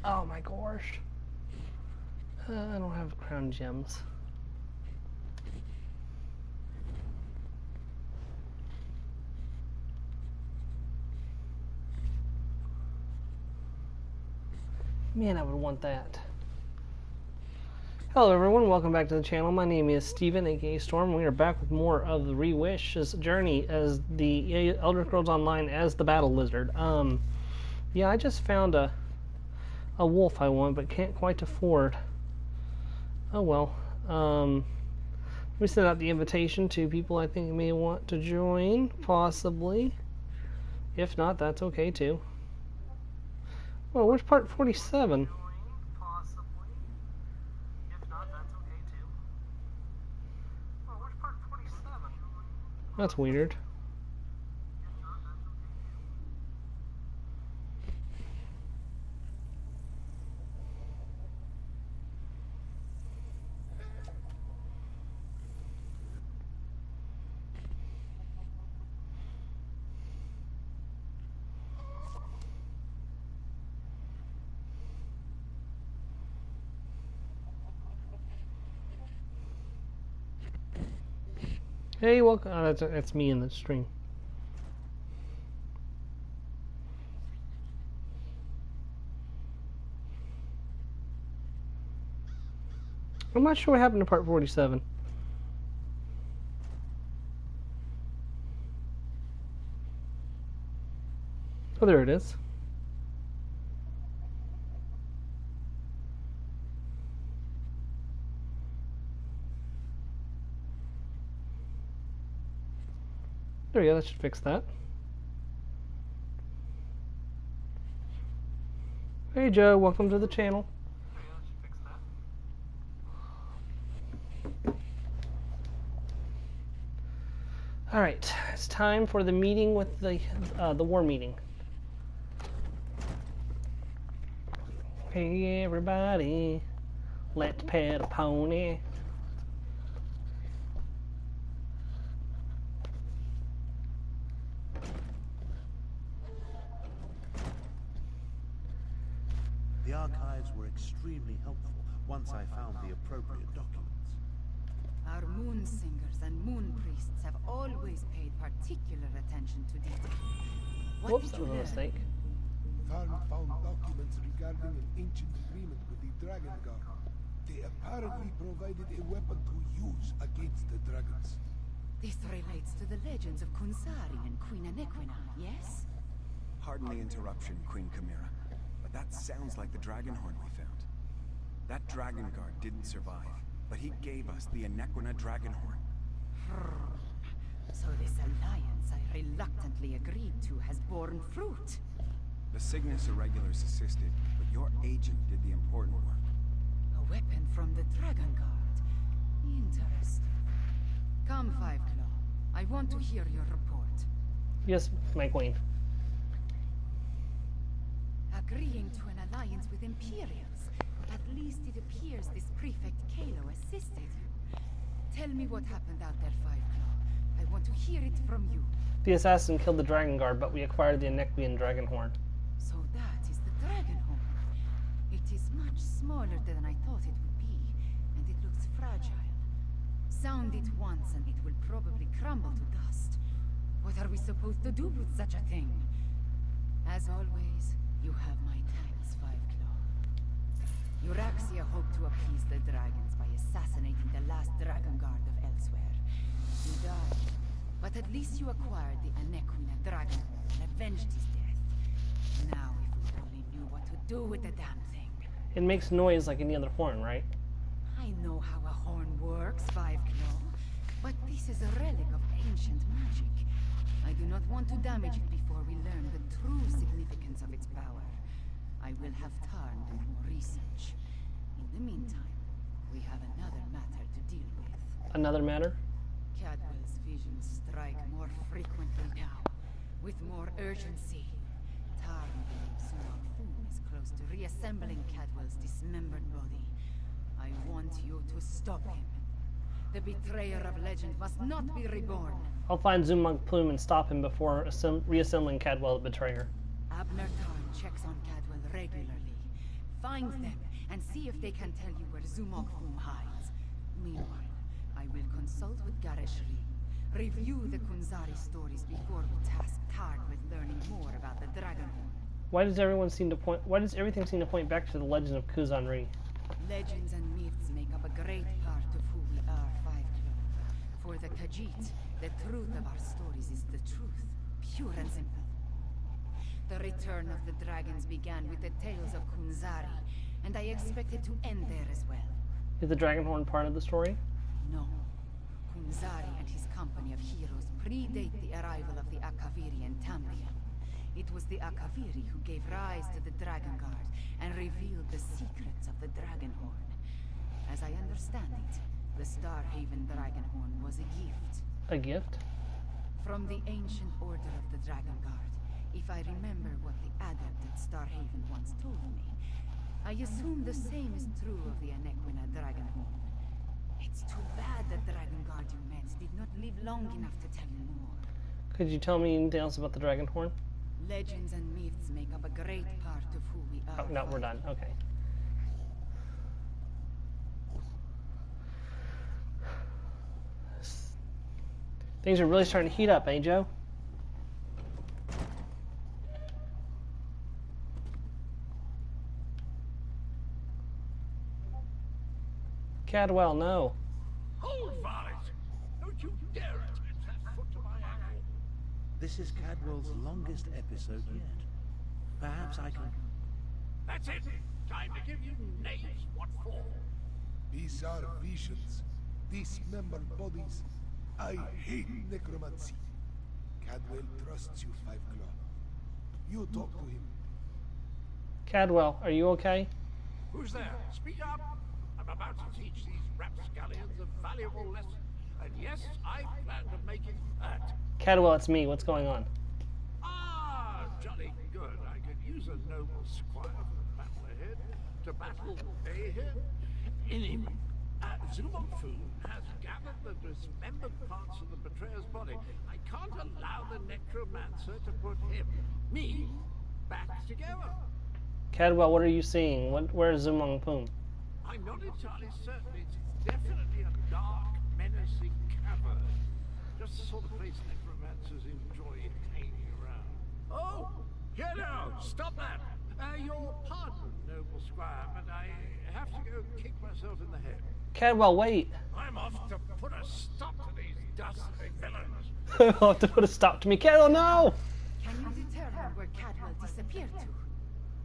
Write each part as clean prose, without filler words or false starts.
Oh my gosh. I don't have crown gems. Man, I would want that. Hello everyone, welcome back to the channel. My name is Steven, aka Storm. We are back with more of the Reewish's journey as the Elder Scrolls Online as the Battle Lizard. Yeah, I just found a wolf I want, but can't quite afford. Oh well. Let me send out the invitation to people I think may want to join, possibly. If not, that's okay too. Well, where's part 47? That's weird. Hey, welcome. Oh, that's me in the stream. I'm not sure what happened to part 47. Oh, there it is. There we go, that should fix that. Hey Joe, welcome to the channel. Alright, it's time for the meeting with the war meeting. Hey everybody, let's pet a pony. The archives were extremely helpful once I found the appropriate documents. Our moon singers and moon priests have always paid particular attention to detail. Whoops, that was a mistake. Tharn found documents regarding an ancient agreement with the Dragon Guard. They apparently provided a weapon to use against the dragons. This relates to the legends of Kunsari and Queen Anequina, yes? Pardon the interruption, Queen Chimera, but that sounds like the dragon horn we found. That dragon guard didn't survive, but he gave us the Anequina dragon horn. So this alliance I reluctantly agreed to has borne fruit. The Cygnus Irregulars assisted, but your agent did the important work. A weapon from the Dragon Guard. Interesting. Come, Five Claw. I want to hear your report. Yes, my queen. Agreeing to an alliance with Imperials. At least it appears this Prefect Kalo assisted you. Tell me what happened out there, Five Claw. I want to hear it from you. The assassin killed the Dragon Guard, but we acquired the Anequian Dragon Horn. So that is the Dragon Horn. It is much smaller than I thought it would be, and it looks fragile. Sound it once and it will probably crumble to dust. What are we supposed to do with such a thing? As always, you have my thanks, Five Claw. Euraxia hoped to appease the dragons by assassinating the last Dragon Guard of Elsewhere. You died, but at least you acquired the Anequina Dragon and avenged his death. Now if we only knew what to do with the damn thing. It makes noise like any other horn, right? I know how a horn works, Five Claw, but this is a relic of ancient magic. I do not want to damage it before we learn the true significance of its power. I will have Tarn do more research. In the meantime, we have another matter to deal with. Another matter? Cadwell's visions strike more frequently now, with more urgency. Tarn believes Northun is close to reassembling Cadwell's dismembered body. I want you to stop him. The betrayer of legend must not be reborn. I'll find Zumunk Plume and stop him before reassembling Cadwell the Betrayer. Abner Tarn checks on Cadwell regularly. Find them and see if they can tell you where Zumogfum hides. Meanwhile, I will consult with Gareshri. Review the Kunzari stories before we task Tard with learning more about the Dragonhorn. Why does everything seem to point back to the legends of Kuzanri? Legends and myths make up a great part of who we are, Five Club. For the Khajiit, the truth of our stories is the truth, pure and simple. The return of the dragons began with the tales of Kunzari, and I expect it to end there as well. Is the Dragonhorn part of the story? No. Kunzari and his company of heroes predate the arrival of the Akaviri in Tamriel. It was the Akaviri who gave rise to the Dragon Guard and revealed the secrets of the Dragonhorn. As I understand it, the Starhaven Dragonhorn was a gift. A gift? From the ancient order of the Dragon Guard, if I remember what the adept at Starhaven once told me. I assume the same is true of the Anequina Dragonhorn. It's too bad the Dragon Guard you met did not live long enough to tell you more. Could you tell me anything else about the Dragonhorn? Legends and myths make up a great part of who we are. Oh, no, we're done. Okay. Things are really starting to heat up, eh, Joe? Cadwell, no. Hold, Varlet! Don't you dare attach that foot to my ankle! This is Cadwell's longest episode yet. Perhaps I can... That's it! Time to give you knaves what for! These are visions. Dismembered bodies. I hate necromancy. Cadwell trusts you, Five Claw. You talk to him. Cadwell, are you okay? Who's there? Speak up! I'm about to teach these rapscallions a valuable lesson. And yes, I plan to make it hurt. Cadwell, it's me. What's going on? Ah, jolly good. I could use a noble squire for the battle ahead. To battle ahead. Anyway, Zumogfum has gathered the dismembered parts of the betrayer's body. I can't allow the necromancer to put me, back together. Cadwell, what are you seeing? Where's Zumogfum? I'm not entirely certain. It's definitely a dark, menacing cavern. Just the sort of place necromancers enjoy hanging around. Oh! Here now! Stop that! Your pardon, noble squire, but I have to go kick myself in the head. Cadwell, wait! I'm off to put a stop to these dastardly villains. I'll have to put a stop to me. Cadwell, no! Can you determine where Cadwell disappeared to?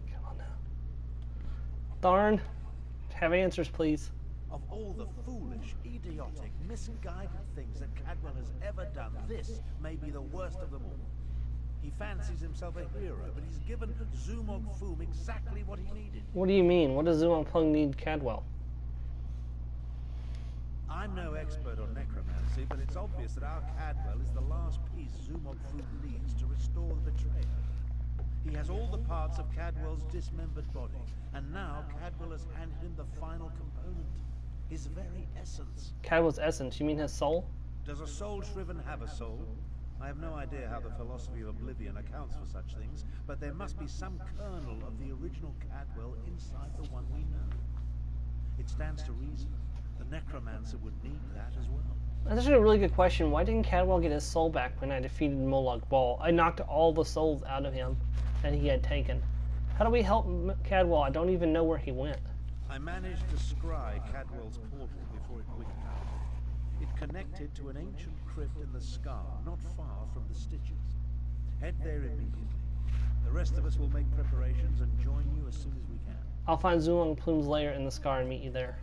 Cadwell, no. Darn. Have answers, please. Of all the foolish, idiotic, misguided things that Cadwell has ever done, this may be the worst of them all. He fancies himself a hero, but he's given Zumogfum exactly what he needed. What do you mean? What does Zumogfum need Cadwell? I'm no expert on necromancy, but it's obvious that our Cadwell is the last piece Zumogfum needs to restore the betrayer. He has all the parts of Cadwell's dismembered body, and now Cadwell has handed him the final component, his very essence. Cadwell's essence? You mean his soul? Does a soul shriven have a soul? I have no idea how the philosophy of oblivion accounts for such things, but there must be some kernel of the original Cadwell inside the one we know. It stands to reason. The necromancer would need that as well. That's actually a really good question. Why didn't Cadwell get his soul back when I defeated Molag Bal? I knocked all the souls out of him that he had taken. How do we help Cadwell? I don't even know where he went. I managed to scry Cadwell's portal before it winked out. It connected to an ancient crypt in the scar, not far from the Stitches. Head there immediately. The rest of us will make preparations and join you as soon as we can. I'll find Zumogfum's lair in the scar and meet you there.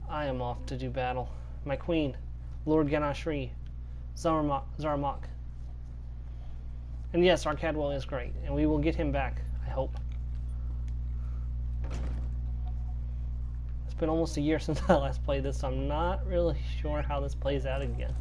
I am off to do battle. My queen, Lord Ganashri, Zaramak. And yes, our Cadwell is great, and we will get him back, I hope. It's been almost a year since I last played this, so I'm not really sure how this plays out again.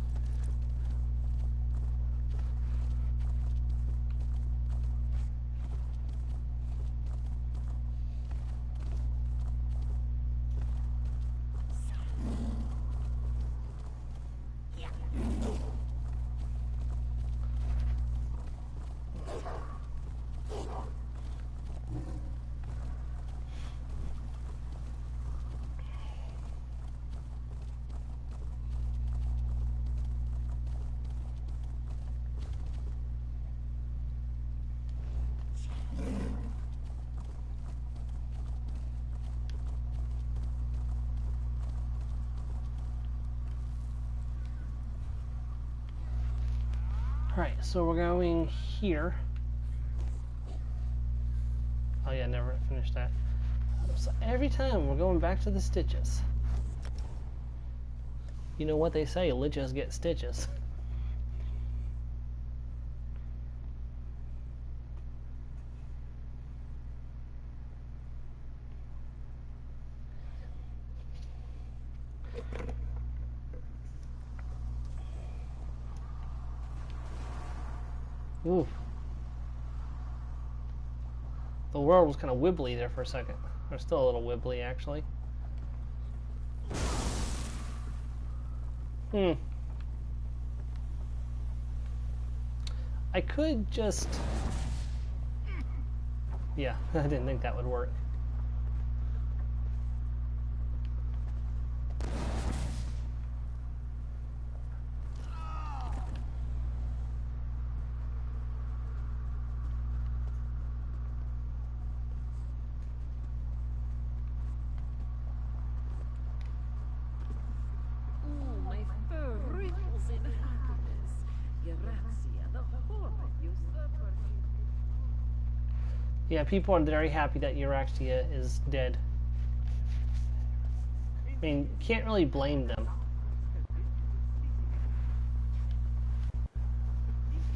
Alright, so we're going here. Oh yeah, never finished that. So every time we're going back to the stitches. You know what they say, liches get stitches. Ooh. The world was kind of wibbly there for a second. Or still a little wibbly, actually. I could just... Yeah, I didn't think that would work. Yeah, people are very happy that Euraxia is dead. I mean, can't really blame them.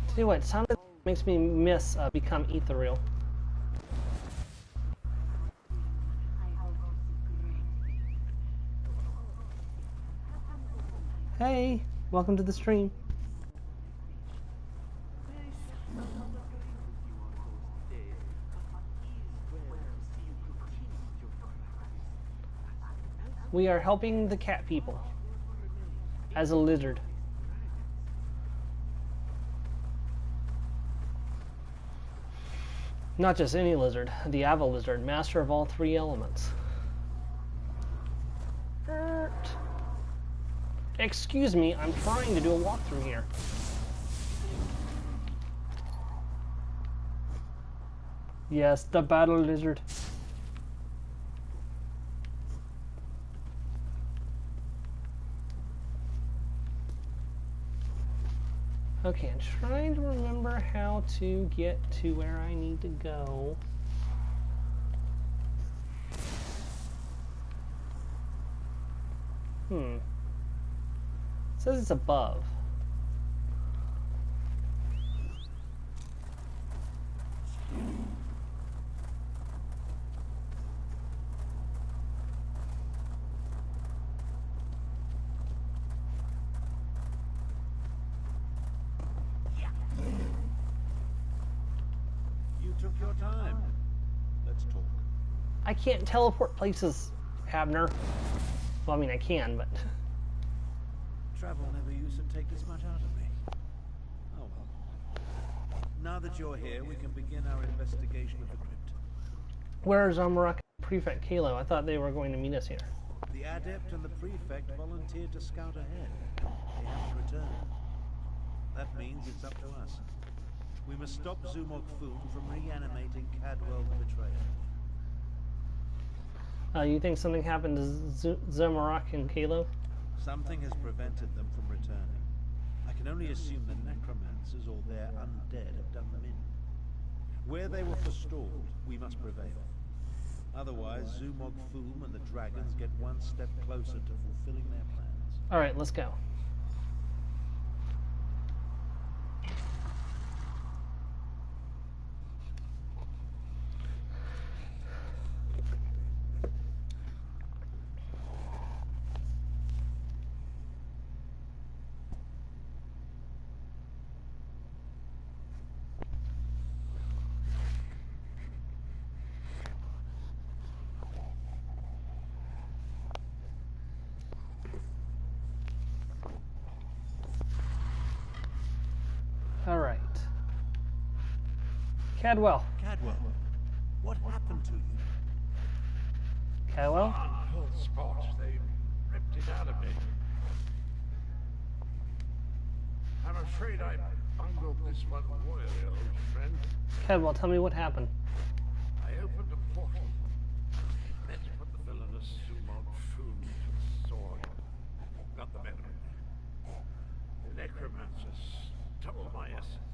Tell you what, sound makes me miss Become Ethereal. Hey, welcome to the stream. We are helping the cat people as a lizard. Not just any lizard, the Ava lizard, master of all three elements. Excuse me, I'm trying to do a walkthrough here. Yes, the battle lizard. Okay, I'm trying to remember how to get to where I need to go. It says it's above. You took your time. Let's talk. I can't teleport places, Abner. Well, I mean, I can, but... Travel never used to take this much out of me. Oh well. Now that you're here, we can begin our investigation of the crypt. Where is Armorak Prefect Kalo? I thought they were going to meet us here. The adept and the prefect volunteered to scout ahead. They haven't returned. That means it's up to us. We must stop Zumog Foon from reanimating Cadwell the Betrayer. You think something happened to Zamorak and Kalo? Something has prevented them from returning. I can only assume the necromancers or their undead have done them in. Where they were forestalled, we must prevail. Otherwise, Zumog Foom and the dragons get one step closer to fulfilling their plans. Alright, let's go. Alright. Cadwell. Cadwell, what happened to you? Cadwell? Cold spot. They ripped it out of me. I'm afraid I bungled this one royally, old friend. Cadwell, tell me what happened. I opened a portal. Meant to put the villainous Zumog Foon to the sword. Got the better of me. The necromancers stole my essence.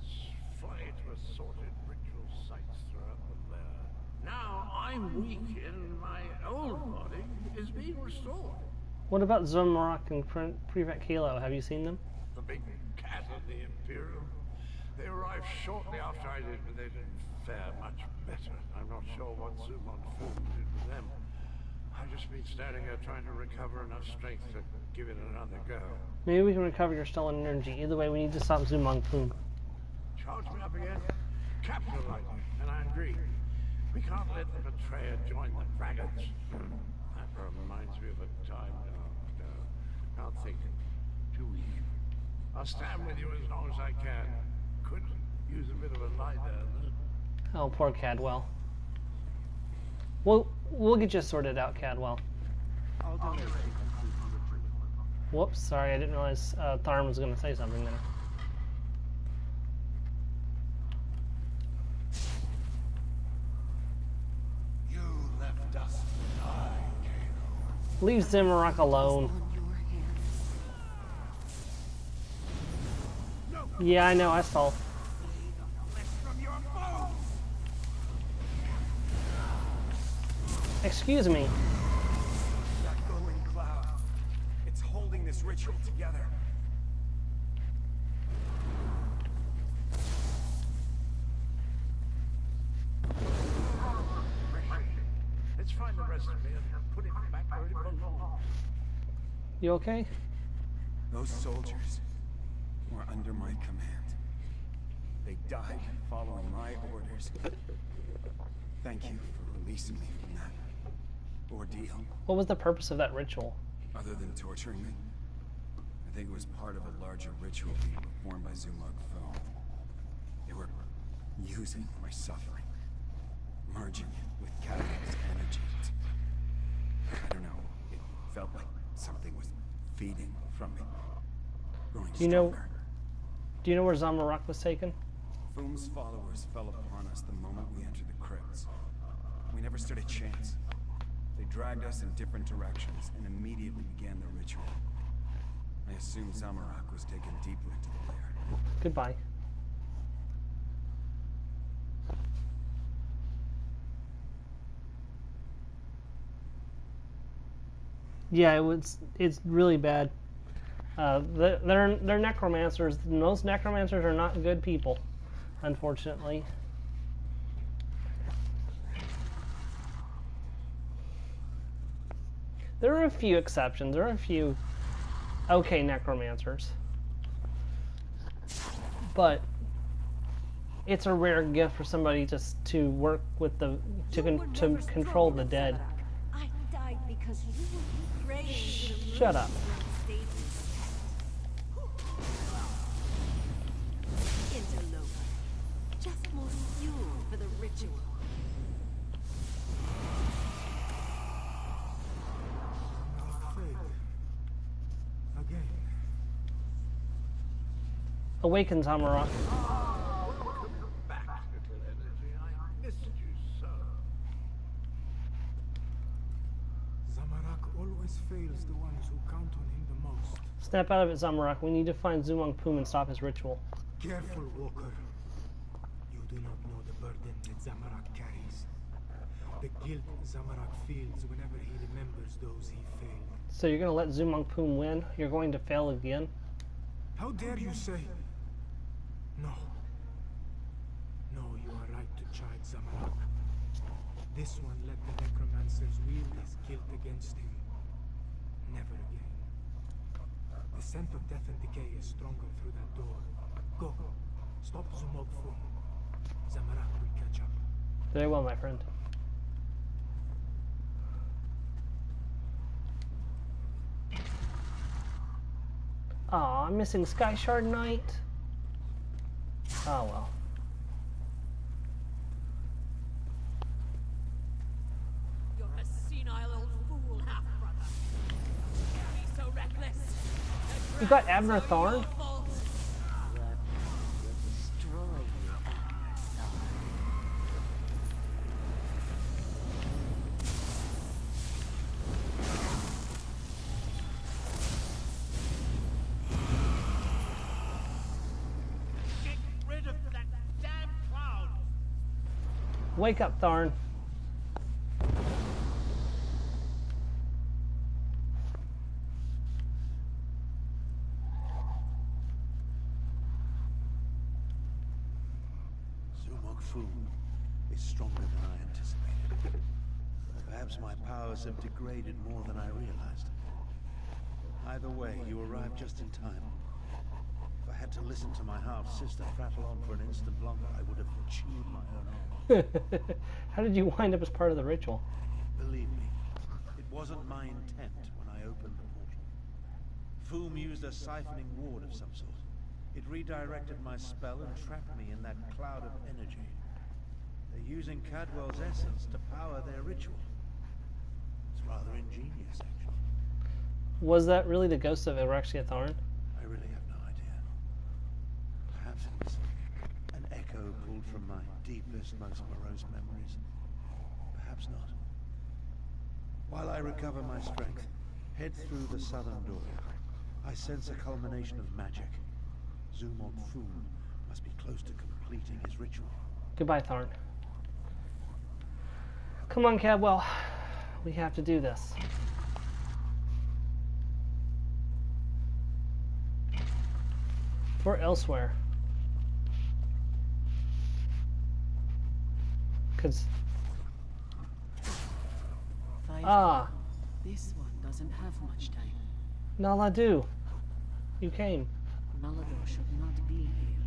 assorted ritual sites throughout the lair. Now I'm weak and my old body is being restored. What about Zomrak and Prefect Kalo? Have you seen them? The big cat of the Imperial. They arrived shortly after I did, but they didn't fare much better. I'm not sure what Zumon Fu did with them. I've just been standing here trying to recover enough strength to give it another go. Maybe we can recover your stolen energy. Either way, we need to stop Zumong Fu. Charge me up again? Capitalize me, and I agree. We can't let the betrayer join the dragons. That reminds me of a time. No, can't think. Too weak. I'll stand with you as long as I can. Could use a bit of a lie there, though. Oh, poor Cadwell. We'll get you sorted out, Cadwell. Whoops, sorry, I didn't realize Tharm was going to say something there. You left us behind, Kano. Leave Zamorak alone. Yeah, I know, I saw. Excuse me. That glowing cloud. It's holding this ritual together. Let's find the rest of it and put it back where it belongs. You okay? Those soldiers were under my command. They died following my orders. Thank you for releasing me from that ordeal. What was the purpose of that ritual? Other than torturing me, I think it was part of a larger ritual being performed by Zumog Fu. They were using my suffering, merging it with Cadwell's energy. I don't know, it felt like something was feeding from me, growing stronger. Do you know where Zamorak was taken? Foom's followers fell upon us the moment we entered the crypts. We never stood a chance. They dragged us in different directions and immediately began the ritual. I assume Zamorak was taken deeper into the lair. Goodbye. Yeah, it's really bad. They're necromancers. Most necromancers are not good people, unfortunately. There are a few exceptions. There are a few okay necromancers. But it's a rare gift for somebody just to work with the to control the dead. I died because you were praying. Shut up. Interloper. Just more fuel for the ritual. Again. Awaken, Zamorak. Welcome back, little energy. I missed you so. Zamorak always fails the ones who count on him the most. Snap out of it, Zamorak. We need to find Zumong Poom and stop his ritual. Careful, Walker. You do not know the burden that Zamorak carries. The guilt Zamorak feels whenever he remembers those he failed. So you're going to let Zumong Poom win? You're going to fail again? How dare you say? No. No, you are right to chide Zamorak. This one let the necromancers wield his guilt against him. Never again. The scent of death and decay is stronger through that door. Go. Stop Zumog Fu. Zamorak will catch up. Very well, my friend. Aw, I'm missing Sky Shard Knight. Oh well. You're a senile old fool, half-brother. Be so reckless. You got Abner Tharn? Wake up, Tharn. Zumog Fu is stronger than I anticipated. Perhaps my powers have degraded more than I realized. Either way, you arrived just in time. If I had to listen to my half-sister prattle on for an instant longer, I would have chewed my own arm. How did you wind up as part of the ritual? Believe me, it wasn't my intent when I opened the portal. Foom used a siphoning ward of some sort. It redirected my spell and trapped me in that cloud of energy. They're using Cadwell's essence to power their ritual. It's rather ingenious, actually. Was that really the ghost of Erexia Tharn? I really have no idea. Perhaps it was an echo pulled from my deepest, most morose memories. Perhaps not. While I recover my strength, head through the southern door. I sense a culmination of magic. Zumog Fu must be close to completing his ritual. Goodbye, Tharn. Come on, Cadwell. We have to do this. Or elsewhere. Cause This one doesn't have much time. Naladu. You came. Nalado should not be here.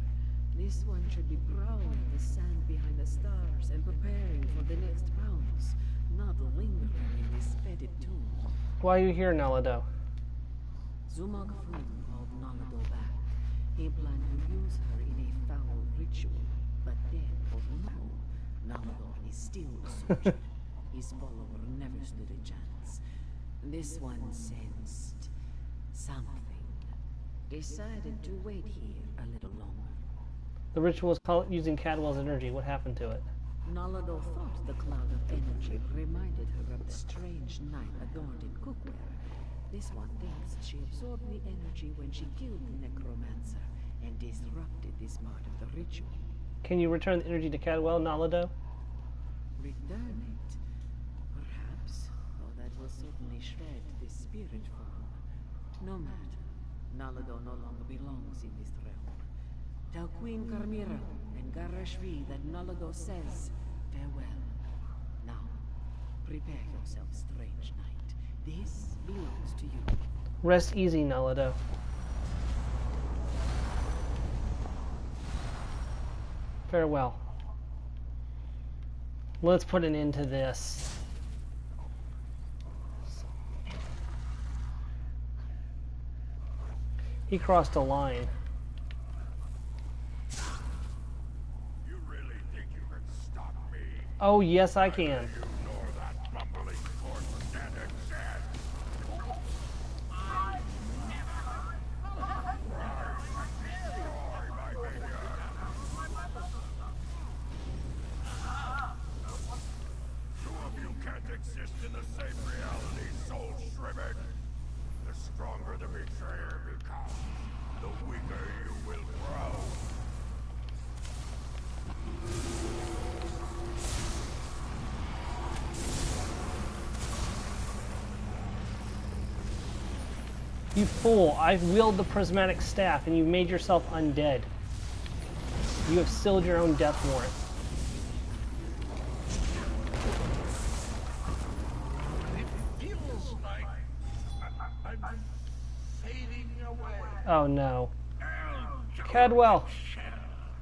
This one should be prowling the sand behind the stars and preparing for the next pounce, not lingering in this fetid tomb. Why are you here, Nalado? Zumog Fu called Nalado back. He planned to use her in a foul ritual, but then, oh no, Nalado is still a soldier. His follower never stood a chance. This one sensed something. Decided to wait here a little longer. The ritual is using Cadwell's energy. What happened to it? Nalado thought the cloud of energy reminded her of the strange knight adorned in cookware. This one thinks she absorbed the energy when she killed the necromancer and disrupted this part of the ritual. Can you return the energy to Cadwell, Nalado? Return it? Perhaps, though that will certainly shred the spirit form. No matter, Nalado no longer belongs in this realm. Tell Queen Carmira and Garashvi that Nalado says farewell. Now, prepare yourself, strange knight. This belongs to you. Rest easy, Nalado. Farewell. Let's put an end to this. He crossed a line. You really think you can stop me? Oh, yes, I can. You ignore that bumbling corpse standing dead. Two of you can't exist in the same reality, soul shrimming. The stronger the betrayer becomes, the weaker you will grow. You fool, I've wielded the prismatic staff and you've made yourself undead. You have sealed your own death warrant. It feels like I'm fading away. Oh no. Cadwell. Of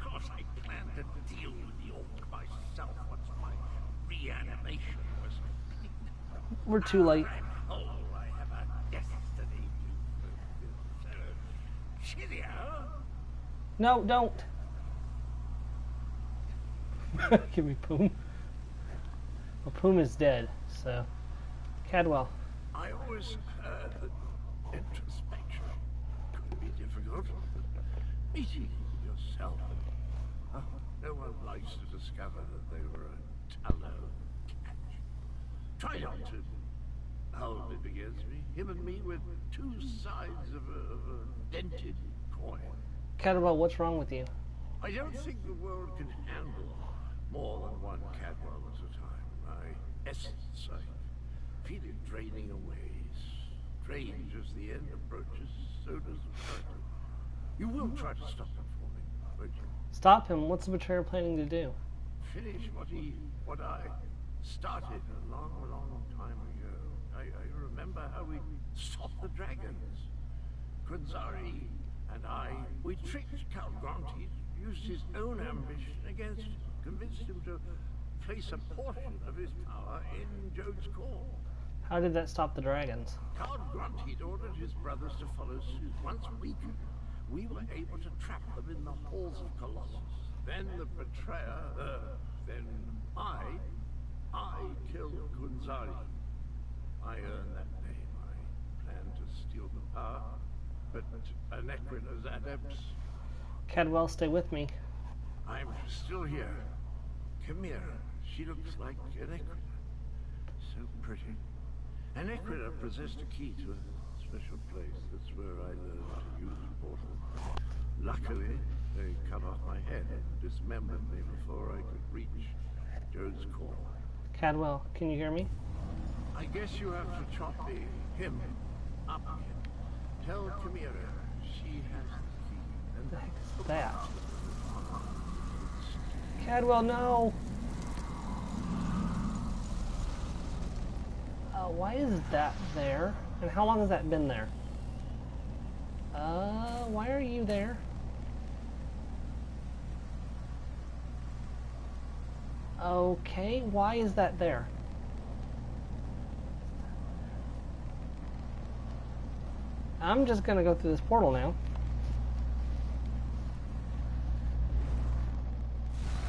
course, I plan to deal with the old myself once my reanimation was complete. We're too late. I'm whole. I have a destiny to fulfill. Cheerio. No, don't. Give me Poom. Well, Poom is dead, so. Cadwell. I always heard that introspection could be difficult. Meeting yourself. No one likes to discover that they were a tallow catch. Try not to hold it against me. Him and me were two sides of a dented coin. Cadwell, what's wrong with you? I don't think the world can handle more than one Cadwell at a time. My essence, I feel it draining away. Strange as the end approaches, so does the curtain. You will try to stop him for me, won't you? Stop him? What's the betrayer planning to do? Finish what I started a long, long time ago. I remember how we stopped the dragons. Kunzari and I, we tricked Count Granti, used his own ambition against him, convinced him to place a portion of his power in Jode's core. How did that stop the dragons? Count Granti ordered his brothers to follow suit. Once weakened, we were able to trap them in the halls of Colossus. Then the betrayer, then I killed Kunzari. I earned that name. I planned to steal the power, but Anequina's adepts... Cadwell, stay with me. I'm still here. Chimera, she looks like Anequina. So pretty. Anequina possessed a key to a special place. That's where I learned to use the portal. Luckily, they cut off my head and dismembered me before I could reach Jode's core. Cadwell, can you hear me? I guess you have to chop him up again. Tell Chimera she has the key. What the heck is that? Cadwell, no! Why is that there? And how long has that been there? Why are you there? Okay, why is that there? I'm just gonna go through this portal now.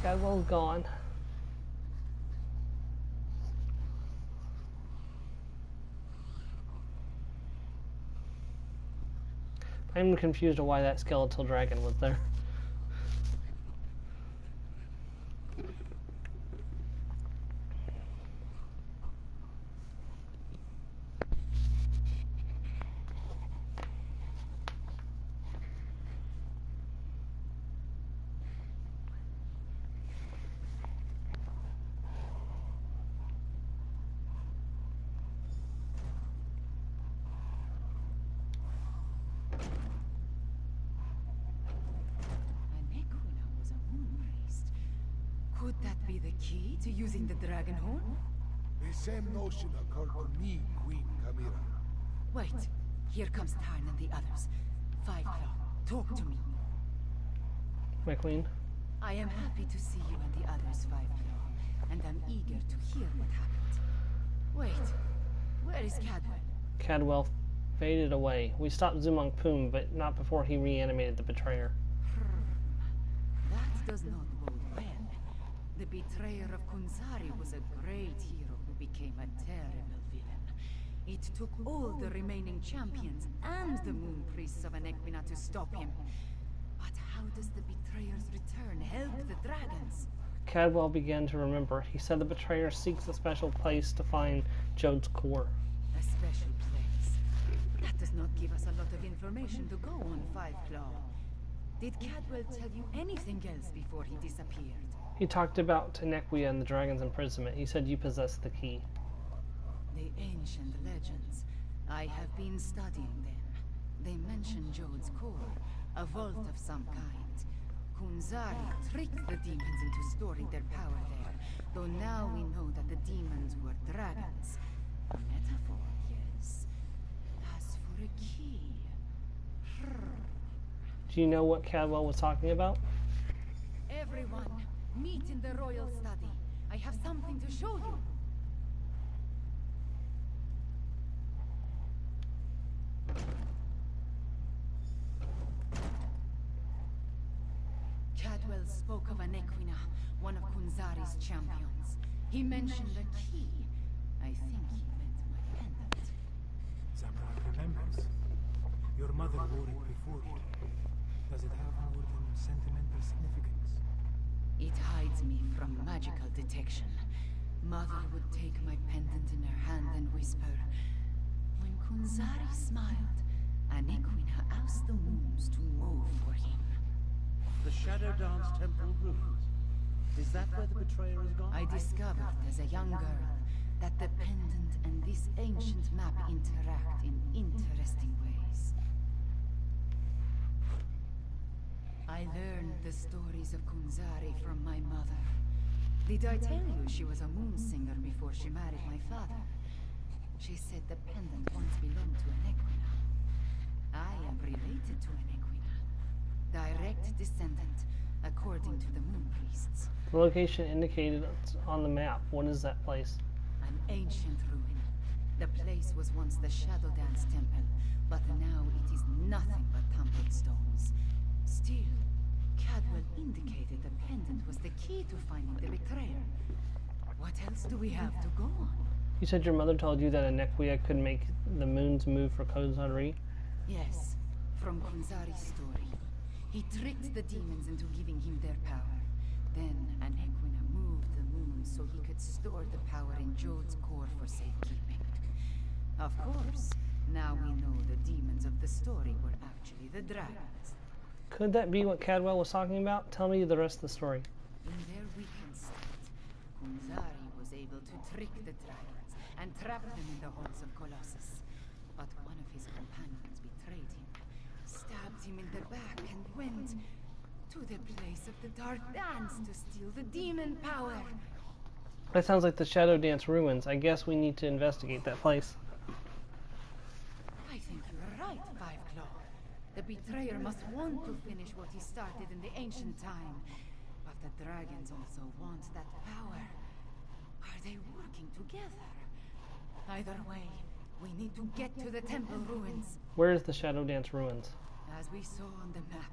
Cadwell's gone. I'm confused of why that skeletal dragon was there. Could that be the key to using the dragon horn? The same notion occurred to me, Queen Chimera. Wait, here comes Tarn and the others. Five Claw, talk to me. My queen. I am happy to see you and the others, Five Claw, and I'm eager to hear what happened. Wait, where is Cadwell? Cadwell faded away. We stopped Zumong Poom, but not before he reanimated the betrayer. That does not bode well. The betrayer of Kunzari was a great hero who became a terrible villain. It took all the remaining champions and the moon priests of Anequina to stop him. But how does the betrayer's return help the dragons? Cadwell began to remember. He said the betrayer seeks a special place to find Jode's core. A special place? That does not give us a lot of information to go on, Five Claw. Did Cadwell tell you anything else before he disappeared? He talked about Anequia and the dragon's imprisonment. He said you possess the key. The ancient legends. I have been studying them. They mention Jode's core, a vault of some kind. Kunzari tricked the demons into storing their power there, though now we know that the demons were dragons. A metaphor, yes. As for a key... Do you know what Cadwell was talking about? Everyone, meet in the royal study. I have something to show you. Cadwell spoke of Anequina, one of Kunzari's champions. He mentioned a key. I think he meant my pendant. Zamora remembers. Your mother wore it before you. Does it have more than sentimental significance? It hides me from magical detection. Mother would take my pendant in her hand and whisper, "When Kunzari smiled, Anequina asked the moons to move for him." The Shadow Dance Temple ruins. Is that where the betrayer has gone? I discovered as a young girl that the pendant and this ancient map interact in interesting ways. I learned the stories of Kunzari from my mother. Did I tell you she was a moon singer before she married my father? She said the pendant once belonged to an Equina. I am related to an Equina. Direct descendant, according to the moon priests. The location indicated on the map. What is that place? An ancient ruin. The place was once the Shadow Dance Temple, but now it is nothing but tumbled stones. Still, Cadwell indicated the pendant was the key to finding the betrayer. What else do we have to go on? You said your mother told you that a Nequia could make the moons move for Kunzari? Yes, from Kunzari's story. He tricked the demons into giving him their power. Then an Equina moved the moon so he could store the power in Jode's core for safekeeping. Of course, now we know the demons of the story were actually the dragons. Could that be what Cadwell was talking about? Tell me the rest of the story. In their weakened state, Kunzari was able to trick the dragons and trap them in the halls of Colossus. But one of his companions betrayed him, stabbed him in the back, and went to the place of the Dark Dance to steal the demon power. That sounds like the Shadow Dance ruins. I guess we need to investigate that place. I think you're right, Fiveclaw. The betrayer must want to finish what he started in the ancient time. But the dragons also want that power. Are they working together? Either way, we need to get to the temple ruins. Where is the Shadow Dance ruins? As we saw on the map,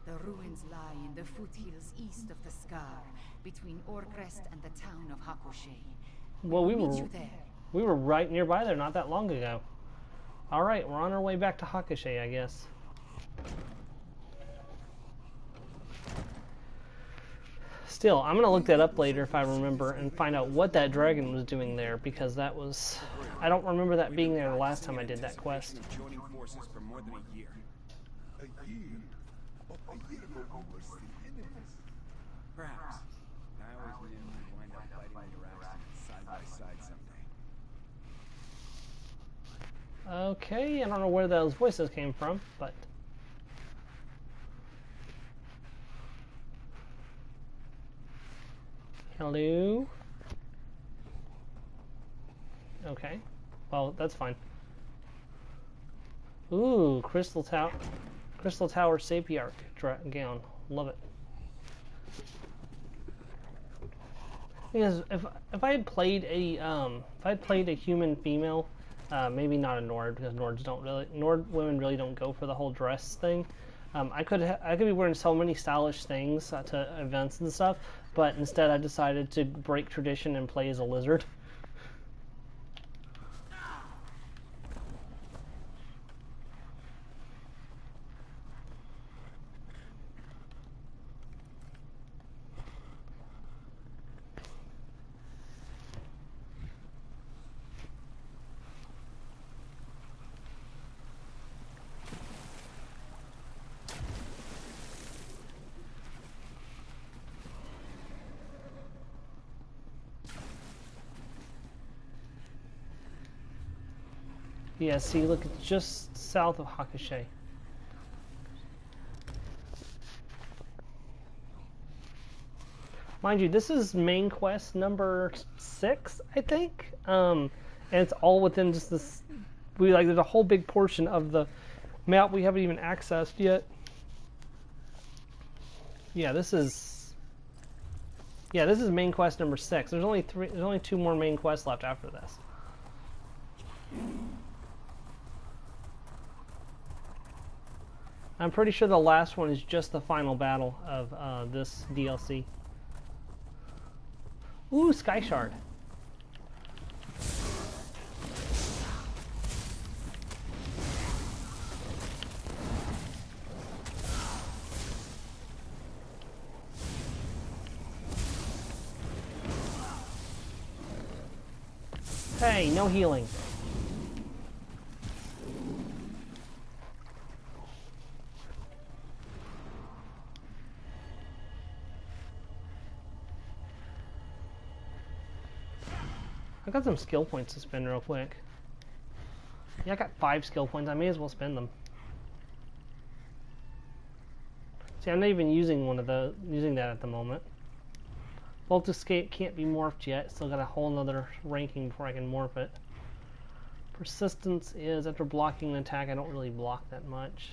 the ruins lie in the foothills east of the Scar, between Orcrest and the town of Hakushe. Well, we Meet you there. were right nearby there not that long ago. All right, we're on our way back to Hakushe, I guess. Still, I'm gonna look that up later if I remember and find out what that dragon was doing there, because that was, I don't remember that being there the last time I did that quest. Joining forces for more than a year. A year? But a year ago we were still enemies. Perhaps. I always knew we'd wind up fighting the Araxes side by side someday. Okay, I don't know where those voices came from, but... Hello? Okay. Well, that's fine. Ooh, Crystal Tower Sapiarch gown. Love it. Because if I had played a human female, maybe not a Nord, because Nord women really don't go for the whole dress thing. I could be wearing so many stylish things to events and stuff, but instead I decided to break tradition and play as a lizard. Yeah, see, look, it's just south of Hakushe. Mind you, this is main quest number 6, I think. And it's all within just this. There's a whole big portion of the map we haven't even accessed yet. Yeah, this is main quest number 6. There's only 2 more main quests left after this. I'm pretty sure the last one is just the final battle of this DLC. Ooh, Sky Shard. Hey, no healing. I got some skill points to spend real quick. Yeah, I got 5 skill points. I may as well spend them. See, I'm not even using that at the moment. Bolt Escape can't be morphed yet. Still got a whole nother ranking before I can morph it. Persistence is after blocking an attack. I don't really block that much.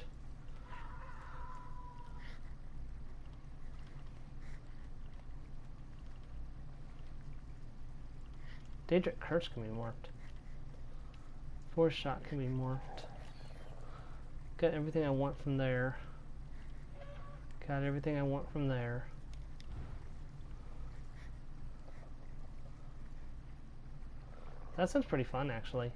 Daedric Curse can be morphed. Force Shot can be morphed. Got everything I want from there. Got everything I want from there. That sounds pretty fun, actually.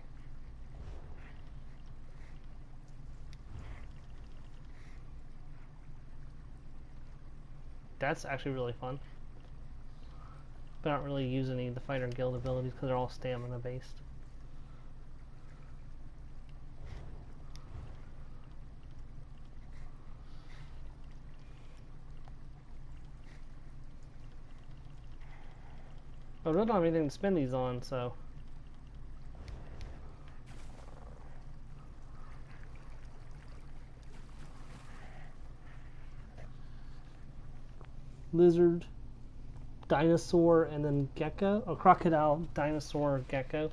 That's actually really fun. But I don't really use any of the fighter guild abilities because they're all stamina based. But I really don't have anything to spend these on, so. Lizard, dinosaur, and then gecko, or crocodile, dinosaur, gecko,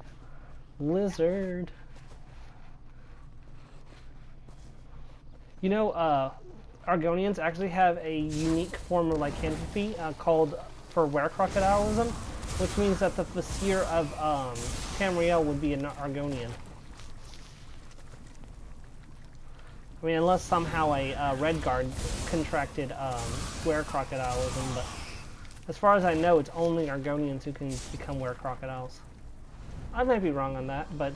lizard. You know, Argonians actually have a unique form of lycanthropy called for were-crocodilism, which means that the Vizier of Tamriel would be an Argonian. I mean, unless somehow a Redguard contracted were-crocodilism, but as far as I know, it's only Argonians who can become were-crocodiles. I might be wrong on that, but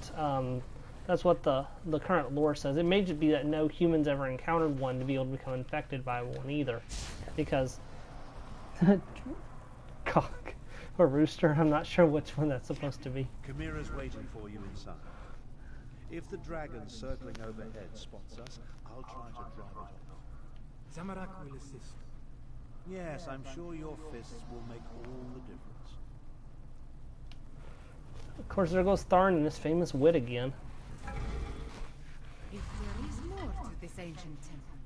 that's what the current lore says. It may just be that no humans ever encountered one to be able to become infected by one either, because cock or rooster, I'm not sure which one that's supposed to be. Chimera's waiting for you inside. If the dragon circling overhead spots us, I'll try to drive it off. Zamorak will assist. Yes, I'm sure your fists will make all the difference. Of course, there goes Tharn and his famous wit again. If there is more to this ancient temple,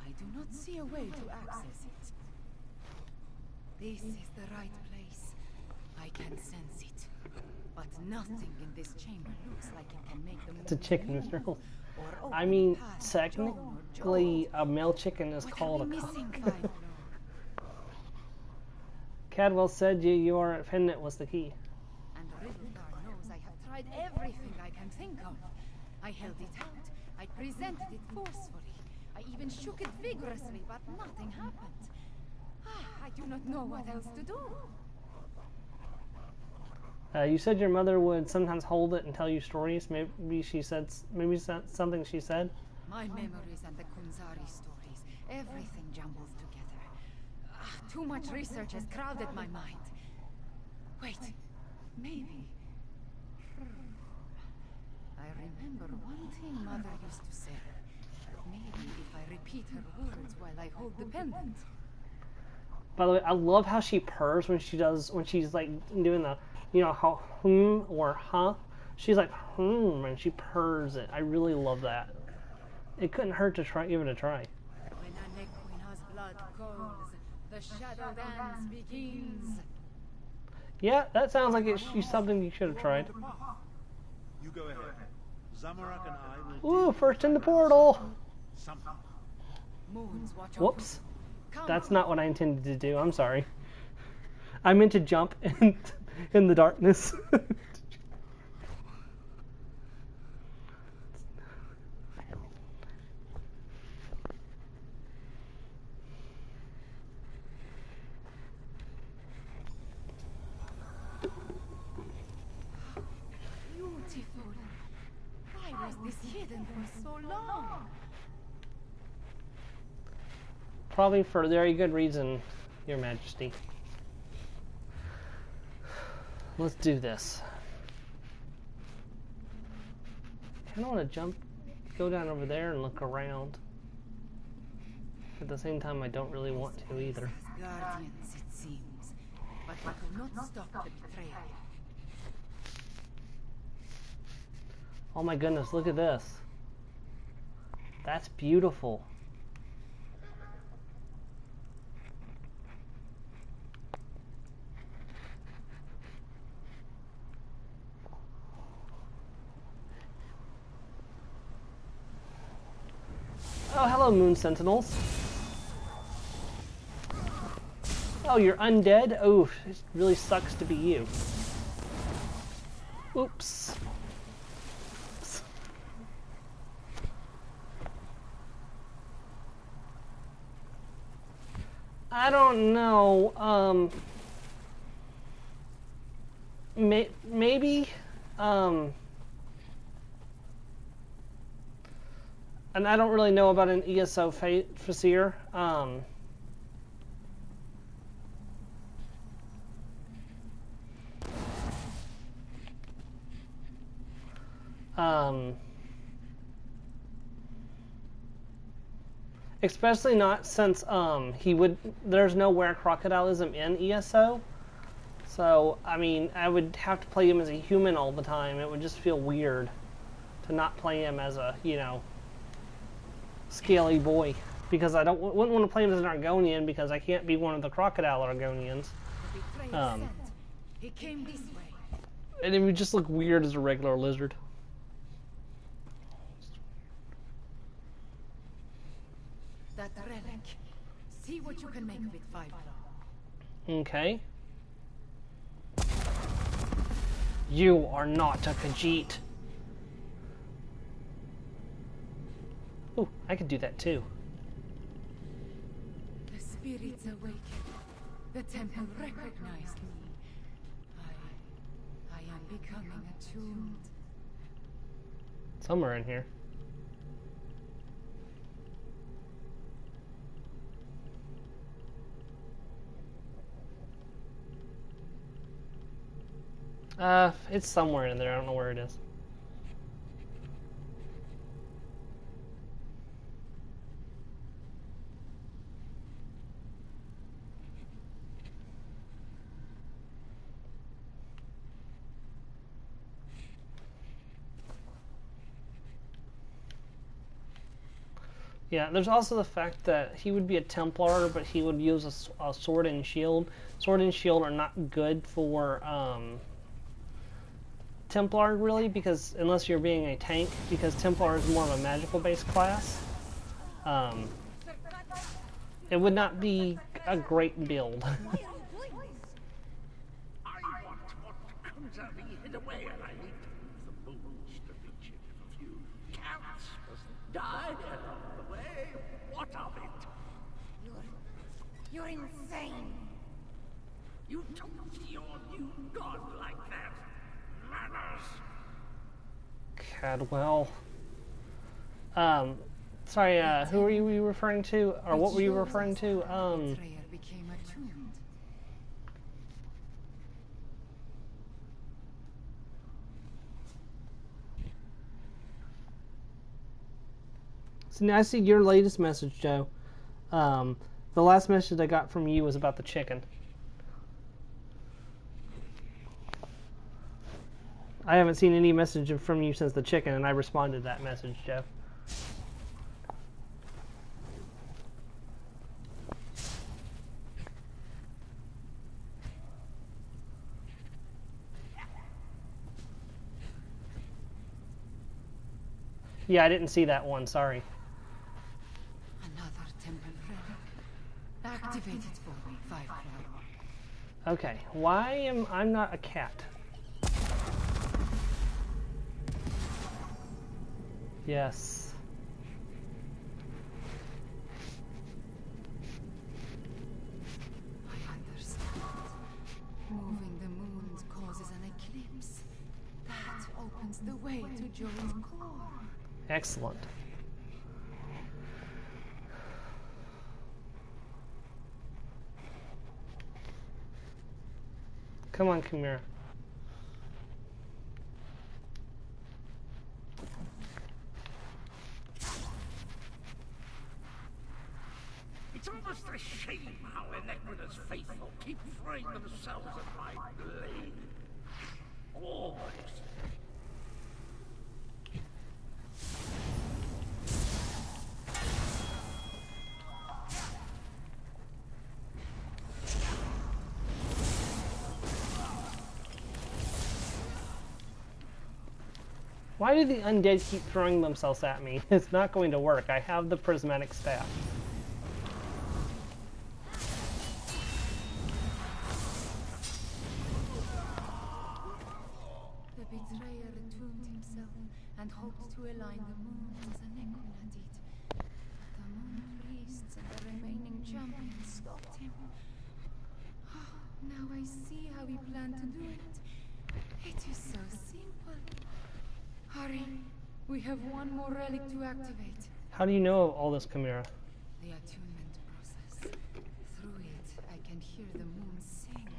I do not see a way to access it. This is the right place. I can sense it. But nothing in this chamber looks like it can make them. It's a chicken, Mr. Hill. I mean, technically, a male chicken is called a cock. Cadwell said you are offended was the key. And Riddledar knows I have tried everything I can think of. I held it out. I presented it forcefully. I even shook it vigorously, but nothing happened. I do not know what else to do. You said your mother would sometimes hold it and tell you stories. Maybe she said, maybe something she said. My memories and the Kunzari stories, everything jumbles together. Too much research has crowded my mind. Wait, maybe. I remember one thing Mother used to say. Maybe if I repeat her words while I hold the pendant. By the way, I love how she purrs when she's like doing the, you know, how or huh. She's like and she purrs it. I really love that. It couldn't hurt to give it a try. When Anequina's blood calls, the shadow dance begins. Yeah, that sounds like she's something you should have tried. You go ahead. Zamorak and I will. Ooh, first in the portal. Somehow. Moons watch over. Whoops. That's not what I intended to do. I'm sorry. I meant to jump in the darkness. Beautiful. Why was this hidden for so long? Probably for a very good reason, Your Majesty. Let's do this. I kind of want to go down over there and look around. At the same time, I don't really want to either. Guardians, it seems. But we could not stop the betrayal. Oh my goodness, look at this. That's beautiful. Oh, hello, Moon Sentinels. Oh, you're undead? Oh, it really sucks to be you. Oops. I don't know. Maybe. And I don't really know about an ESO Fasir. Especially not since there's no where crocodilism in ESO. So, I mean, I would have to play him as a human all the time. It would just feel weird to not play him as a, you know, scaly boy. Because I wouldn't want to play him as an Argonian because I can't be one of the crocodile Argonians. He came this way. And it would just look weird as a regular lizard. That relic. See what you can make of it, Five Claw. Okay. You are not a Khajiit. Oh, I could do that too. The spirits awakened. The temple recognized me. I am becoming attuned. Somewhere in here. It's somewhere in there. I don't know where it is. Yeah, there's also the fact that he would be a Templar, but he would use a sword and shield. Sword and shield are not good for Templar, really, because unless you're being a tank, because Templar is more of a magical-based class. It would not be a great build. I want what comes out of me hid away, and I need to move the moons to reach it. A few cats must die along the way. What of it? You're insane. You talk to your new god like that. Manners. Cadwell. Sorry, who were you referring to? Or what were you referring to? Became attuned. So now I see your latest message, Joe. The last message I got from you was about the chicken. I haven't seen any message from you since the chicken, and I responded to that message, Joe. Yeah, I didn't see that one, sorry. Another temple relic. Activate it for me, Five Claw. Okay, why am I not a cat? Yes. I understand. Moving the moons causes an eclipse. That opens the way to Joe's core. Excellent. Come on, Chimera. It's almost a shame how Enequida's faithful keep throwing themselves at my blade. Always. Why do the undead keep throwing themselves at me? It's not going to work. I have the prismatic staff. The betrayer attuned himself and hoped to align the moons as an Equina did. The moon priests and the remaining champions stopped him. Now I see how he planned to do it. It is so simple. Hurry, we have one more relic to activate. How do you know all this, Chimera? The attunement process. Through it, I can hear the moon sing.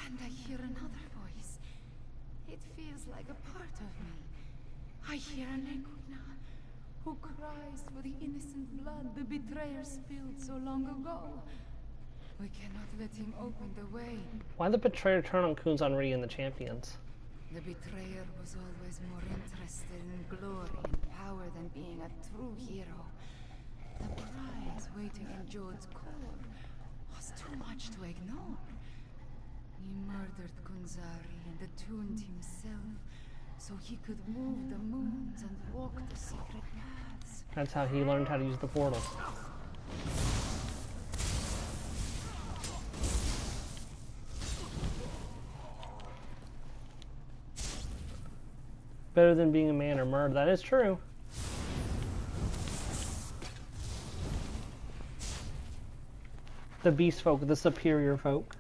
And I hear another voice. It feels like a part of me. I hear an Equina who cries for the innocent blood the betrayer spilled so long ago. We cannot let him open the way. Why the betrayer turn on Kunzanri and the champions? The betrayer was always more interested in glory and power than being a true hero. The prize waiting in Jode's core was too much to ignore. He murdered Kunzari and attuned himself so he could move the moons and walk the secret paths. That's how he learned how to use the portal. Better than being a man or murder. That is true. The beast folk, the superior folk.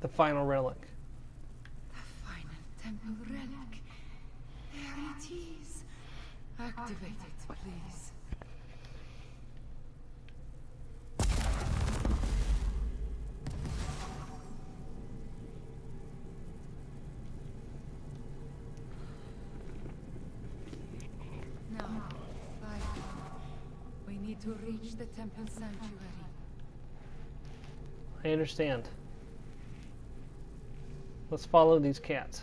The final relic. The final temple relic. There it is. Activate it, please. We need to reach the temple sanctuary. I understand. Let's follow these cats.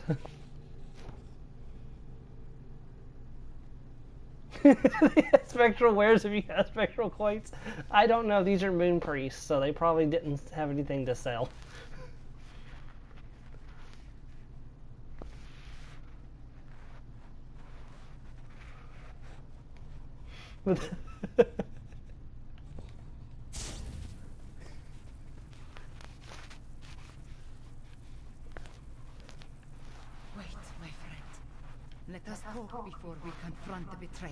Spectral wares, have you got spectral coins? I don't know. These are moon priests, so they probably didn't have anything to sell. Wait, my friend. Let us talk before we confront the betrayer.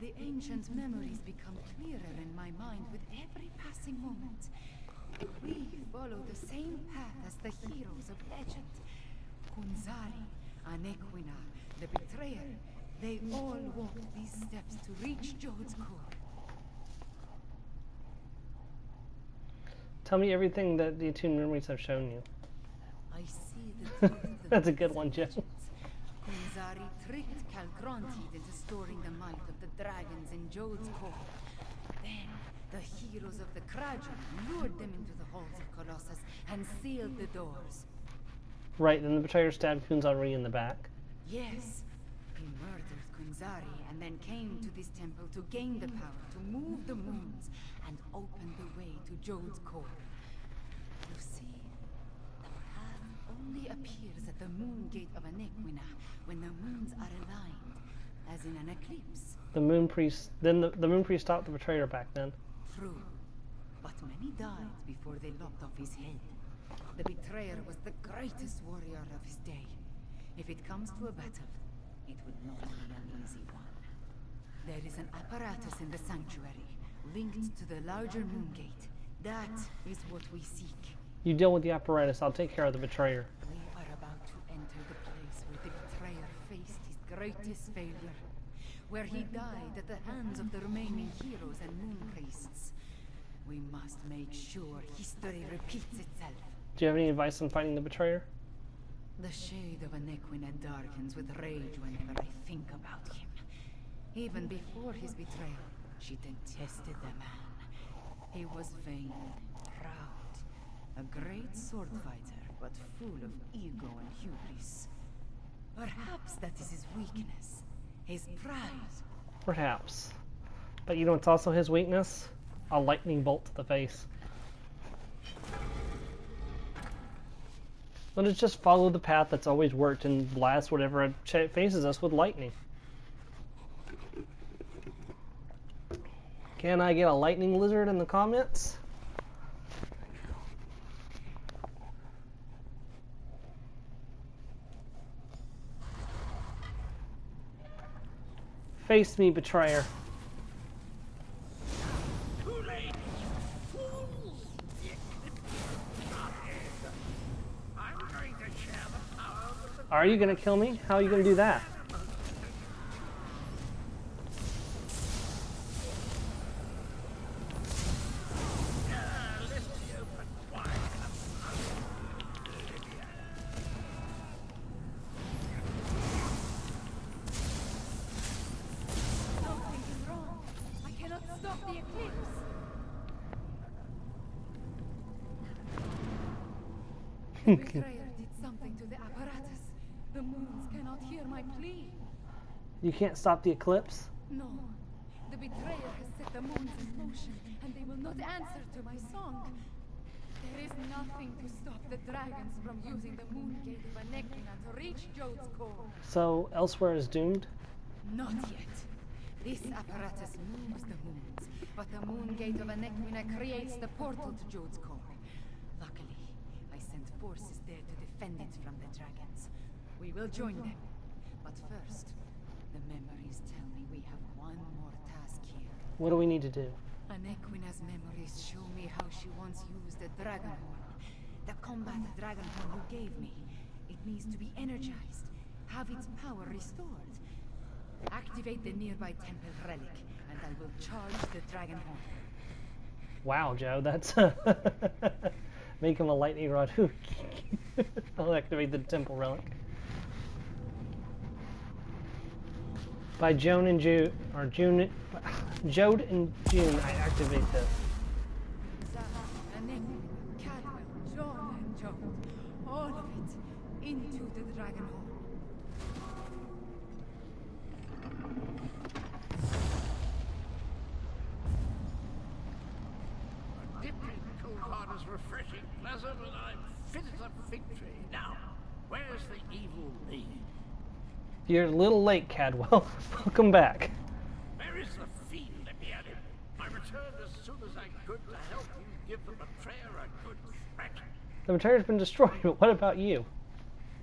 The ancient memories become clearer in my mind with every passing moment. We follow the same path as the heroes of legend. Kunzari, Anequina, the betrayer. They all walked these steps to reach Jode's core. Tell me everything that the attuned memories have shown you. I see the truth. That's a good one, Joe. Kunzari tricked Calgronti into storing the might of the dragons in Jode's core. Then, the heroes of the Krajan lured them into the halls of Colossus and sealed the doors. Right, then the betrayer stabbed Kunzari in the back. Yes. He murdered Kunzari and then came to this temple to gain the power to move the moons and open the way to Jode's core. You see, the path only appears at the moon gate of Anequina when the moons are aligned, as in an eclipse. The moon priest, then the moon priest stopped the betrayer back then. True, but many died before they lopped off his head. The betrayer was the greatest warrior of his day. If it comes to a battle, it would not be an easy one. There is an apparatus in the sanctuary, linked to the larger moon gate. That is what we seek. You deal with the apparatus, I'll take care of the betrayer. We are about to enter the place where the betrayer faced his greatest failure, where he died at the hands of the remaining heroes and moon priests. We must make sure history repeats itself. Do you have any advice on fighting the betrayer? The shade of Anequina darkens with rage whenever I think about him. Even before his betrayal, she detested the man. He was vain, proud, a great sword fighter, but full of ego and hubris. Perhaps that is his weakness, his pride. Perhaps. But you know it's also his weakness? a lightning bolt to the face. Let's just follow the path that's always worked and blast whatever faces us with lightning. Can I get a lightning lizard in the comments? Face me, betrayer. Are you gonna kill me? How are you gonna do that? Something is wrong. I cannot stop the eclipse. The betrayer did something to the apparatus. The moons cannot hear my plea. You can't stop the eclipse? No. The betrayer has set the moons in motion, and they will not answer to my song. There is nothing to stop the dragons from using the moon gate of Anekina to reach Jode's core. So, elsewhere is doomed? Not yet. This apparatus moves the moons, but the moon gate of Anekina creates the portal to Jode's core. Luckily, I sent forces there to defend it from the dragons. We will join them. But first, the memories tell me we have one more task here. What do we need to do? Anequina's memories show me how she once used the dragon horn. The combat dragon horn you gave me. It needs to be energized. Have its power restored. Activate the nearby temple relic, and I will charge the dragon horn. Wow, Joe, that's... Make him a lightning rod. I'll activate the temple relic. By Joan and June, or June, Jode and June, I activate this. Zara, Anequina, Cadwell, John, and Jode. All of it into the dragon horn. A dip in cold water is refreshing, pleasant, and I'm fit as a fig tree. Now, where's the evil me? You're a little late, Cadwell. Welcome back. Where is the fiend? Let me at him. I returned as soon as I could to help you give the betrayer a good thrashing. The betrayer's been destroyed, but what about you?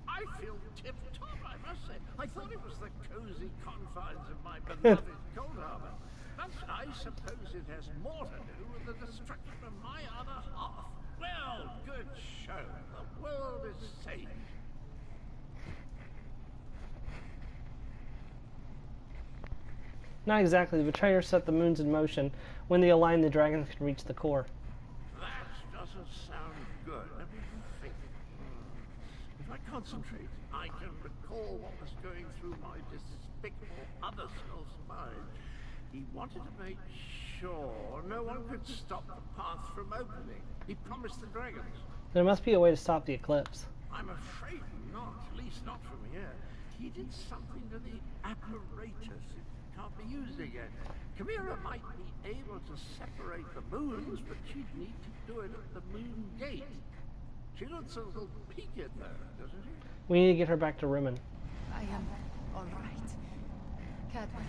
I feel tip-top, I must say. I thought it was the cozy confines of my beloved Cold Harbor. But I suppose it has more to do with the destruction of my other half. Well, good show. The world is saved. Not exactly. The betrayer set the moons in motion. When they align, the dragons can reach the core. That doesn't sound good. Let me think. If I concentrate, I can recall what was going through my despicable other self's mind. He wanted to make sure no one could stop the path from opening. He promised the dragons. There must be a way to stop the eclipse. I'm afraid not, at least not from here. He did something to the apparatus. It can't be used again. Chimera might be able to separate the moons, but she'd need to do it at the moon gate. She looks a little peaked though, doesn't she? We need to get her back to Rimmen. I am all right. Cadwell,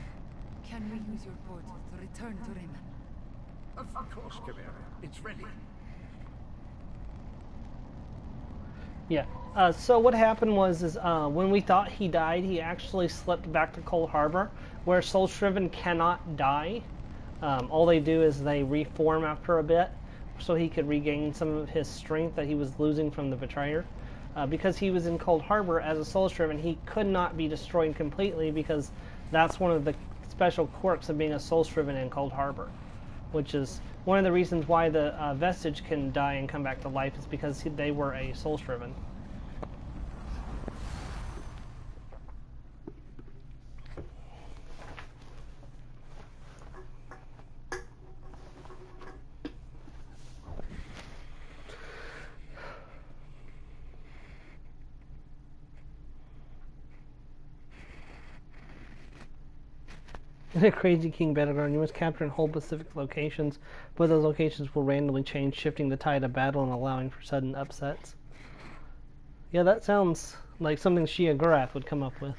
can we use your portal to return to Rimmen? Of course, Chimera. It's ready. Yeah. So what happened was, when we thought he died, he actually slipped back to Cold Harbor, where Soul Shriven cannot die. All they do is they reform after a bit, so he could regain some of his strength that he was losing from the Betrayer. Because he was in Cold Harbor as a Soul Shriven, he could not be destroyed completely, because that's one of the special quirks of being a Soul Shriven in Cold Harbor, which is one of the reasons why the Vestige can die and come back to life, is because they were a Soul Shriven. The Crazy King Battleground. You must capture and hold specific locations, but those locations will randomly change, shifting the tide of battle and allowing for sudden upsets. Yeah, that sounds like something Shia Gurath would come up with.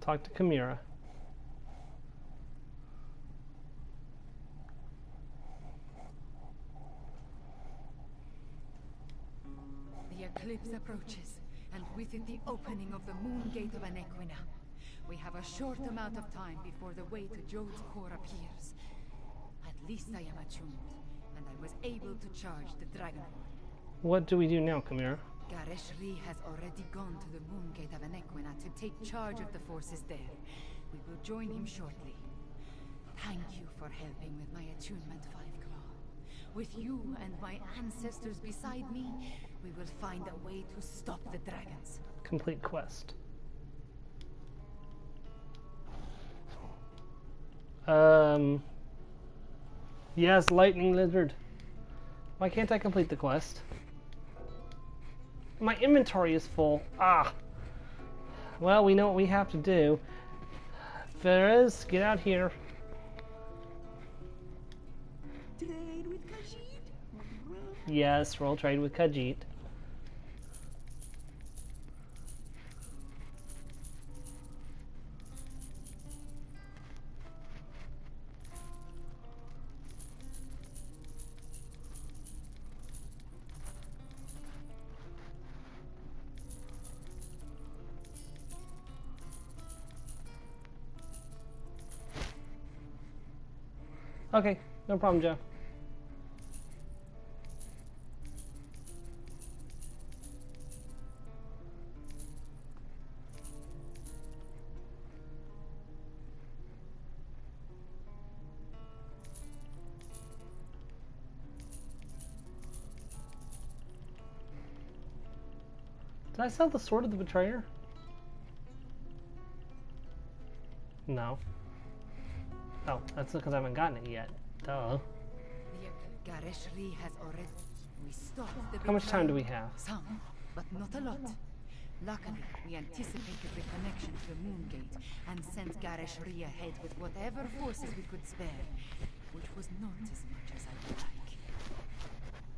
Talk to Chimera. The eclipse approaches, and with it the opening of the moon gate of Anequina. We have a short amount of time before the way to Jode's core appears. At least I am attuned, and I was able to charge the Dragonhorn. What do we do now, Chimera? Gareshri has already gone to the moon gate of Anequina to take charge of the forces there. We will join him shortly. Thank you for helping with my attunement, Fiveclaw. With you and my ancestors beside me, we will find a way to stop the dragons. Complete quest. Yes, Lightning Lizard. Why can't I complete the quest? My inventory is full. Ah. Well, we know what we have to do. Ferez, get out here. Trade with Khajiit? Yes, roll trade with Khajiit. Okay, no problem, Joe. Did I sell the Sword of the Betrayer? No. Oh, that's because I haven't gotten it yet. Duh. Gareshri has already... We stopped the... How much time do we have? Some, but not a lot. Luckily, we anticipated the connection to the moon gate and sent Gareshri ahead with whatever forces we could spare, which was not as much as I would like.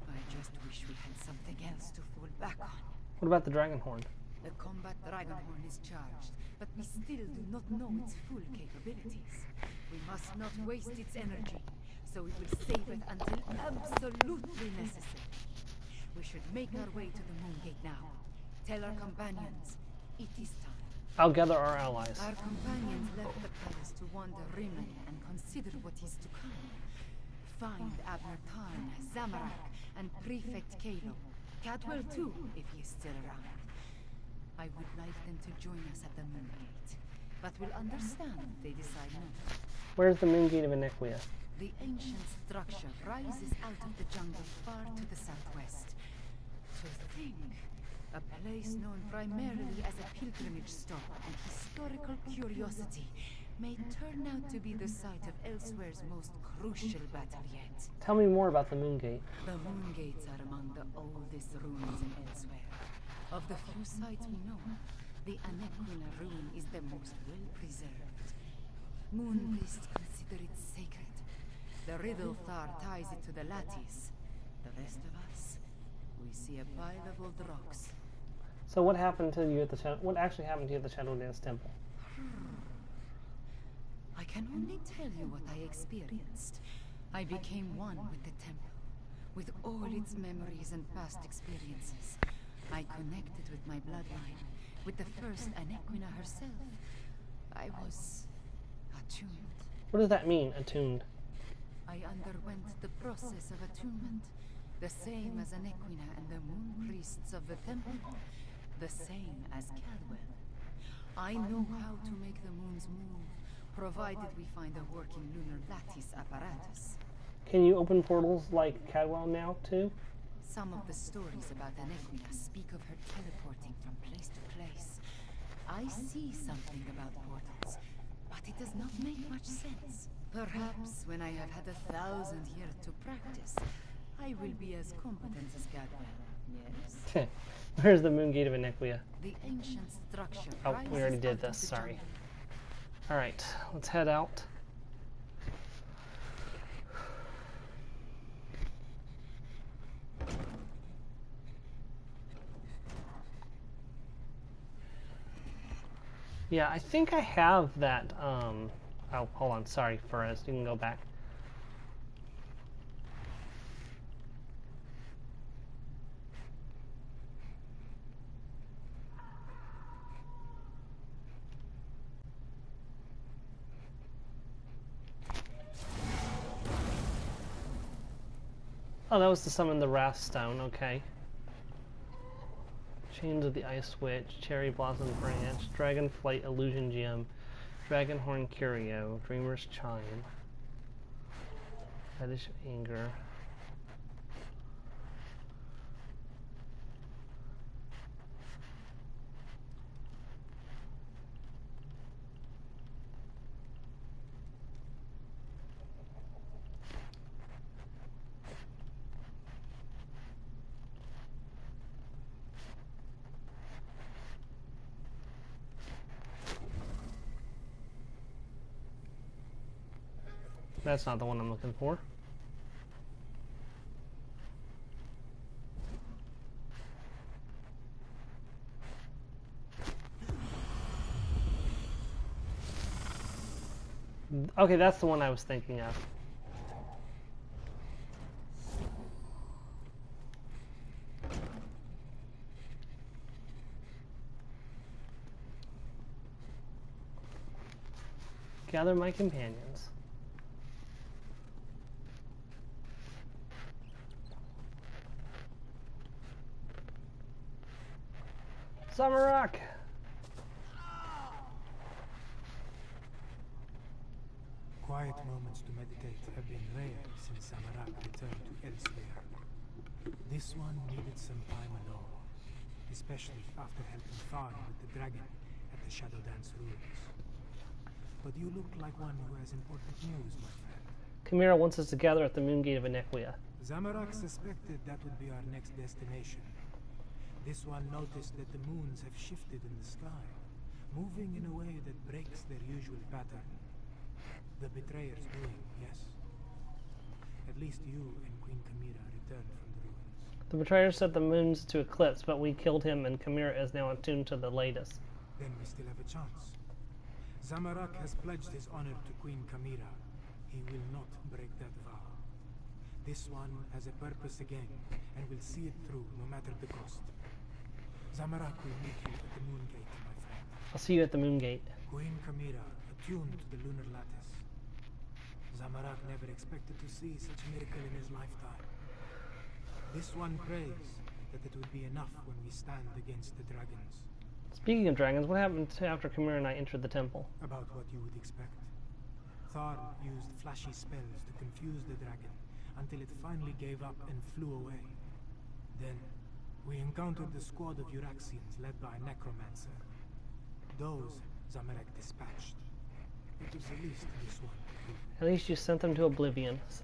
I just wish we had something else to fall back on. What about the Dragonhorn? The combat Dragonhorn is charged, but we still do not know its full capabilities. We must not waste its energy, so we will save it until absolutely necessary. We should make our way to the moon gate now. Tell our companions, it is time. I'll gather our allies. Our companions left the palace to wander Rimmen and consider what is to come. Find Abner Tarn, Zamarak, and Prefect Kalo. Cadwell too, if he is still around. I would like them to join us at the moon gate, but will understand if they decide not. Where's the moon gate of Anequia? The ancient structure rises out of the jungle far to the southwest. To think, a place known primarily as a pilgrimage stop and historical curiosity may turn out to be the site of Elsewhere's most crucial battle yet. Tell me more about the moon gate. The moon gates are among the oldest ruins in Elsewhere. Of the few sites we know, the Anequina ruin is the most well-preserved. Moon priests consider it sacred. The Riddlethar ties it to the lattice. The rest of us, we see a pile of old rocks. So what happened to you at the what actually happened to you at the Shadow Dance Temple? I can only tell you what I experienced. I became one with the temple, with all its memories and past experiences. I connected with my bloodline, with the first Anequina herself. I was attuned. What does that mean, attuned? I underwent the process of attunement, the same as Anequina and the moon priests of the temple, the same as Cadwell. I know how to make the moons move, provided we find a working lunar lattice apparatus. Can you open portals like Cadwell now, too? Some of the stories about Anequina speak of her teleporting from place to place. I see something about portals, but it does not make much sense. Perhaps when I have had 1,000 years to practice, I will be as competent as Gadwell. Yes. Where's the Moongate of Iniquia? The ancient structure. Oh, we already rises did out of this. the Sorry. jungle. All right, let's head out. Yeah, I think I have that. Oh, hold on. Sorry, Perez. You can go back. Oh, that was to summon the Wrathstone, okay. Chains of the Ice Witch, Cherry Blossom Branch, Dragonflight Illusion Gem, Dragonhorn Curio, Dreamer's Chime, Fetish of Anger. That's not the one I'm looking for. Okay, that's the one I was thinking of. Gather my companions. Summerrock! Quiet moments to meditate have been rare since Samarak returned to elsewhere. This one needed some time alone, especially after helping Thar with the dragon at the Shadow Dance ruins. But you look like one who has important news, my friend. Chimera wants us to gather at the Moongate of Iniquia. Samarak suspected that would be our next destination. This one noticed that the moons have shifted in the sky, moving in a way that breaks their usual pattern. The betrayer's doing, yes. At least you and Queen Chimera returned from the ruins. The betrayer set the moons to eclipse, but we killed him and Chimera is now attuned to the latest. Then we still have a chance. Samarak has pledged his honor to Queen Chimera. He will not break that vow. This one has a purpose again, and will see it through no matter the cost. Samarak will meet you at the Moongate, my friend. I'll see you at the Moongate. Queen Chimera, attuned to the lunar lattice. Samarak never expected to see such a miracle in his lifetime. This one prays that it would be enough when we stand against the dragons. Speaking of dragons, what happened after Chimera and I entered the temple? About what you would expect. Thar used flashy spells to confuse the dragon until it finally gave up and flew away. Then, we encountered the squad of Uraxians led by a necromancer. Those Zamalek dispatched. It was at least this one. At least you sent them to oblivion. So.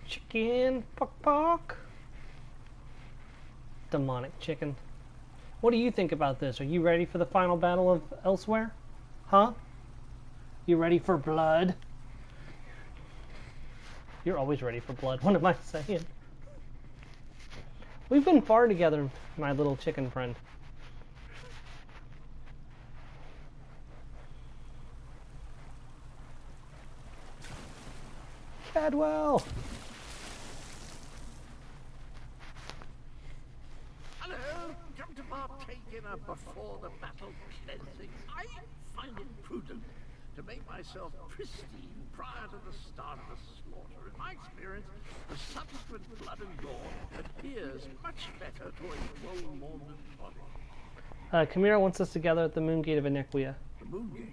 Chicken, pock. Demonic chicken. What do you think about this? Are you ready for the final battle of Elsewhere? Huh? You ready for blood? You're always ready for blood. What am I saying? We've been far together, my little chicken friend. Cadwell! Hello! Come to partake in a before the battle cleansing. I find it prudent to make myself pristine prior to the start of the slaughter. In my experience, the subsequent blood and gore adheres much better to a well-molded body. Chimera wants us to gather at the Moongate of Iniquia. The Moongate?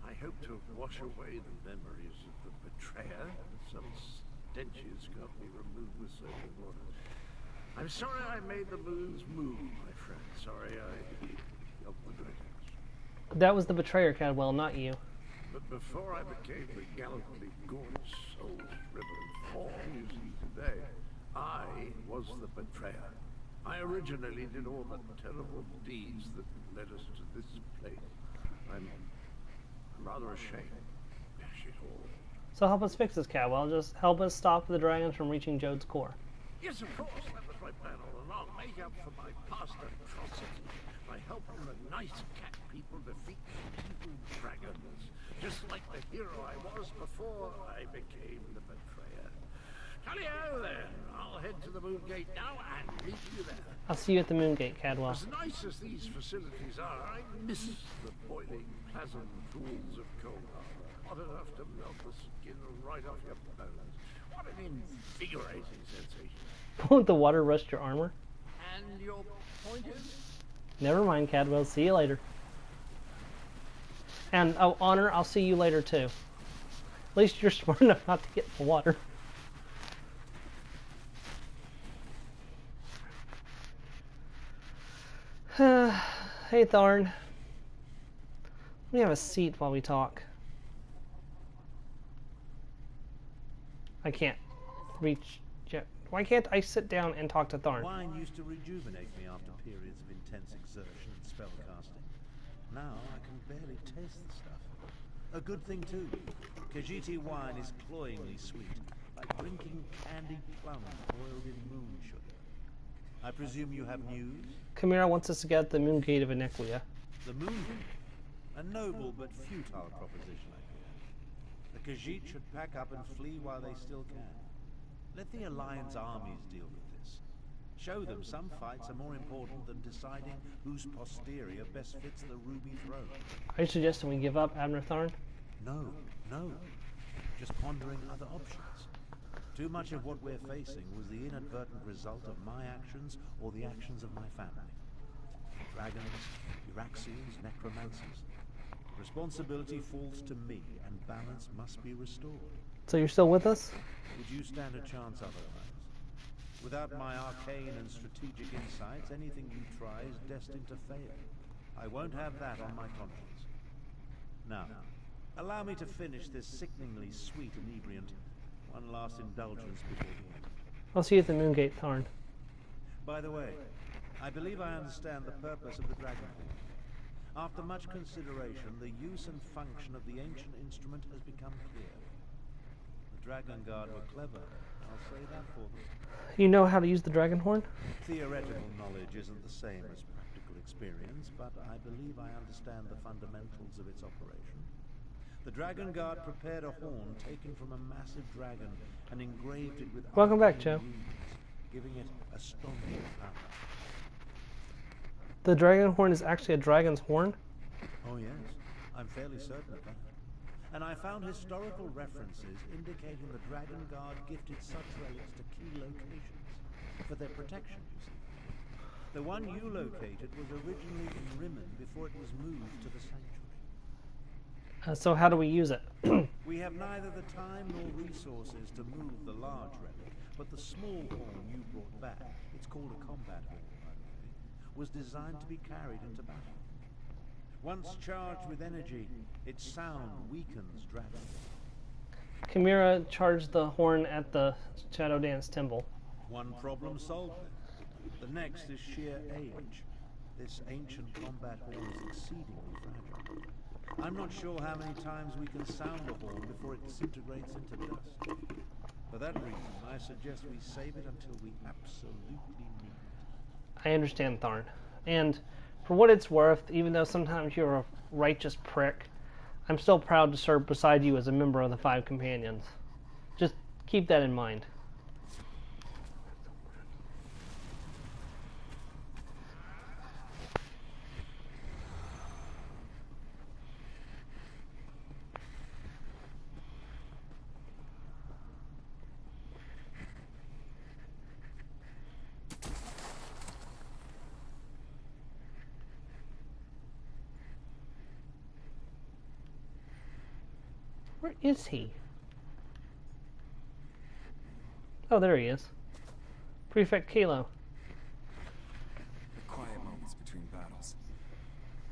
I hope to wash away the memories of the betrayer. Some stenches got me removed with soap and water. I'm sorry I made the moons move, my friend. Sorry I killed the dragons. That was the betrayer, Cadwell, not you. But before I became the gallantly gorgeous soul-shriveled form you see today, I was the betrayer. I originally did all the terrible deeds that led us to this place. I'm rather ashamed. Dash it all. So help us fix this, Cadwell. Just help us stop the dragons from reaching Jode's core. Yes, of course, that was my plan all along. Make up for my past atrocities by helping the nice cat people defeat the evil dragons. Just like the hero I was before I became the betrayer. Tally-ho then! I'll head to the Moon Gate now and meet you there. I'll see you at the Moon Gate, Cadwell. As nice as these facilities are, I miss the boiling plasm pools of cold harbor. Hot enough to melt the skin right off your bones. What an invigorating sensation. Won't the water rust your armor? And your point is? Never mind, Cadwell. See you later. And, oh, Honor, I'll see you later, too. At least you're smart enough not to get in the water. Hey, Tharn. Let me have a seat while we talk. I can't reach yet. Why can't I sit down and talk to Tharn? Wine used to rejuvenate me after periods of intense exertion and spellcasting. Now I can barely taste the stuff. A good thing too. Khajiiti wine is cloyingly sweet, like drinking candied plums boiled in moon sugar. I presume you have news? Chimera wants us to get the Moon Gate of Inequia. The Moon Gate? A noble but futile proposition, I fear. The Khajiit should pack up and flee while they still can. Let the Alliance armies deal with this. Show them some fights are more important than deciding whose posterior best fits the ruby throne. Are you suggesting we give up, Abner Tharn? No, no. Just pondering other options. Too much of what we're facing was the inadvertent result of my actions or the actions of my family. Dragons, Uraxians, necromancers. Responsibility falls to me, and balance must be restored. So you're still with us? Would you stand a chance otherwise? Without my arcane and strategic insights, anything you try is destined to fail. I won't have that on my conscience. Now, allow me to finish this sickeningly sweet inebriant. One last indulgence before the end. I'll see you at the Moon Gate, Tharn. By the way, I believe I understand the purpose of the Dragon Horn. After much consideration, the use and function of the ancient instrument has become clear. The Dragon Guard were clever, I'll say that for them. You know how to use the Dragon Horn? Theoretical knowledge isn't the same as practical experience, but I believe I understand the fundamentals of its operation. The Dragon Guard prepared a horn taken from a massive dragon and engraved it with Welcome back, arcane Joe. runes, giving it astonishing power. The Dragon Horn is actually a dragon's horn? Oh yes, I'm fairly certain of that. And I found historical references indicating the Dragon Guard gifted such relics to key locations for their protection, you see. The one you located was originally in Rimmen before it was moved to the sanctuary. So how do we use it? We have neither the time nor resources to move the large relic, but the small horn you brought back, it's called a combat horn, by the way, was designed to be carried into battle. Once charged with energy, its sound weakens dragons. Chimera charged the horn at the Shadow Dance Temple. One problem solved then. The next is sheer age. This ancient combat horn is exceedingly fragile. I'm not sure how many times we can sound the horn before it disintegrates into dust. For that reason, I suggest we save it until we absolutely need it. I understand, Tharn. And for what it's worth, even though sometimes you're a righteous prick, I'm still proud to serve beside you as a member of the Five Companions. Just keep that in mind. Where is he? Oh, there he is. Prefect Kalo.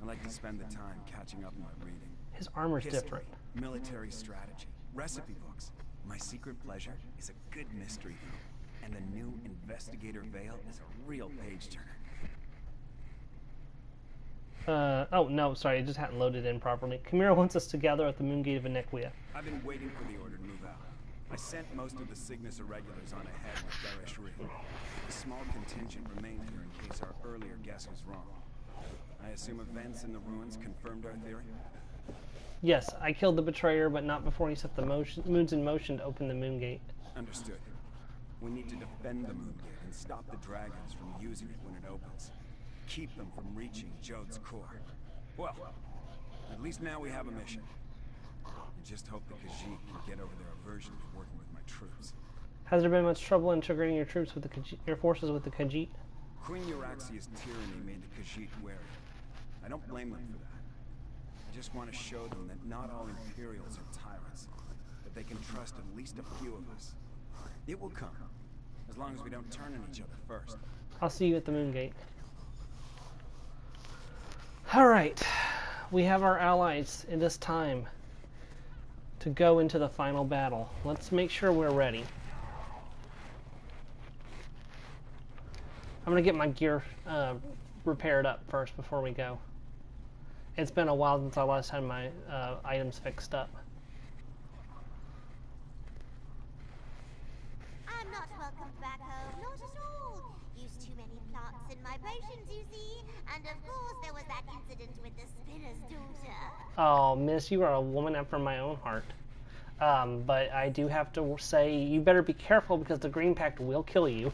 I like to spend the time catching up on my reading. His armor's History, different. military strategy, recipe books. My secret pleasure is a good mystery, though. And the new Investigator Veil is a real page-turner. Oh, no, sorry, it just hadn't loaded in properly. Chimera wants us to gather at the Moongate of Iniquia. I've been waiting for the order to move out. I sent most of the Cygnus irregulars on ahead with Garish Reed. A small contingent remained here in case our earlier guess was wrong. I assume events in the ruins confirmed our theory? Yes, I killed the betrayer, but not before he set the moons in motion to open the Moongate. Understood. We need to defend the Moongate and stop the dragons from using it when it opens. Keep them from reaching Jode's core. Well, at least now we have a mission. I just hope the Khajiit can get over their aversion to working with my troops. Has there been much trouble integrating your troops with the your forces with the Khajiit? Queen Euraxia's tyranny made the Khajiit wary. I don't blame them for that. I just want to show them that not all Imperials are tyrants, that they can trust at least a few of us. It will come, as long as we don't turn on each other first. I'll see you at the Moongate. Alright, we have our allies. It is time to go into the final battle. Let's make sure we're ready. I'm going to get my gear repaired up first before we go. It's been a while since I last had my items fixed up. I'm not welcome back home, not at all. Used too many plants in my potions, you see. And of course there was that incident with the spinner's daughter. Oh, miss, you are a woman after my own heart. But I do have to say, you better be careful because the Green Pact will kill you.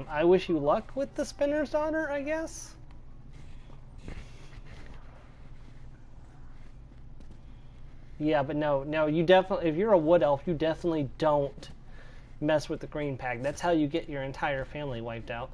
I wish you luck with the Spinner's Daughter, I guess. Yeah, but no, you definitely, if you're a wood elf, you definitely don't mess with the Green Pact. That's how you get your entire family wiped out.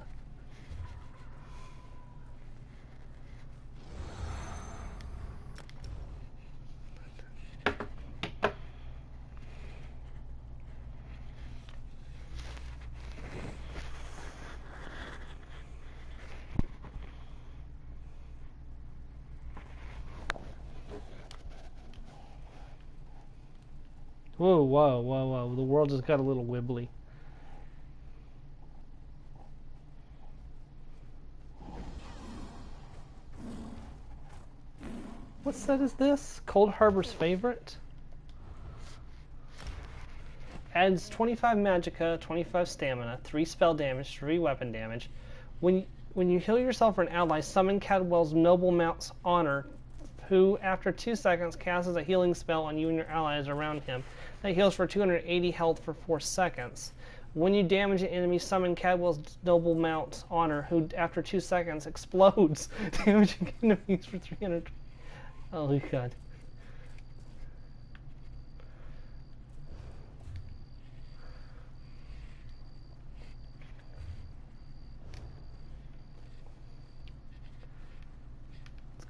Whoa. The world just got a little wibbly. What set is this? Cold Harbor's Favorite? Adds 25 magicka, 25 stamina, 3 spell damage, 3 weapon damage. When you heal yourself or an ally, summon Cadwell's Noble Mount's Honor, who, after 2 seconds, casts a healing spell on you and your allies around him. That heals for 280 health for 4 seconds. When you damage an enemy, summon Cadwell's Noble Mount's Honor, who, after 2 seconds, explodes, damaging enemies for 300. Oh, God.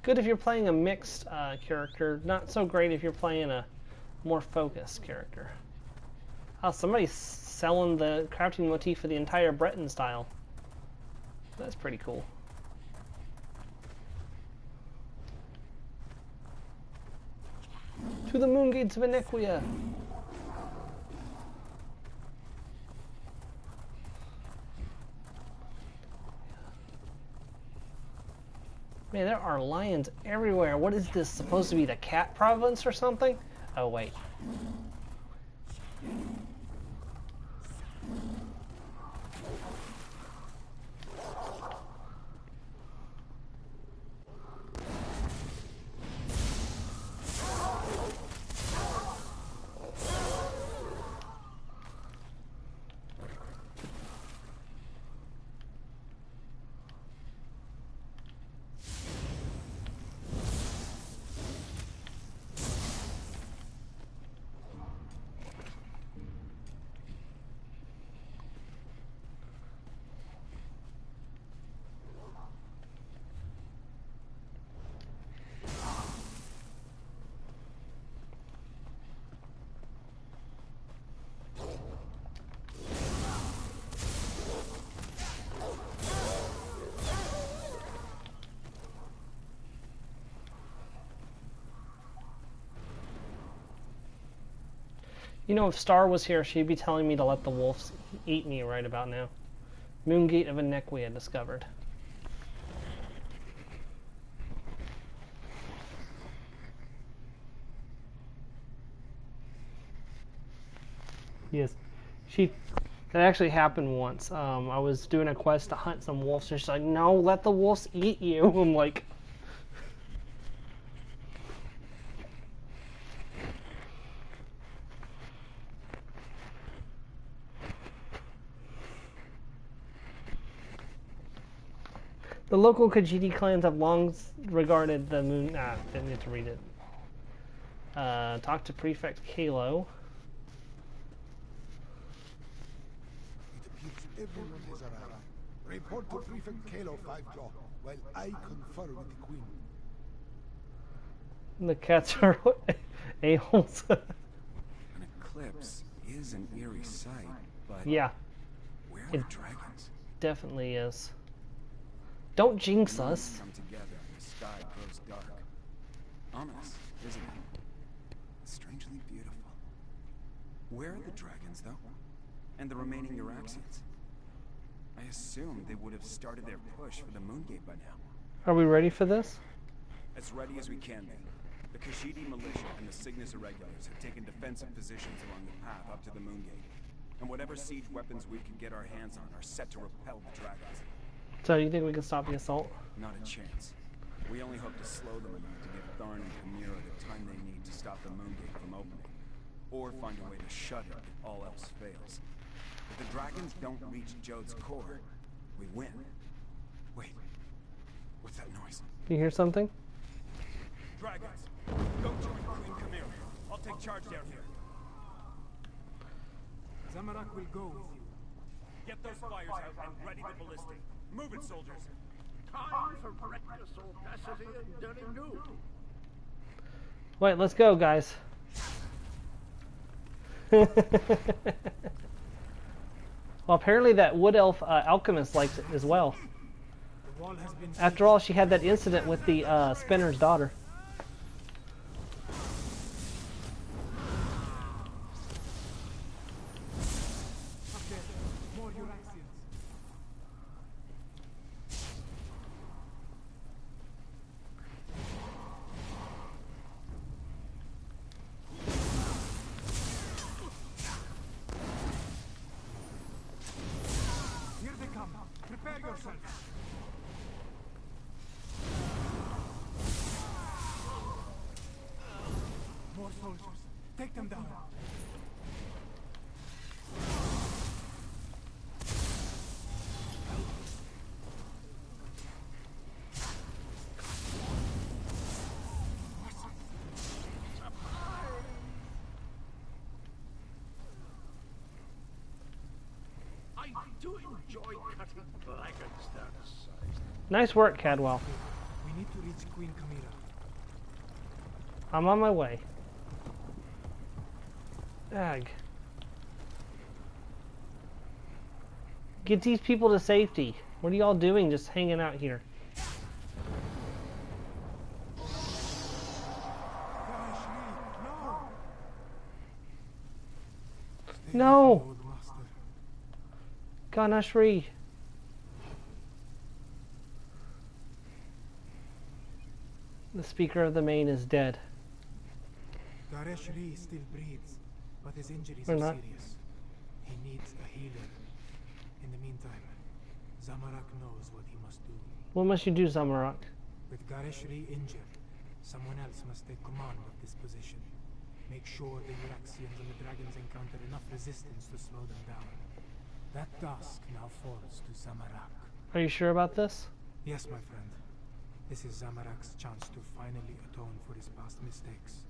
Good if you're playing a mixed character, not so great if you're playing a more focused character. Oh, somebody's selling the crafting motif for the entire Breton style. That's pretty cool. To the Moongates of Iniquia! Man, there are lions everywhere. What is this? Supposed to be the cat province or something? Oh, wait. You know, if Star was here, she'd be telling me to let the wolves eat me right about now. Moongate of a neck we had discovered. Yes, that actually happened once. I was doing a quest to hunt some wolves, and she's like, "No, let the wolves eat you." I'm like, the local Khajiit clans have long regarded the moon. Didn't get to read it. Talk to Prefect Kalo. Everyone has arrived. Report to Prefect Kalo 5 o'clock while I confer with the Queen. The cats are a-holes. An eclipse is an eerie sight, but Yeah, where are the dragons? definitely is. Don't jinx us. Come together and the sky grows dark. Ominous, isn't it? Strangely beautiful. Where are the dragons, though? And the remaining Euraxians? I assumed they would have started their push for the Moongate by now. Are we ready for this? As ready as we can be. The Khajiit militia and the Cygnus irregulars have taken defensive positions along the path up to the Moongate. And whatever siege weapons we can get our hands on are set to repel the dragons. So, you think we can stop the assault? Not a chance. We only hope to slow them enough to give Tharn and Chimera the time they need to stop the Moongate from opening. Or find a way to shut it if all else fails. If the dragons don't reach Jode's core, we win. Wait. What's that noise? You hear something? Dragons! Go join Queen Chimera. I'll take charge down here. Zamorak will go with you. Get those fires out and ready the ballistic. Move it, soldiers! Time for reckless audacity and dirty new. Wait, let's go, guys. Well, apparently that wood elf alchemist likes it as well. The wall has been After all, she had that incident with the spinner's daughter. okay. More Euraxians. Here they come. Prepare yourself. More soldiers. Take them down. I do enjoy cutting dragons down to size. Nice work, Cadwell. We need to reach Queen Chimera. I'm on my way. Ag. Get these people to safety. What are y'all doing just hanging out here? No! Old master. Ganashri. The Speaker of the Main is dead. Gareshri still breathes, but his injuries We're are not. serious. He needs a healer. In the meantime, Zamorak knows what he must do. What must you do, Zamorak? With Gareshri injured, someone else must take command of this position. Make sure the Euraxians and the dragons encounter enough resistance to slow them down. That task now falls to Zamorak. Are you sure about this? Yes, my friend. This is Zamorak's chance to finally atone for his past mistakes.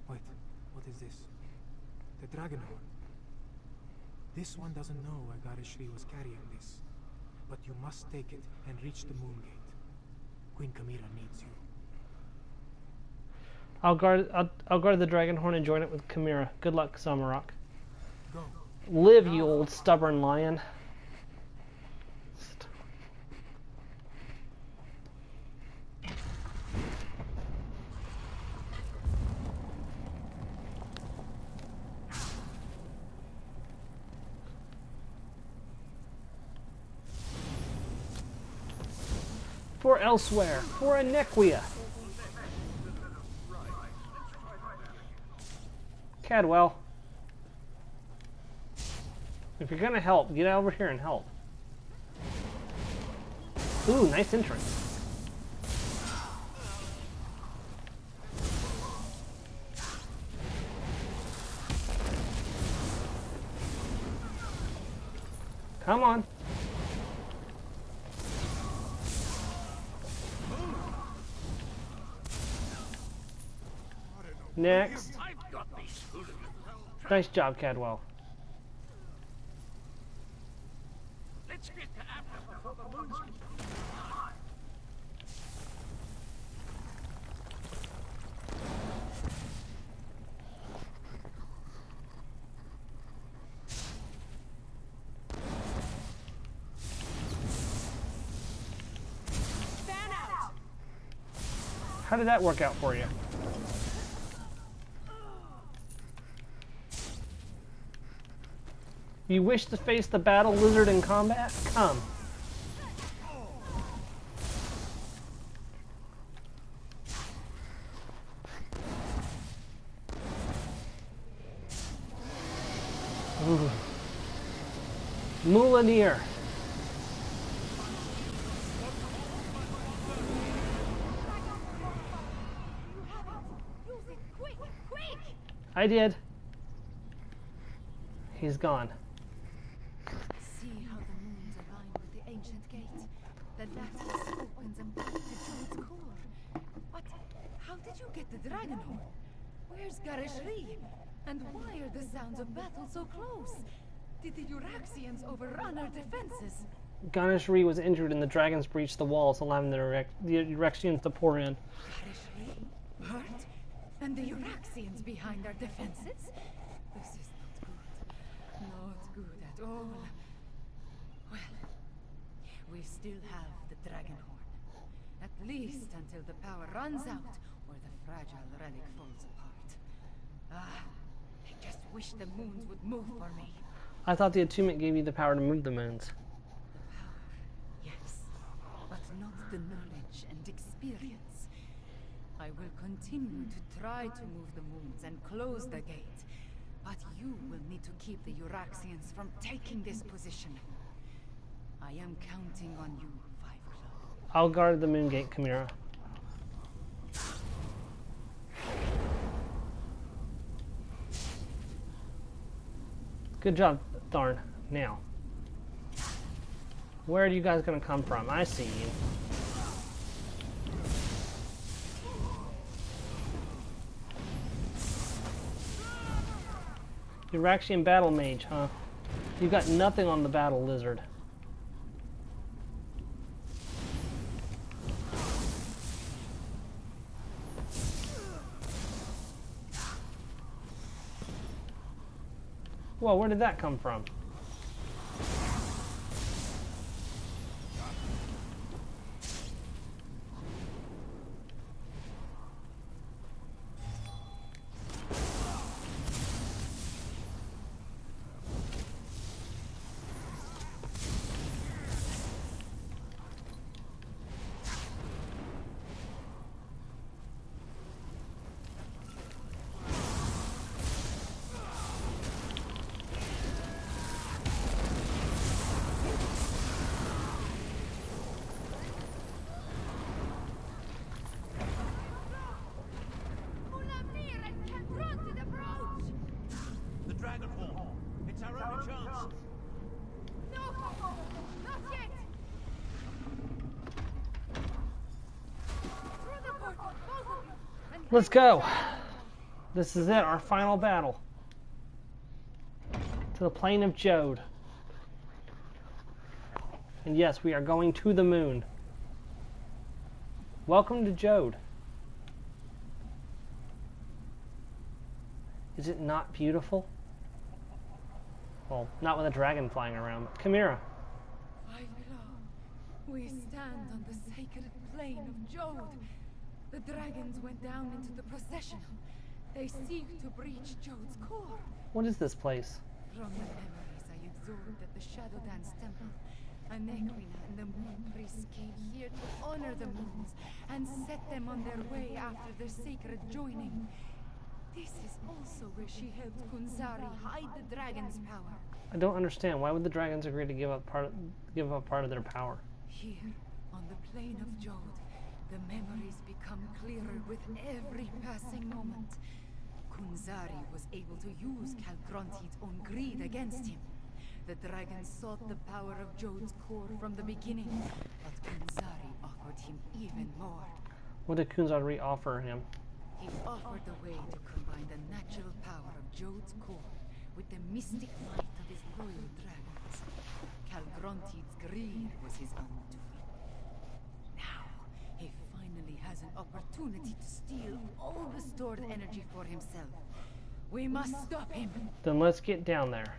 Wait, what is this? The dragon horn. This one doesn't know why Gareshri was carrying this. But you must take it and reach the Moongate. Queen Chimera needs you. I'll guard the dragon horn and join it with Chimera. Good luck, Zamorak. Go. Live, you old stubborn lion. for elsewhere, for Anequia. Cadwell, if you're gonna help, get over here and help. Ooh, nice entrance. Come on. Next. Nice job, Cadwell. Let's get to Apple before the moon's How did that work out for you? You wish to face the battle lizard in combat? Come. Ooh. Moulineer. I did. He's gone. See how the moons align with the ancient gate. The lattice opens and back to its core. But how did you get the dragon horn? Where's Garishri? And why are the sounds of battle so close? Did the Euraxians overrun our defenses? Garishri was injured and the dragons breached the walls, allowing the Euraxians to pour in. Garishri? Hurt? And the Euraxians behind our defenses? This is not good. Not good at all. Well, we still have the dragon horn. At least until the power runs out, or the fragile relic falls apart. Ah, I just wish the moons would move for me. I thought the attunement gave you the power to move the moons. The power, yes, but not the knowledge and experience. I will continue to try to move the moons and close the gate, but you will need to keep the Euraxians from taking this position. I am counting on you, Five Club. I'll guard the moon gate, Chimera. Good job, Thorn. Now, where are you guys going to come from? I see you. Euraxian battle mage, huh? You got nothing on the battle lizard. Whoa, where did that come from? Let's go. This is it, our final battle. To the plane of Jode. And yes, we are going to the moon. Welcome to Jode. Is it not beautiful? Well, not with a dragon flying around. Chimera. Five Claw, we stand on the sacred plane of Jode. The dragons went down into the procession. They seek to breach Jode's core. What is this place? From the memories I absorbed at the Shadow Dance Temple, Anequina and the moon priests came here to honor the moons and set them on their way after their sacred joining. This is also where she helped Kunzari hide the dragon's power. I don't understand. Why would the dragons agree to give up part of their power? Here, on the plain of Jode, the memories become clearer with every passing moment. Kunzari was able to use Calgronti's own greed against him. The dragon sought the power of Jode's core from the beginning, but Kunzari offered him even more. What did Kunzari offer him? He offered a way to combine the natural power of Jode's core with the mystic might of his royal dragons. Calgronti's greed was his undoing. Now, he finally has an opportunity to steal all the stored energy for himself. We must stop him. Then let's get down there.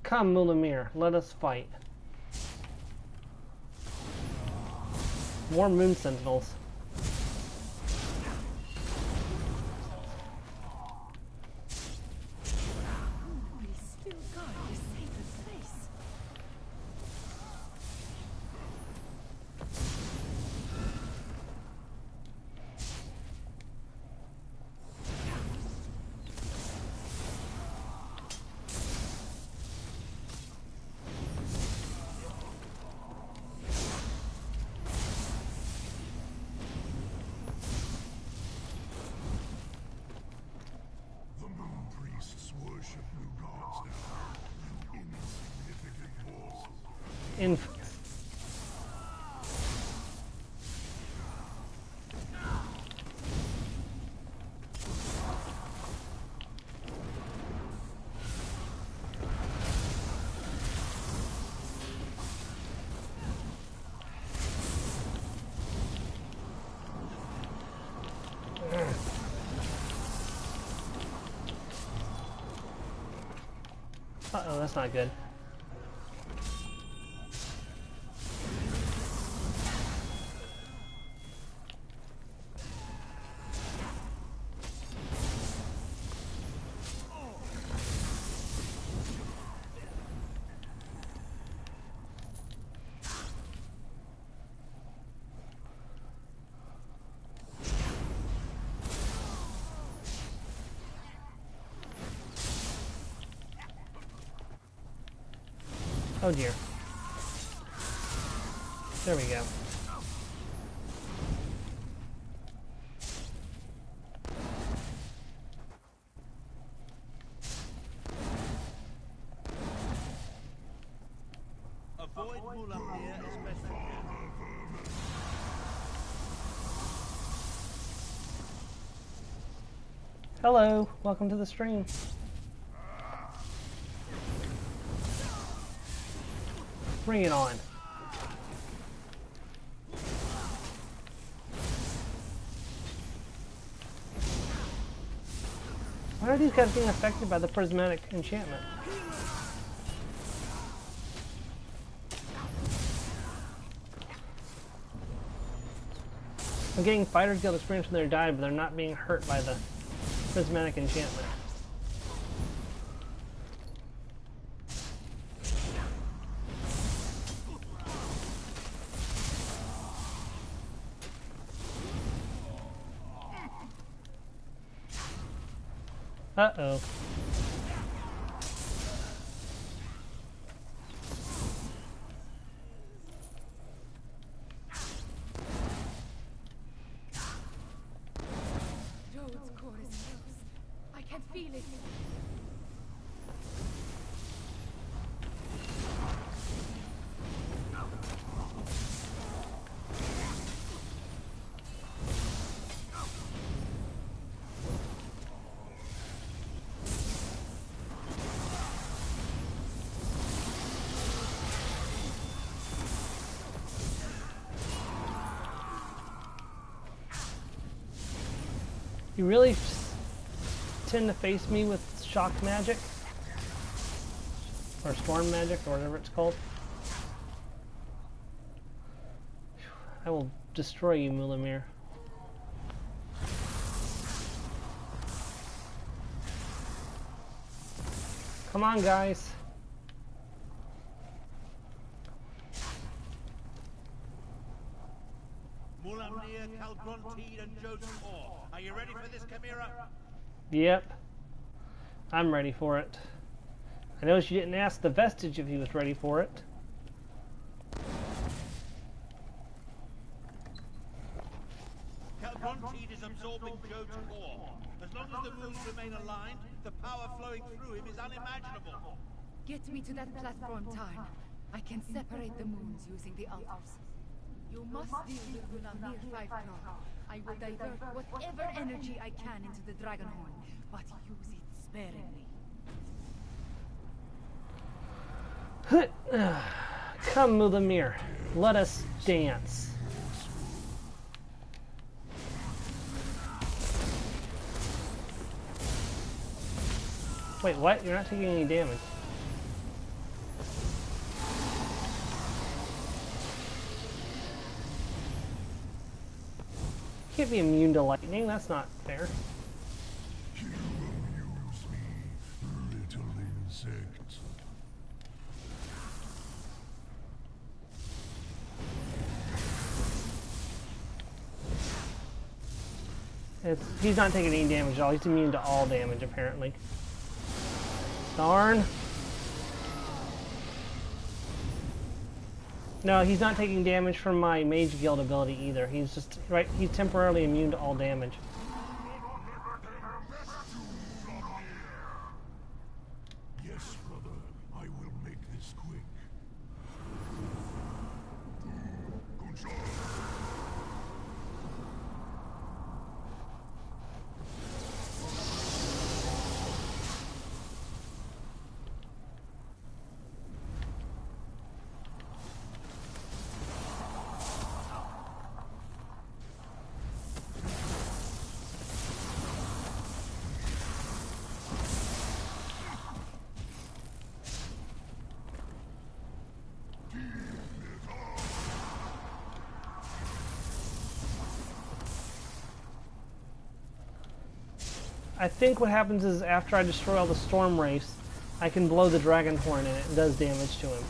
Come, Mulamir, let us fight. More moon sentinels. Uh-oh, that's not good. Oh dear. There we go. Avoid Mulamir as best you can. Hello, welcome to the stream. Bring it on. Why are these guys being affected by the prismatic enchantment? I'm getting Fighter's Guild experience when they're died, but they're not being hurt by the prismatic enchantment. Uh-oh. Jode's core is close. I can feel it. You really tend to face me with shock magic? Or storm magic, or whatever it's called. I will destroy you, Mulamir. Come on, guys. Mulamir, Calgronteed, and Jotor. Are you ready for this, Chimera? Yep. I'm ready for it. I noticed you didn't ask the Vestige if he was ready for it. Calgronteed is absorbing Jotor. As long as the moons remain aligned, the power flowing through him is unimaginable. Get me to that platform, Tarn. I can separate the moons using the altars. You must deal with Mulamir 5 Claw. I will divert whatever energy I can into the Dragonhorn, but use it sparingly. Come, Mulamir. Let us dance. Wait, what? You're not taking any damage. You can't be immune to lightning. That's not fair. You amuse me, little insect. He's not taking any damage at all. He's immune to all damage, apparently. Darn. No, he's not taking damage from my Mage Guild ability either. He's just, right, he's temporarily immune to all damage. Yes, brother, I will make this quick. I think what happens is after I destroy all the Storm Wraiths, I can blow the Dragonhorn and it does damage to him.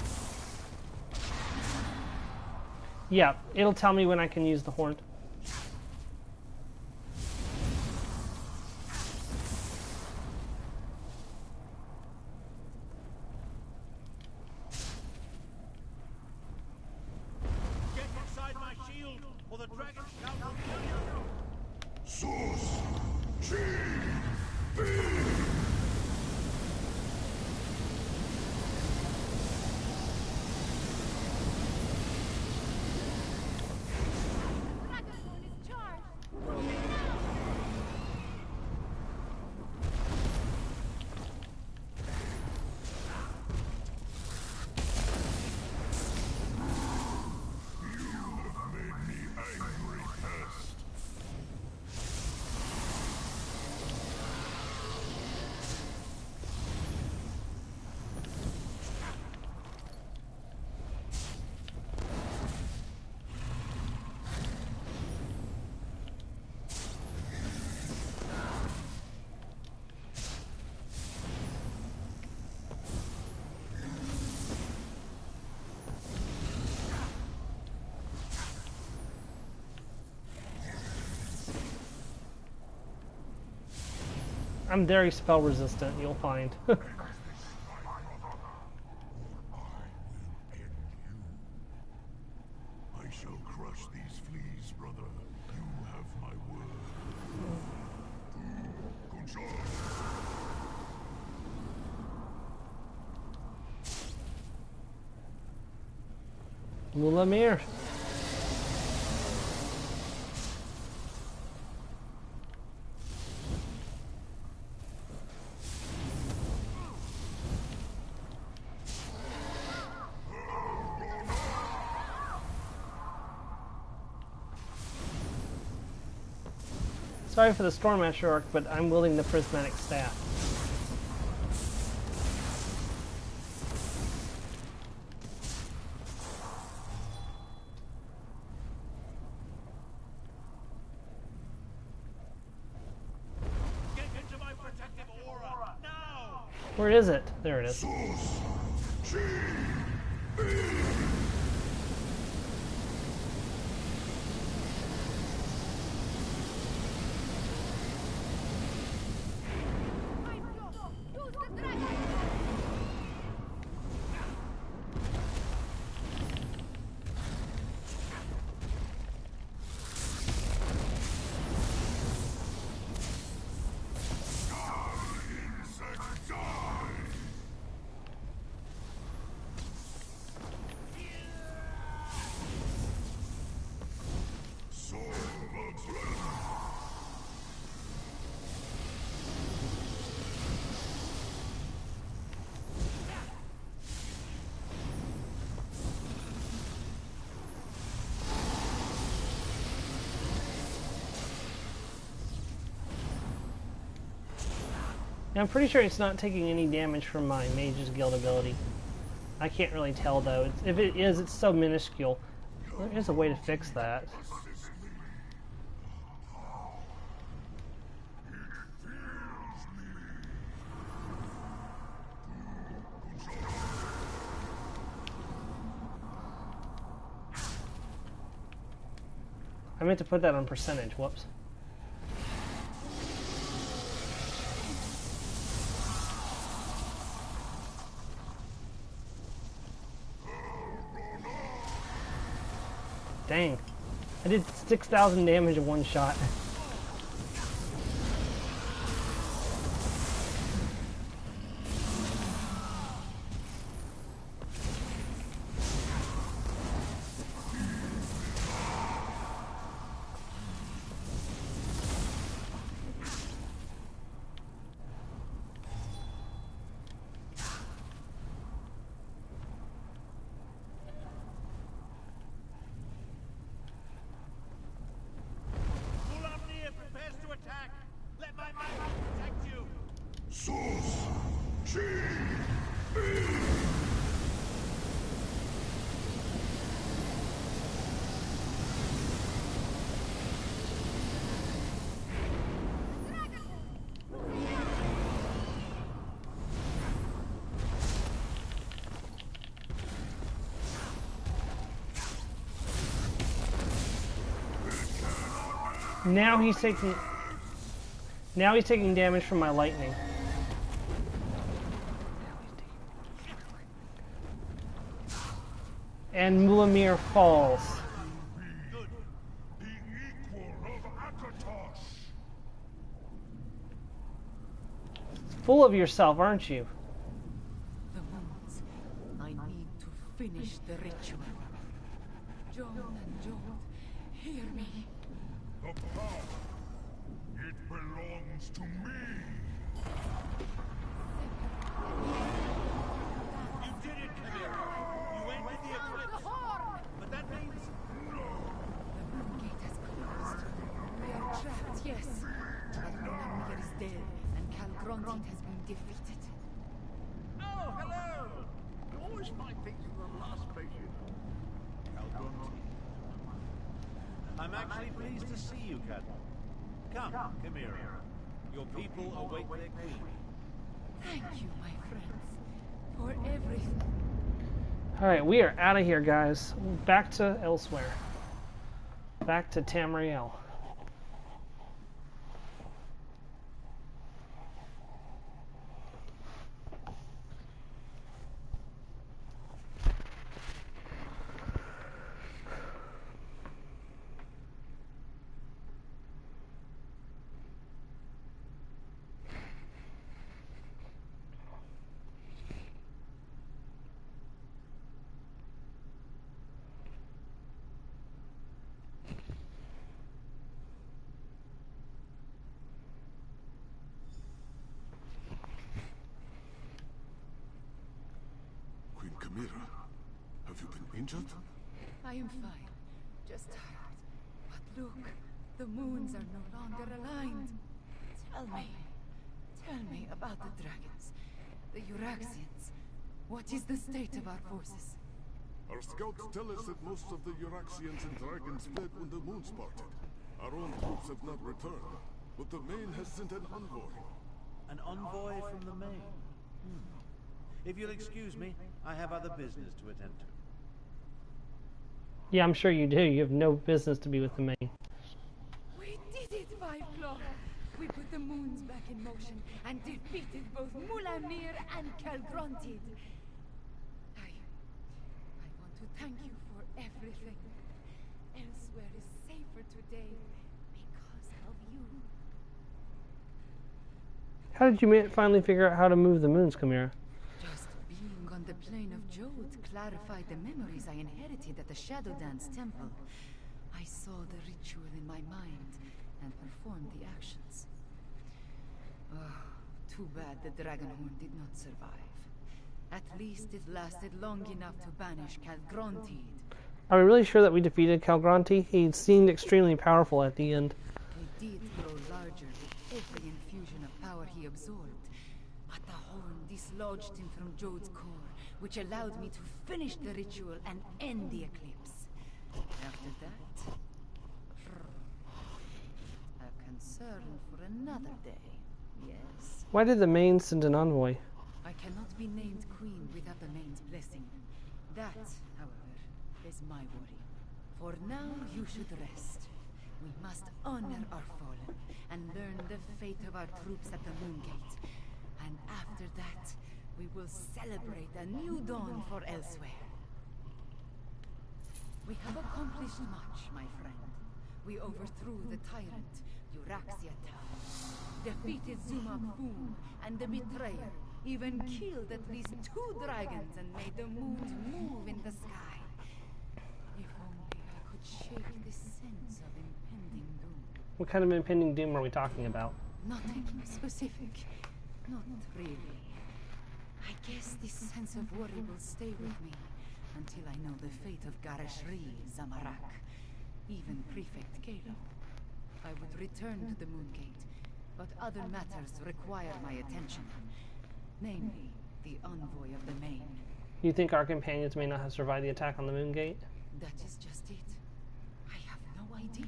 Yeah, it'll tell me when I can use the horn. Get inside my shield, or the dragon shout will kill you. Sus! Chi! Be! Dragonhorn is charged. You have made me angry, pest. I'm very spell resistant, you'll find. I will end you. I shall crush these fleas, brother. You have my word. Control. Mulamir. Sorry for the Stormasher arc, but I'm wielding the prismatic staff. Where is it? There it is. I'm pretty sure it's not taking any damage from my Mage's Guild ability. I can't really tell though. If it is, it's so minuscule. There is a way to fix that. I meant to put that on percentage. Whoops. Dang. I did 6,000 damage in one shot. Now he's taking damage from my lightning. And Mulamir falls. Full of yourself, aren't you? The wounds. I need to finish the ritual. John and John, hear me. The power, it belongs to me. You did it, Chimera. You ended the eclipse. But that means... The moon gate has closed. We are trapped, yes. But Permadeath is dead, and Calgrontit has been defeated. Oh, hello! You always find things in the last patient. I'm actually pleased to see you, Cadwell. Come, Chimera. Your people await their queen. Thank you, my friends, for everything. Alright, we are out of here, guys. Back to elsewhere. Back to Tamriel. Chimera, have you been injured? I am fine, just tired. But look, the moons are no longer aligned. Tell me about the dragons, the Euraxians. What is the state of our forces? Our scouts tell us that most of the Euraxians and dragons fled when the moon parted. Our own troops have not returned, but the Main has sent an envoy. An envoy from the main? If you'll excuse me, I have other business to attend to. Yeah, I'm sure you do. You have no business to be with the main. We did it, Five Claw! We put the moons back in motion and defeated both Mulamir and Calgronted. I want to thank you for everything. Elsewhere is safer today because of you. How did you finally figure out how to move the moons, Chimera? Just being on the plane of Jode clarified the memories I inherited at the Shadow Dance Temple. I saw the ritual in my mind and performed the actions. Oh, too bad the Dragonhorn did not survive. At least it lasted long enough to banish Calgronted. Are we really sure that we defeated Calgronti? He seemed extremely powerful at the end. He did grow larger with every infusion of power he absorbed. But the horn dislodged him from Jode's core, which allowed me to finish the ritual and end the eclipse. After that, a concern for another day, yes. Why did the main send an envoy? I cannot be named queen without the main's blessing. That, however, is my worry. For now, you should rest. We must honor our fallen and learn the fate of our troops at the Moongate. And after that, we will celebrate a new dawn for elsewhere. We have accomplished much, my friend. We overthrew the tyrant, Euraxia Town, defeated Zumag Foon and the Betrayer, even killed at least 2 dragons and made the moons move in the sky. If only I could shake this sense of impending doom. What kind of impending doom are we talking about? Nothing specific. Not really. I guess this sense of worry will stay with me until I know the fate of Garashri, Zamarak, even Prefect Kalo. I would return to the Moongate, but other matters require my attention. Namely, the envoy of the main. You think our companions may not have survived the attack on the Moongate? That is just it. I have no idea.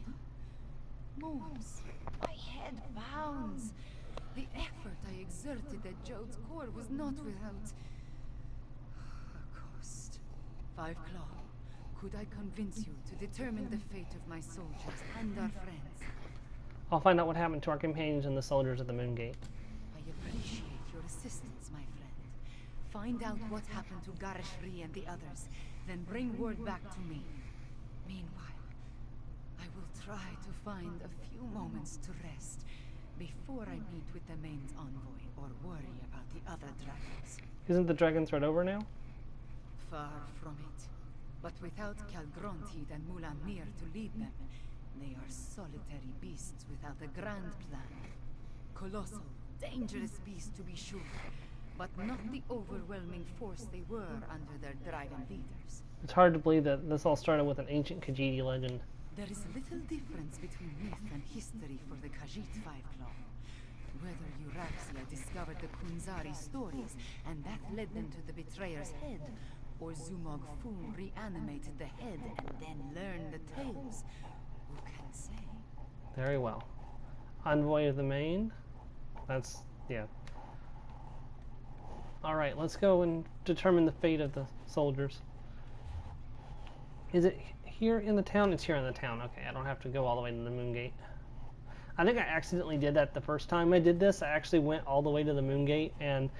Moons. My head pounds. The effort I exerted at Jode's core was not without a cost. Five Claw, could I convince you to determine the fate of my soldiers and our friends? I'll find out what happened to our companions and the soldiers at the Moongate. I appreciate your assistance, my friend. Find out what happened to Garashri and the others, then bring word back to me. Meanwhile, I will try to find a few moments to rest before I meet with the main's envoy or worry about the other dragons. Isn't the dragon threat over now? Far from it. But without Calgronted and Mulamir to lead them, they are solitary beasts without a grand plan. Colossal, dangerous beasts to be sure, but not the overwhelming force they were under their dragon leaders. It's hard to believe that this all started with an ancient Khajiit legend. There is little difference between myth and history for the Khajiit Five Claw. Whether Euraxia discovered the Kunzari stories and that led them to the Betrayer's head, or Zumog Foon reanimated the head and then learned the tales, who can say? Very well. Envoy of the main? That's, yeah. Alright, let's go and determine the fate of the soldiers. Is it here in the town? It's here in the town. Okay, I don't have to go all the way to the Moongate. I think I accidentally did that the first time I did this. I actually went all the way to the Moongate and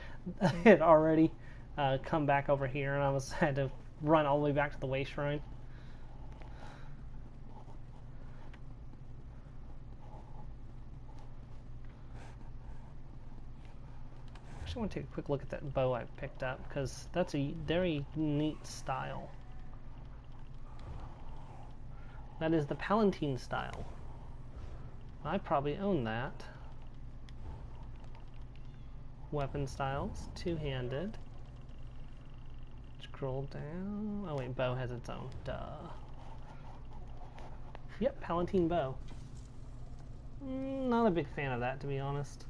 I had already come back over here, and I had to run all the way back to the Way Shrine. Actually, I want to take a quick look at that bow I picked up, because that's a very neat style. That is the Palatine style. I probably own that. Weapon styles, two-handed. Scroll down. Oh wait, bow has its own. Duh. Yep, Palatine bow. Not a big fan of that, to be honest.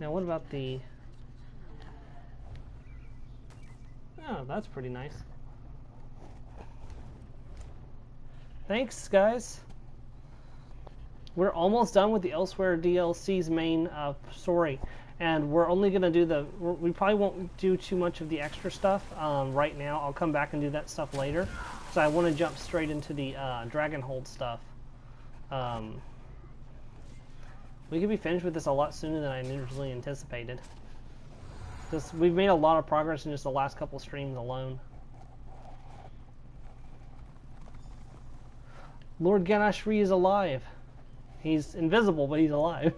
Now, what about the... Oh, that's pretty nice. Thanks, guys. We're almost done with the Elsewhere DLC's main story, and we're only going to do we probably won't do too much of the extra stuff right now. I'll come back and do that stuff later, so I want to jump straight into the Dragonhold stuff. We could be finished with this a lot sooner than I originally anticipated. We've made a lot of progress in just the last couple streams alone. Lord Ganashri is alive. He's invisible, but he's alive.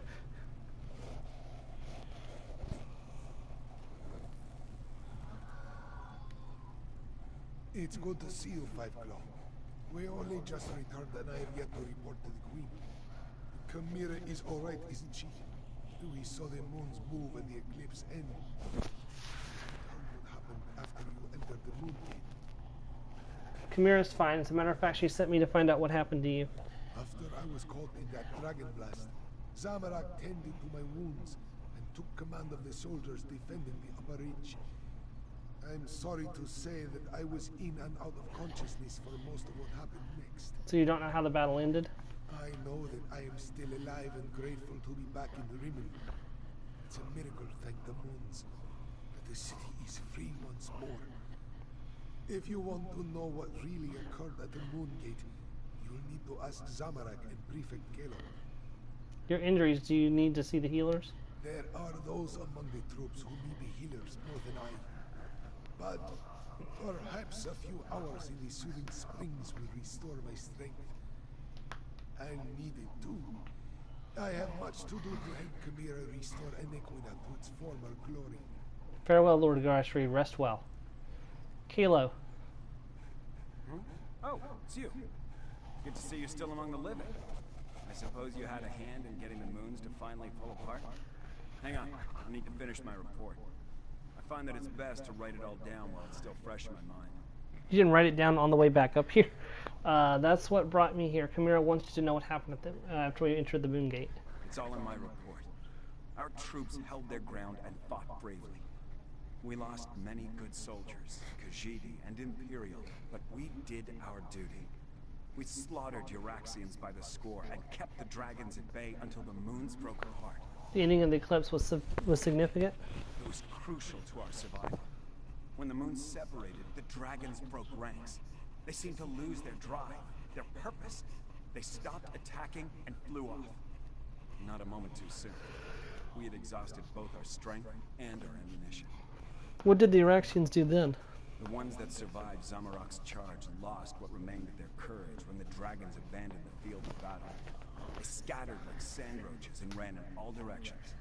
It's good to see you, Five Claw. We only just returned and I have yet to report to the Queen. Chimera is alright, isn't she? We saw the moons move and the eclipse end. What happened after you entered the moon gate? Chimera's fine. As a matter of fact, she sent me to find out what happened to you. After I was caught in that dragon blast, Zamorak tended to my wounds and took command of the soldiers defending the upper ridge. I'm sorry to say that I was in and out of consciousness for most of what happened next. So you don't know how the battle ended? I know that I am still alive and grateful to be back in the Rimini. It's a miracle, thank the moons, that the city is free once more. If you want to know what really occurred at the Moon Gate, you'll need to ask Zamorak and Prefect Kelo. Your injuries, do you need to see the healers? There are those among the troops who need the healers more than I. But perhaps a few hours in the soothing springs will restore my strength. I need it too. I have much to do to help Chimera restore Enequina to its former glory. Farewell, Lord Garashri. Rest well. Kelo. Oh, it's you. Good to see you're still among the living. I suppose you had a hand in getting the moons to finally pull apart? Hang on, I need to finish my report. I find that it's best to write it all down while it's still fresh in my mind. You didn't write it down on the way back up here. That's what brought me here. Chimera wants you to know what happened after we entered the Moon Gate. It's all in my report. Our troops held their ground and fought bravely. We lost many good soldiers, Khajiit and Imperial, but we did our duty. We slaughtered Euraxians by the score and kept the dragons at bay until the moons broke apart. The ending of the eclipse was significant? It was crucial to our survival. When the moons separated, the dragons broke ranks. They seemed to lose their drive, their purpose. They stopped attacking and flew off. Not a moment too soon. We had exhausted both our strength and our ammunition. What did the Euraxians do then? The ones that survived Zamorak's charge lost what remained of their courage when the dragons abandoned the field of battle. They scattered like sand roaches and ran in all directions.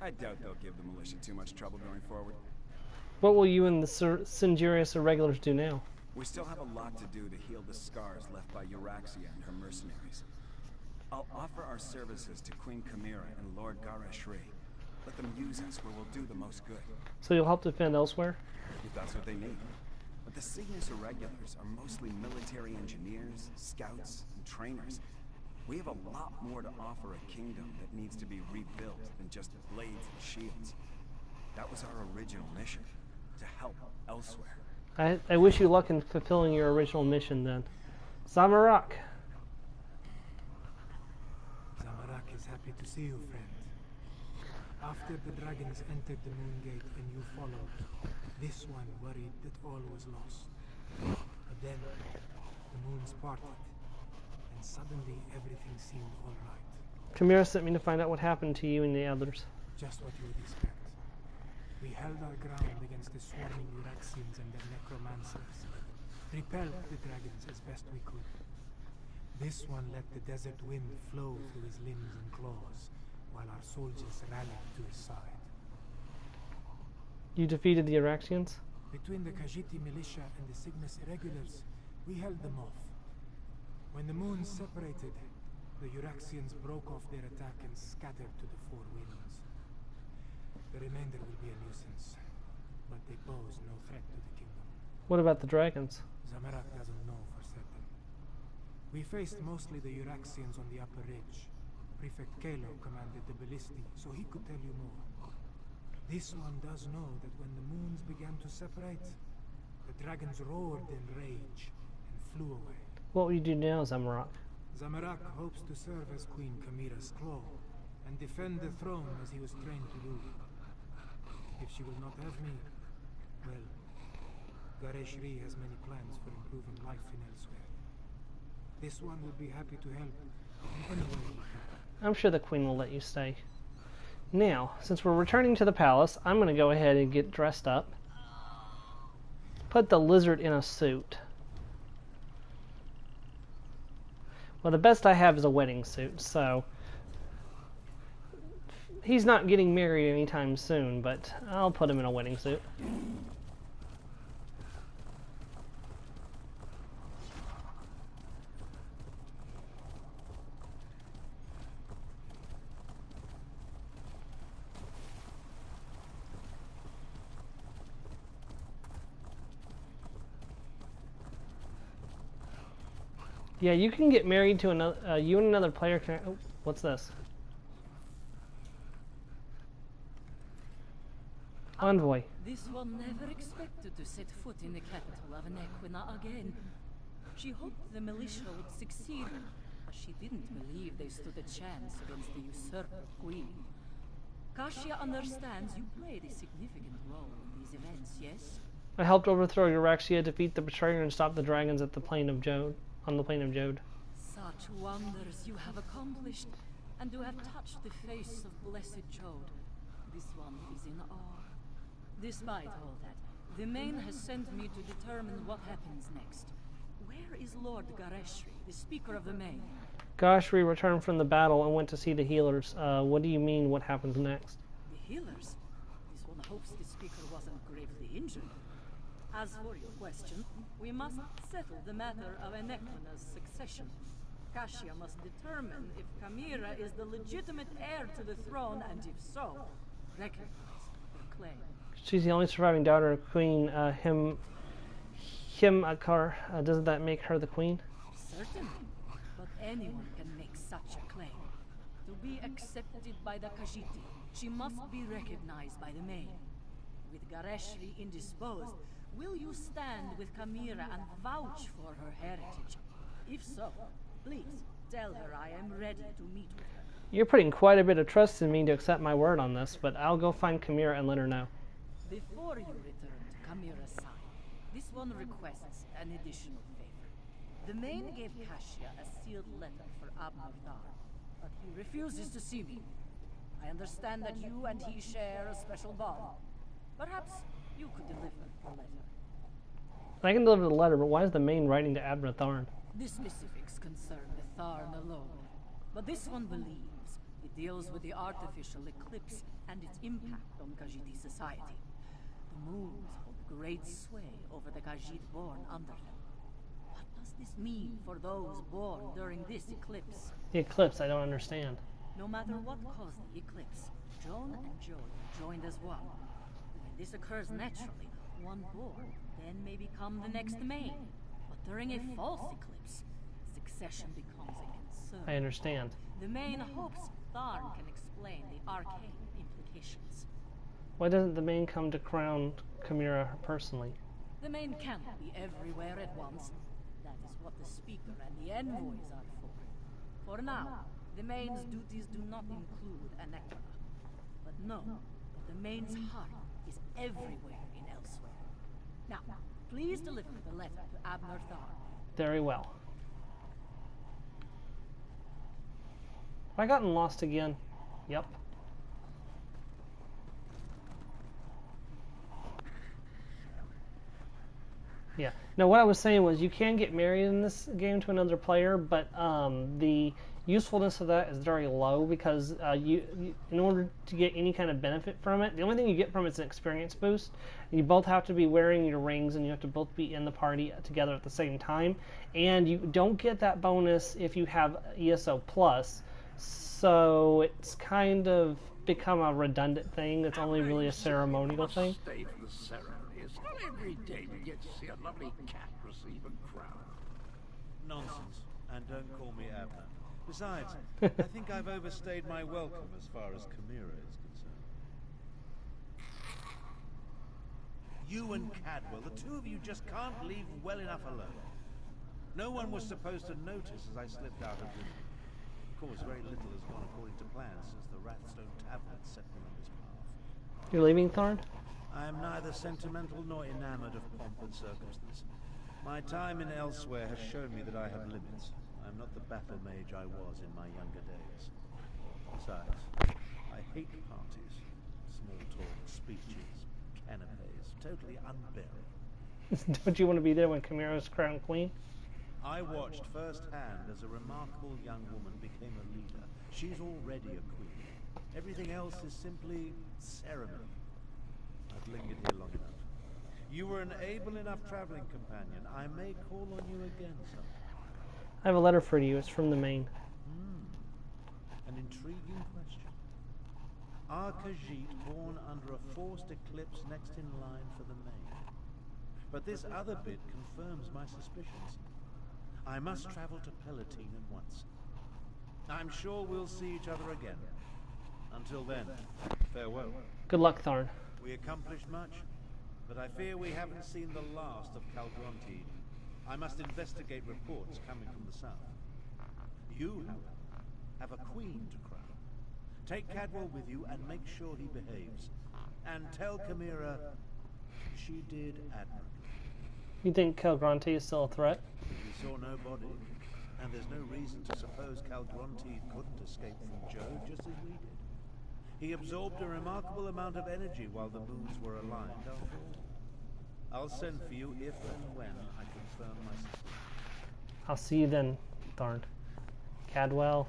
I doubt they'll give the militia too much trouble going forward. What will you and the Singerius Irregulars do now? We still have a lot to do to heal the scars left by Euraxia and her mercenaries. I'll offer our services to Queen Chimera and Lord Garashri. Let them use us where we'll do the most good. So you'll help defend elsewhere? If that's what they need. But the Cygnus Irregulars are mostly military engineers, scouts, and trainers. We have a lot more to offer a kingdom that needs to be rebuilt than just blades and shields. That was our original mission, to help elsewhere. I wish you luck in fulfilling your original mission then. Zamorak! Zamorak is happy to see you, friend. After the dragons entered the Moon Gate and you followed, this one worried that all was lost. But then, the moons parted, and suddenly everything seemed alright. Chimera sent me to find out what happened to you and the others. Just what you would expect. We held our ground against the swarming Euraxians and their necromancers, repelled the dragons as best we could. This one let the desert wind flow through his limbs and claws, while our soldiers rallied to his side. You defeated the Euraxians? Between the Khajiit militia and the Cygnus Irregulars, we held them off. When the moons separated, the Euraxians broke off their attack and scattered to the four winds. The remainder will be a nuisance, but they pose no threat to the kingdom. What about the dragons? Zamorak doesn't know for certain. We faced mostly the Euraxians on the upper ridge. Prefect Kelo commanded the ballisti, so he could tell you more. This one does know that when the moons began to separate, the dragons roared in rage and flew away. What will you do now, Zamorak? Zamorak hopes to serve as Queen Kamira's claw, and defend the throne as he was trained to do. If she will not have me, well, Gareshri has many plans for improving life in elsewhere. This one would be happy to help in any way. I'm sure the Queen will let you stay. Now, since we're returning to the palace, I'm going to go ahead and get dressed up. Put the lizard in a suit. Well, the best I have is a wedding suit, so he's not getting married anytime soon, but I'll put him in a wedding suit. Yeah, you can get married to another. You and another player can. Oh, what's this? Envoy. This one never expected to set foot in the capital of Nequina again. She hoped the militia would succeed, but she didn't believe they stood a chance against the usurper queen. Kashia understands you played a significant role in these events, yes? I helped overthrow Euraxia, defeat the betrayer, and stop the dragons at the plain of Jode. On the plain of Jode. Such wonders you have accomplished, and to have touched the face of blessed Jode. This one is in awe. Despite all that, the Main has sent me to determine what happens next. Where is Lord Gareshri, the Speaker of the Main? Gashri returned from the battle and went to see the healers. What do you mean, what happens next? The healers? This one hopes the Speaker wasn't gravely injured. As for your question, we must settle the matter of Enequina's succession. Kashia must determine if Kamira is the legitimate heir to the throne, and if so, recognize her claim. She's the only surviving daughter of Queen Him-Akar. Doesn't that make her the queen? Certainly, but anyone can make such a claim. To be accepted by the Khajiit, she must be recognized by the Main. With Gareshri indisposed, will you stand with Kamira and vouch for her heritage? If so, please tell her I am ready to meet with her. You're putting quite a bit of trust in me to accept my word on this, but I'll go find Kamira and let her know. Before you return to Kamira's side, this one requests an additional favor. The Main gave Kashia a sealed letter for Abnardar, but he refuses to see me. I understand that you and he share a special bond. Perhaps you could deliver the letter. I can deliver the letter, but why is the Main writing to Abner Tharn? The specifics concern the Tharn alone, but this one believes it deals with the artificial eclipse and its impact on Khajiit society. The moons hold great sway over the Khajiit born under them. What does this mean for those born during this eclipse? The eclipse, I don't understand. No matter what caused the eclipse, Joan and Jode joined as one. When this occurs naturally, one born then may become the next Main. But during a false eclipse, succession becomes a concern. I understand. The Main hopes Tharn can explain the arcane implications. Why doesn't the Main come to crown Kamira personally? The Main cannot be everywhere at once. That is what the Speaker and the envoys are for. For now, the Main's duties do not include Enequina. But know that the Main's heart is everywhere in elsewhere. Now, please deliver the letter to Abner Tharn. Very well. Have I gotten lost again? Yep. Yeah. No, what I was saying was you can get married in this game to another player, but the usefulness of that is very low because in order to get any kind of benefit from it, the only thing you get from it is an experience boost. You both have to be wearing your rings and you have to both be in the party together at the same time. And you don't get that bonus if you have ESO Plus. So it's kind of become a redundant thing. It's only really a ceremonial thing. Stay for the ceremony. It's not every day we get to see a lovely cat receive a crown. Nonsense. And don't call me Abner. Besides, I think I've overstayed my welcome as far as Kamira is concerned. You and Cadwell, the two of you just can't leave well enough alone. No one was supposed to notice as I slipped out of window. Of course, very little has gone according to plan since the Rathstone tablet set me on this path. You're leaving, Thorn? I am neither sentimental nor enamored of pomp and circumstance. My time in elsewhere has shown me that I have limits. I am not the battle mage I was in my younger days. Besides, I hate parties, small talk, speeches, canapes, totally unbearable. Don't you want to be there when Chimera's crowned queen? I watched firsthand as a remarkable young woman became a leader. She's already a queen. Everything else is simply ceremony. I've lingered here long enough. You were an able enough traveling companion. I may call on you again sometime. I have a letter for you. It's from the main. An intriguing question. Are Khajiit born under a forced eclipse next in line for the main? But this other bit confirms my suspicions. I must travel to Palatine at once. I'm sure we'll see each other again. Until then, farewell. Good luck, Tharn. We accomplished much, but I fear we haven't seen the last of Calgronti. I must investigate reports coming from the south. You, however, have a queen to crown. Take Cadwell with you and make sure he behaves. And tell Chimera she did admirably. You think Calgronti is still a threat? We saw no body, and there's no reason to suppose Calgronti couldn't escape from Joe just as we did. He absorbed a remarkable amount of energy while the moons were aligned after all. I'll send for you if and when I confirm my suspicion. I'll see you then, Tharn. Cadwell.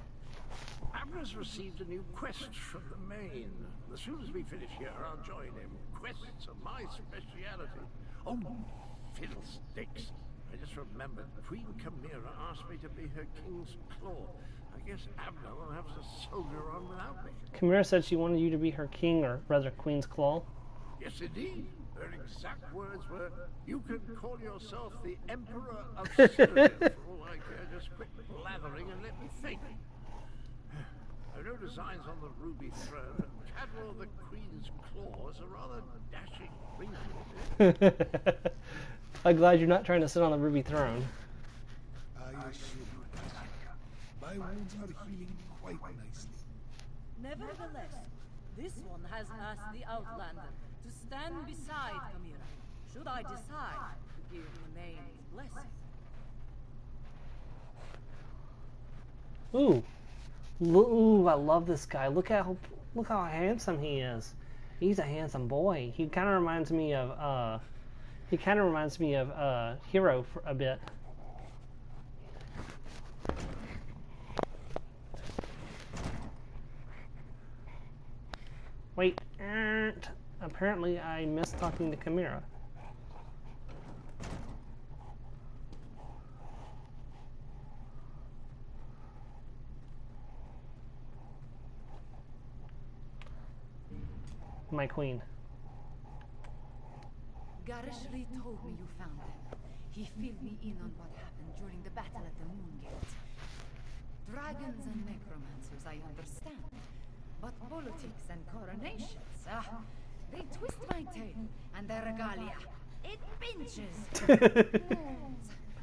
Abner's received a new quest from the main. As soon as we finish here, I'll join him. Quests are my speciality. Oh, fiddlesticks. I just remembered Queen Chimera asked me to be her king's claw. I guess Abner will have to soldier on without me. Chimera said she wanted you to be her king, or rather Queen's Claw. Yes, indeed. Her exact words were, "You can call yourself the Emperor of Skyrim." For all I care, just quit blathering and let me think. I know designs on the ruby throne, but Cadwell the Queen's Claw is a rather dashing wrinkle. I'm glad you're not trying to sit on the ruby throne. I assure you, my wounds are healing quite nicely. Nevertheless, this one has asked the Outlander to stand beside Chimera, should I decide to give the main his blessing. Ooh. Ooh, I love this guy. Look how handsome he is. He's a handsome boy. He kind of reminds me of Hero for a bit. Wait, apparently I missed talking to Chimera. My queen. Garishri told me you found them. He filled me in on what happened during the battle at the Moon Gate. Dragons and necromancers, I understand. But politics and coronations, they twist my tail, and the regalia, it pinches.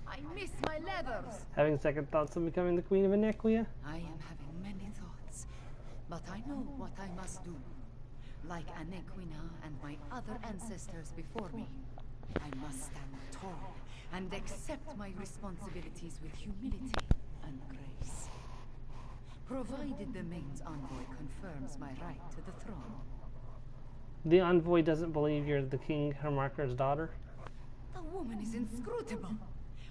I miss my leathers. Having second thoughts of becoming the queen of Inequia? I am having many thoughts, but I know what I must do. Like Anequina and my other ancestors before me, I must stand tall and accept my responsibilities with humility and grace. Provided the main's envoy confirms my right to the throne. The envoy doesn't believe you're the King Hermarker's daughter? The woman is inscrutable.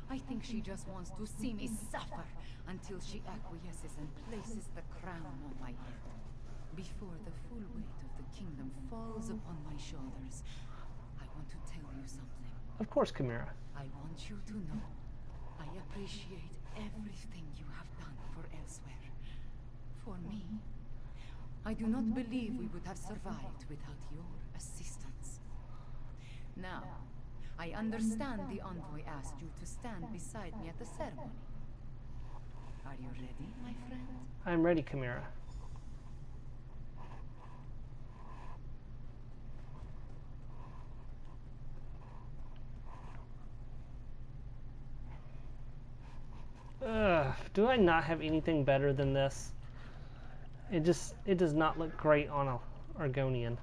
I think she just wants to see me suffer until she acquiesces and places the crown on my head. Before the full weight of the kingdom falls upon my shoulders, I want to tell you something. Of course, Chimera. I want you to know I appreciate everything you have done for elsewhere. For me, I do not believe we would have survived without your assistance. Now, I understand the envoy asked you to stand beside me at the ceremony. Are you ready, my friend? I'm ready, Chimera. Do I not have anything better than this? It does not look great on a Argonian.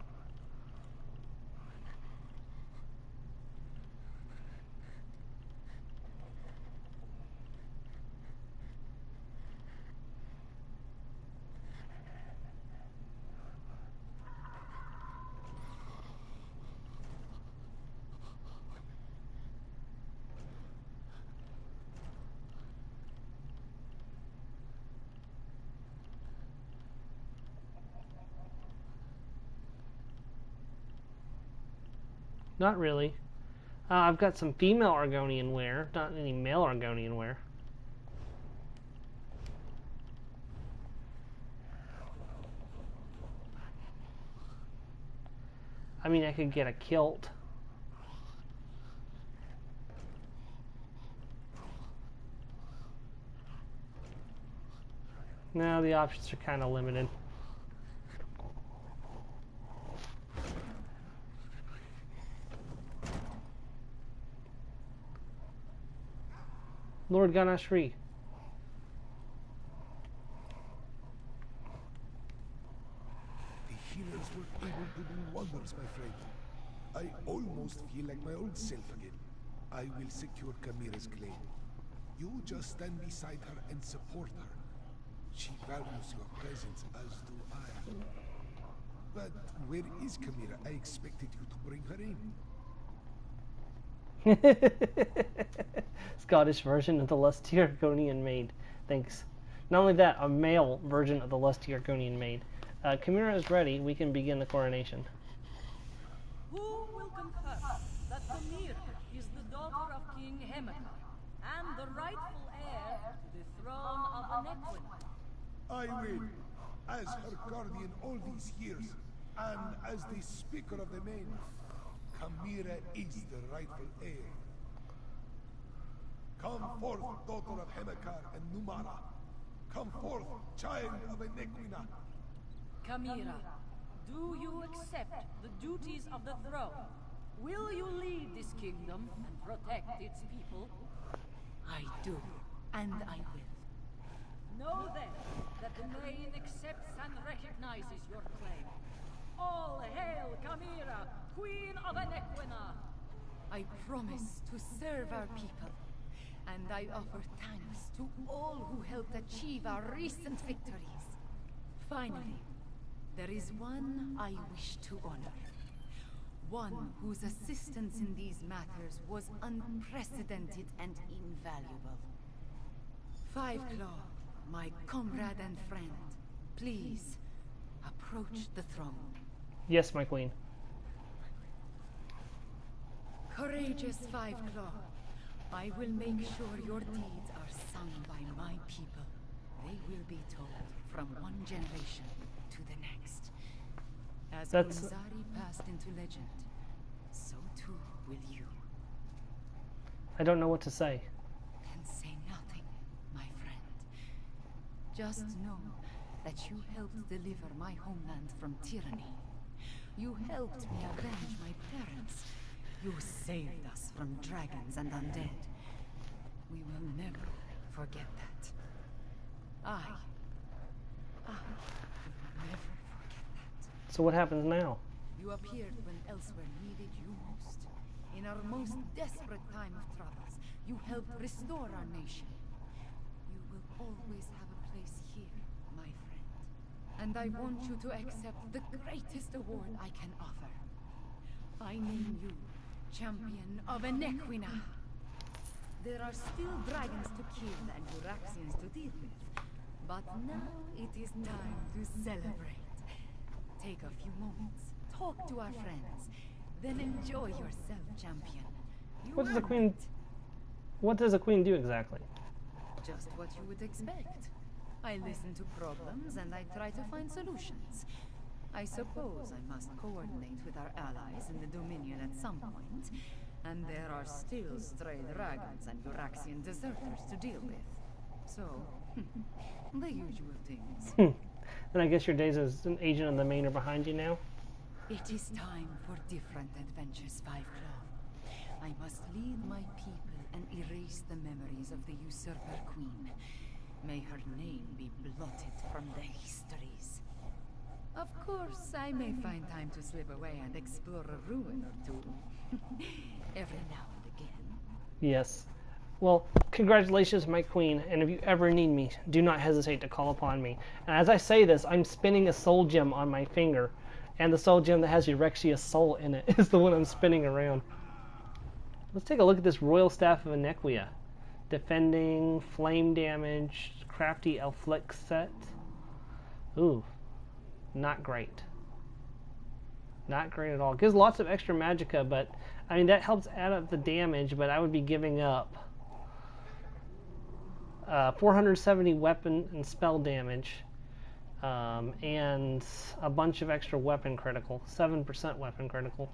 Not really. I've got some female Argonian wear, not any male Argonian wear. I mean, I could get a kilt. No, the options are kind of limited. Lord Ganashri. The healers were able to do wonders, my friend. I almost feel like my old self again. I will secure Camira's claim. You just stand beside her and support her. She values your presence, as do I. But where is Camira? I expected you to bring her in. Scottish version of the lusty Argonian maid. Thanks. Not only that, a male version of the lusty Argonian maid. Camira is ready. We can begin the coronation. Who will confess that Camira is the daughter of King Hemekar and the rightful heir to the throne of Anequin? I will, as her guardian all these years, and as the speaker of the men. Camira is the rightful heir. Come forth, daughter of Hemekar and Numara. Come forth, child of Anequina. Camira, do you accept the duties of the throne? Will you lead this kingdom and protect its people? I do, and I will. Know then that the Main accepts and recognizes your claim. All hail Camira, Queen of Anequina! I promise to serve our people, and I offer thanks to all who helped achieve our recent victories. Finally, there is one I wish to honor. One whose assistance in these matters was unprecedented and invaluable. Fiveclaw, my comrade and friend, please approach the throne. Yes, my queen. Courageous Fiveclaw, I will make sure your deeds are sung by my people. They will be told from one generation to the next. As Unzari passed into legend, so too will you. I don't know what to say. Then say nothing, my friend. Just know that you helped deliver my homeland from tyranny. You helped me avenge my parents. You saved us from dragons and undead. We will never forget that. I will never forget that. So what happens now? You appeared when elsewhere needed you most. In our most desperate time of troubles, you helped restore our nation. You will always have a place here, my friend. And I want you to accept the greatest award I can offer. I name you Champion of Anequina. There are still dragons to kill and Uraxians to deal with. But now it is time to celebrate. Take a few moments, talk to our friends, then enjoy yourself, champion. What does a queen do exactly? Just what you would expect. I listen to problems and I try to find solutions. I suppose I must coordinate with our allies in the Dominion at some point, and there are still stray dragons and Uraxian deserters to deal with. So, the usual things. Then I guess your days as an agent of the Main are behind you now? It is time for different adventures, Fiveclaw. I must lead my people and erase the memories of the usurper queen. May her name be blotted from the histories. Of course, I may find time to slip away and explore a ruin or two. Every now and again. Yes. Well, congratulations, my queen, and if you ever need me, do not hesitate to call upon me. And as I say this, I'm spinning a soul gem on my finger, and the soul gem that has Eurexia's soul in it is the one I'm spinning around. Let's take a look at this Royal Staff of Inequia. Defending, flame damage, crafty afflict set. Ooh, not great. Not great at all. Gives lots of extra magicka, but I mean that helps add up the damage, but I would be giving up 470 weapon and spell damage, and a bunch of extra weapon critical. 7% weapon critical.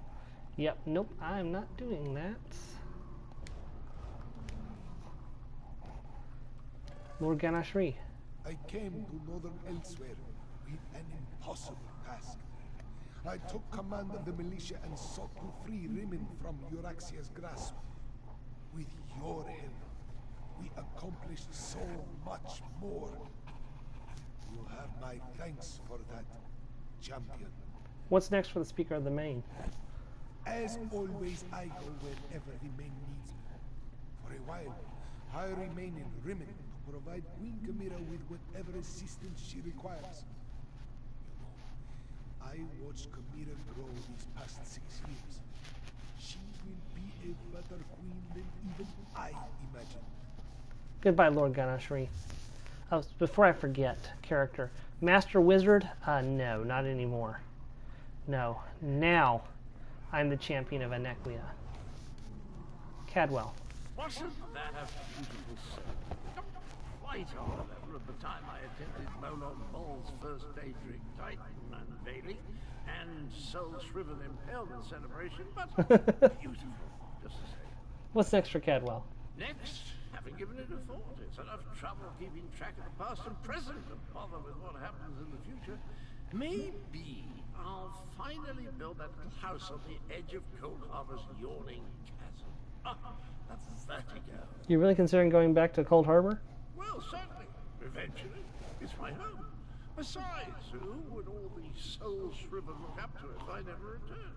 Yep, nope, I'm not doing that. Lord Ganashri. I came to Northern Elsewhere with an impossible task. I took command of the militia and sought to free Rimmon from Eurexia's grasp. With your help, we accomplished so much more. You have my thanks for that, champion. What's next for the Speaker of the Main? As always, I go wherever the Main needs me. For a while, I remain in Rimmon to provide Queen Chimera with whatever assistance she requires. I watched Chimera grow these past 6 years. She will be a better queen than even I imagined. Goodbye, Lord Ganashri. Oh, before I forget, character. Master Wizard? No, not anymore. No. Now, I'm the champion of Inequia. Cadwell. Wasn't that a beautiful scene? Quite on the level of the time I attended Molon Ball's first day during Titan unveiling and Soul Shriven Impalement celebration, but beautiful, just the same. What's next for Cadwell? Next, having given it a thought, it's enough trouble keeping track of the past and present to bother with what happens in the future. Maybe I'll finally build that little house on the edge of Cold Harbor's yawning chasm. Ah, that's vertigo. You're really considering going back to Cold Harbor? Well, certainly. Eventually. It's my home. Besides, who would all the soul shrivel look up to if I never return?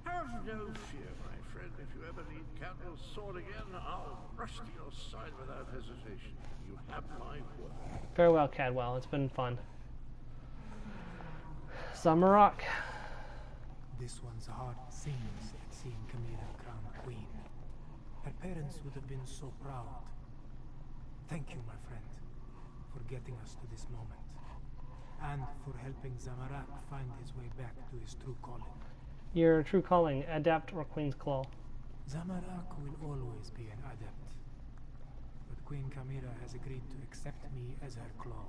Have no fear, my friend. If you ever need Cadwell's sword again, I'll rush to your side without hesitation. You have my word. Farewell, Cadwell. It's been fun. Zamorak. This one's heart sings at seeing Chimera crowned queen. Her parents would have been so proud. Thank you, my friend, for getting us to this moment, and for helping Zamorak find his way back to his true calling. Your true calling, Adept or Queen's Claw? Zamorak will always be an adept, but Queen Chimera has agreed to accept me as her claw.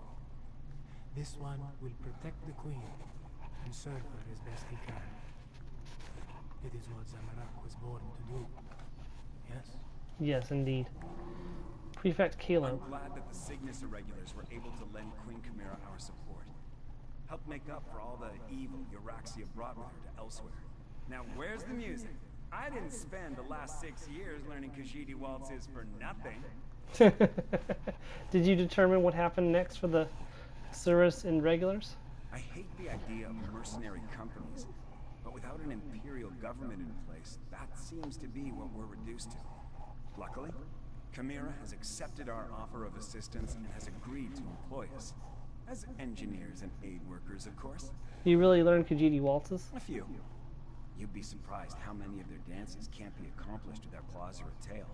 This one will protect the Queen and serve her as best he can. It is what Zamorak was born to do. Yes? Yes, indeed. Prefect Kalo. I'm glad that the Cygnus Irregulars were able to lend Queen Chimera our support. Help make up for all the evil Eurexiya brought with her to elsewhere. Now where's the music? I didn't spend the last 6 years learning Khajiit waltzes for nothing. Did you determine what happened next for the Cirrus Irregulars? I hate the idea of mercenary companies, but without an imperial government in place, that seems to be what we're reduced to. Luckily, Chimera has accepted our offer of assistance and has agreed to employ us. As engineers and aid workers, of course. You really learned Khajiit waltzes? A few. You'd be surprised how many of their dances can't be accomplished without claws or a tail.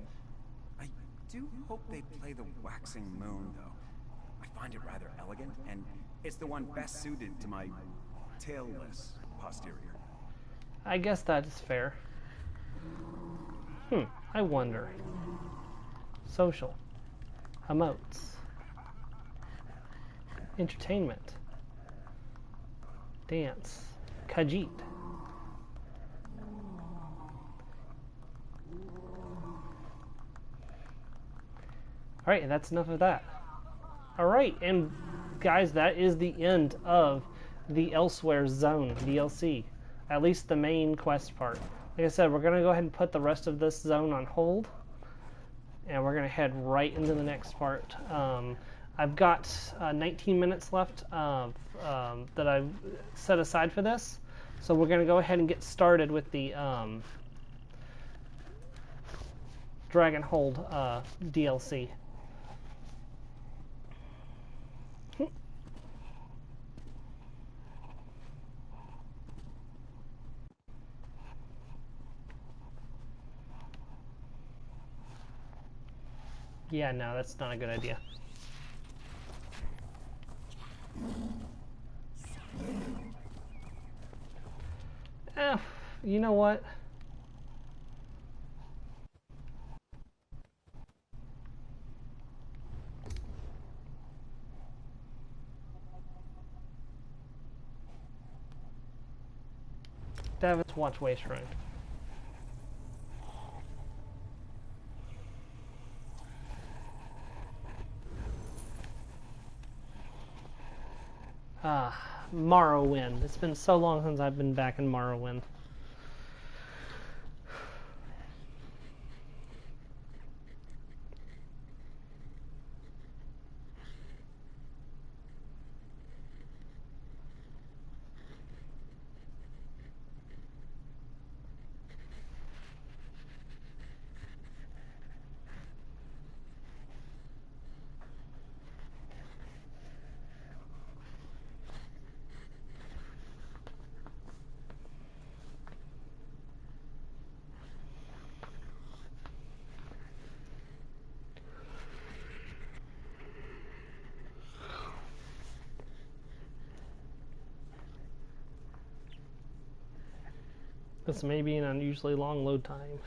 I do hope they play the waxing moon, though. I find it rather elegant, and it's the one best suited to my tailless posterior. I guess that is fair. I wonder. Social. Emotes. Entertainment. Dance. Khajiit. Alright, and that's enough of that. Alright, and guys, that is the end of the Elsewhere Zone DLC. At least the main quest part. Like I said, we're going to go ahead and put the rest of this zone on hold. And we're going to head right into the next part. I've got 19 minutes left that I've set aside for this. So we're going to go ahead and get started with the Dragonhold DLC. Yeah, no, that's not a good idea. You know what? David's Watchway Shrine. Morrowind. It's been so long since I've been back in Morrowind. This may be an unusually long load time.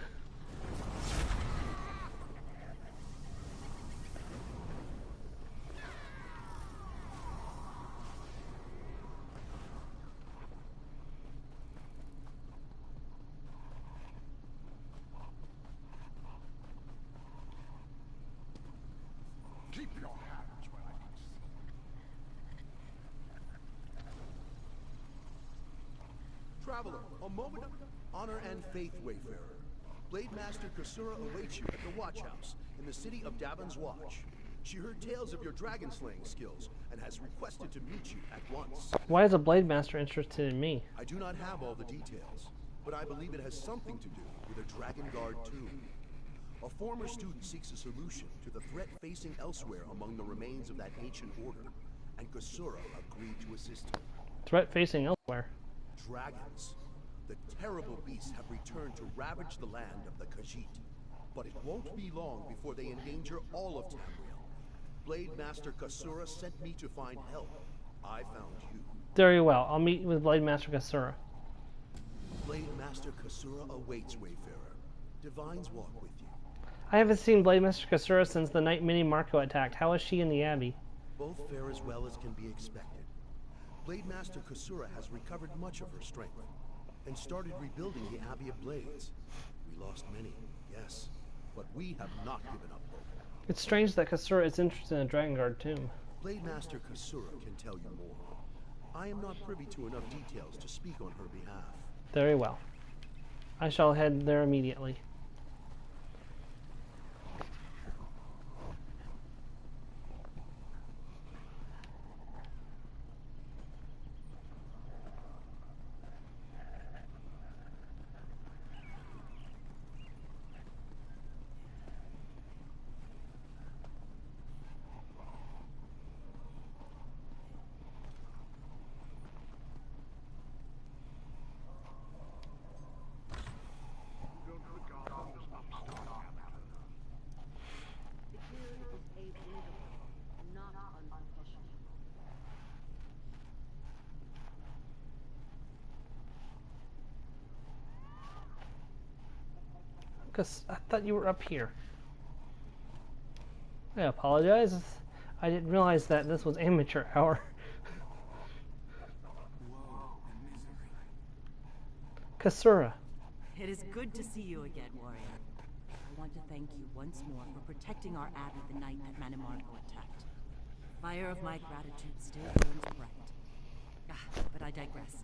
Keep your hands where I can see. Traveler, a moment of honor and faith, Wayfarer. Blade Master Kasura awaits you at the Watch House in the city of Davon's Watch. She heard tales of your dragon slaying skills and has requested to meet you at once. Why is a Blade Master interested in me? I do not have all the details, but I believe it has something to do with a Dragon Guard tomb. A former student seeks a solution to the threat facing elsewhere among the remains of that ancient order, and Kasura agreed to assist him. Threat facing elsewhere. Dragons. The terrible beasts have returned to ravage the land of the Khajiit. But it won't be long before they endanger all of Tamriel. Blade Master Kasura sent me to find help. I found you. Very well. I'll meet with Blade Master Kasura. Blade Master Kasura awaits, Wayfarer. Divines walk with you. I haven't seen Blade Master Kasura since the night Mini Marco attacked. How is she in the Abbey? Both fare as well as can be expected. Blade Master Kasura has recovered much of her strength and started rebuilding the Abbey of Blades. We lost many, yes, but we have not given up hope. It's strange that Kasura is interested in a Dragon Guard tomb. Blade Master Kasura can tell you more. I am not privy to enough details to speak on her behalf. Very well. I shall head there immediately. Because I thought you were up here. I apologize. I didn't realize that this was amateur hour. Kasura. It is good to see you again, warrior. I want to thank you once more for protecting our abbey the night that Manimarco attacked. Fire of my gratitude still burns bright. But I digress.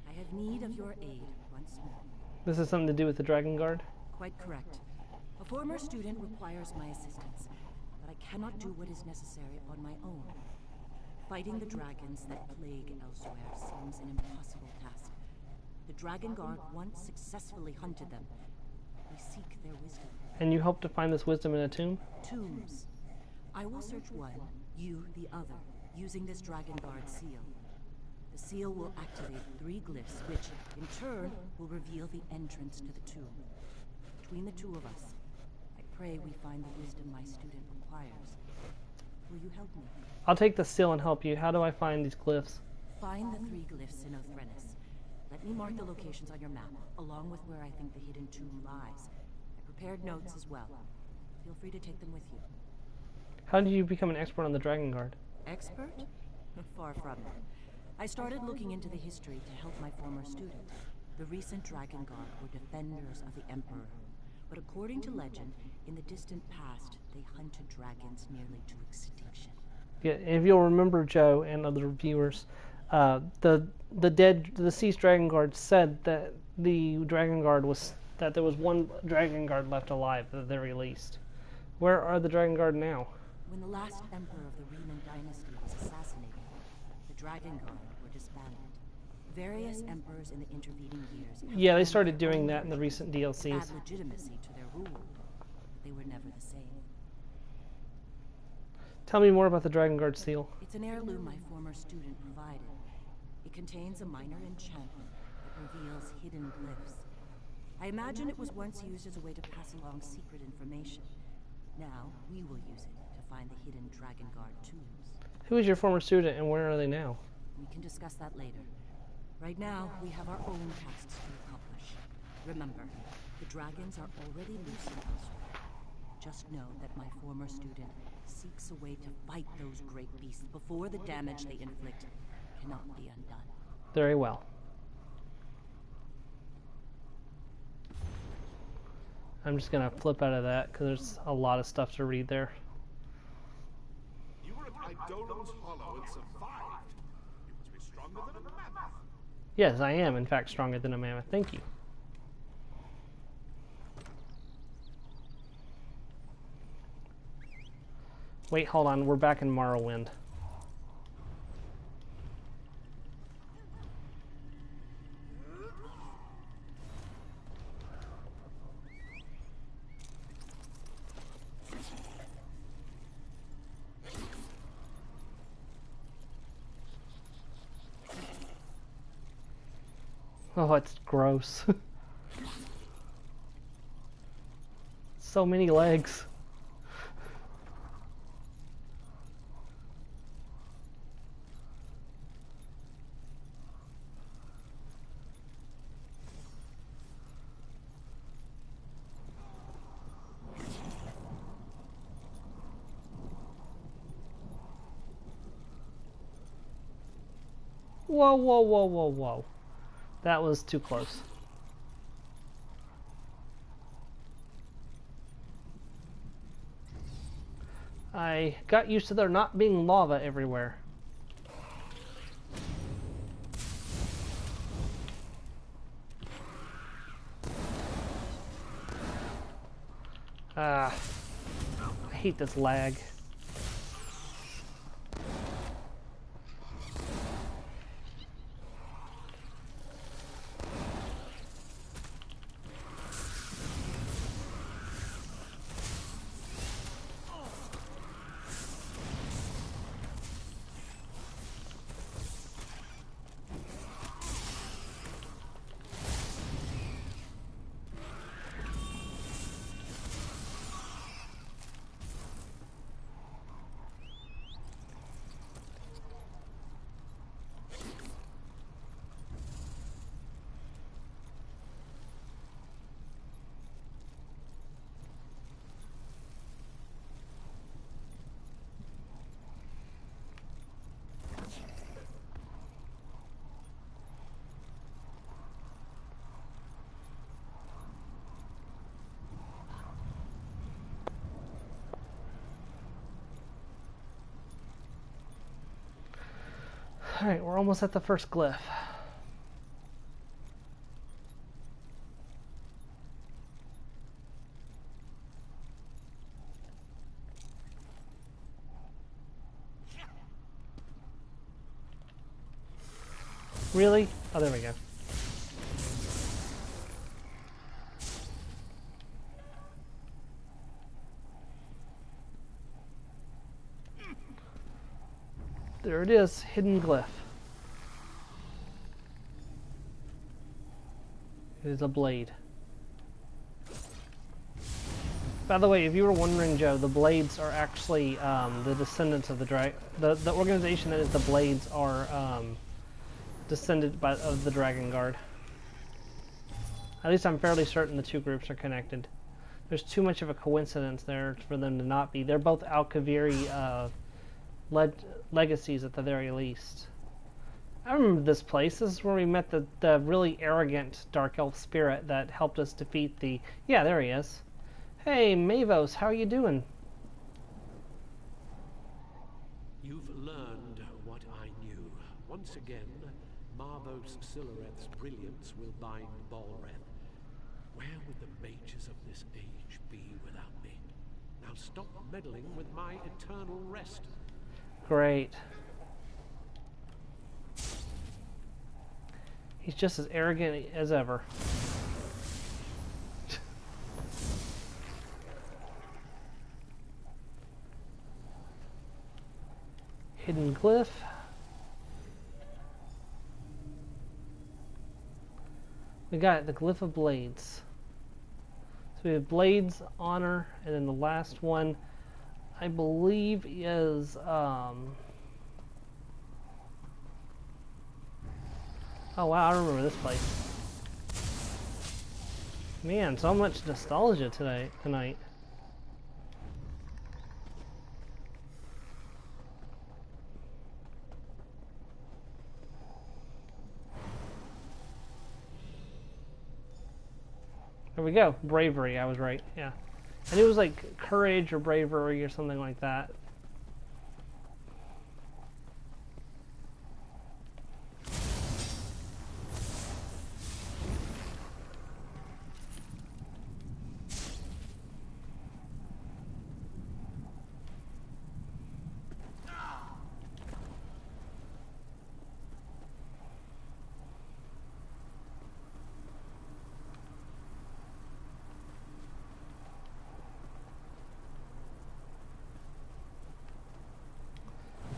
I have need of your aid once more. This is something to do with the Dragon Guard? Quite correct. A former student requires my assistance, but I I cannot do what is necessary on my own. Fighting the dragons that plague elsewhere seems an impossible task. The Dragon Guard once successfully hunted them. We seek their wisdom. And you hope to find this wisdom in a tomb? Tombs. I will search one, you the other, using this Dragon Guard seal. The seal will activate 3 glyphs, which, in turn, will reveal the entrance to the tomb. Between the two of us, I pray we find the wisdom my student requires. Will you help me? I'll take the seal and help you. How do I find these glyphs? Find the 3 glyphs in Othrenis. Let me mark the locations on your map, along with where I think the hidden tomb lies. I prepared notes as well. Feel free to take them with you. How did you become an expert on the Dragon Guard? Expert? Far from it. I started looking into the history to help my former student. The recent Dragon Guard were defenders of the Emperor. But according to legend, in the distant past, they hunted dragons nearly to extinction. Yeah, if you'll remember, Joe and other viewers, the deceased Dragon Guard said that the Dragon Guard that there was one Dragon Guard left alive at the very least. Where are the Dragon Guard now? When the last Emperor of the Riemann dynasty was assassinated, the Dragon Guard were disbanded. Various emperors in the intervening years... Yeah, they started doing that in the recent DLCs. ...add legitimacy to their rule, but they were never the same. Tell me more about the Dragon Guard seal. It's an heirloom my former student provided. It contains a minor enchantment that reveals hidden glyphs. I imagine it was once used as a way to pass along secret information. Now, we will use it to find the hidden Dragon Guard tombs. Who is your former student and where are they now? We can discuss that later. Right now, we have our own tasks to accomplish. Remember, the dragons are already loose in elsewhere. Just know that my former student seeks a way to fight those great beasts before the damage they inflict cannot be undone. Very well. I'm just gonna flip out of that because there's a lot of stuff to read there. You were at Idolam's Hollow and survived. You must be stronger than a mammoth. Yes, I am, in fact, stronger than a mammoth. Thank you. Wait, hold on. We're back in Morrowind. Oh, it's gross. So many legs. Whoa, whoa, whoa, whoa, whoa. That was too close. I got used to there not being lava everywhere. I hate this lag. Alright, we're almost at the first glyph. Really? Oh, there we go. There it is, hidden glyph. It is a blade. By the way, if you were wondering, Joe, the Blades are actually the descendants of the organization that is the Blades are descended of the Dragon Guard. At least I'm fairly certain the two groups are connected. There's too much of a coincidence there for them to not be. They're both Alkaviri legacies at the very least. I remember this place. This is where we met the really arrogant Dark Elf spirit that helped us defeat the... Yeah, there he is. Hey, Mavos, how are you doing? You've learned what I knew. Once again, Marvos Siloreth's brilliance will bind Balreth. Where would the mages of this age be without me? Now stop meddling with my eternal rest. Great. He's just as arrogant as ever. Hidden glyph. We got it, the glyph of blades. So we have blades, honor, and then the last one, I believe, is oh wow, I remember this place. Man, so much nostalgia tonight. There we go. Bravery, I was right. Yeah. I knew it was like courage or bravery or something like that.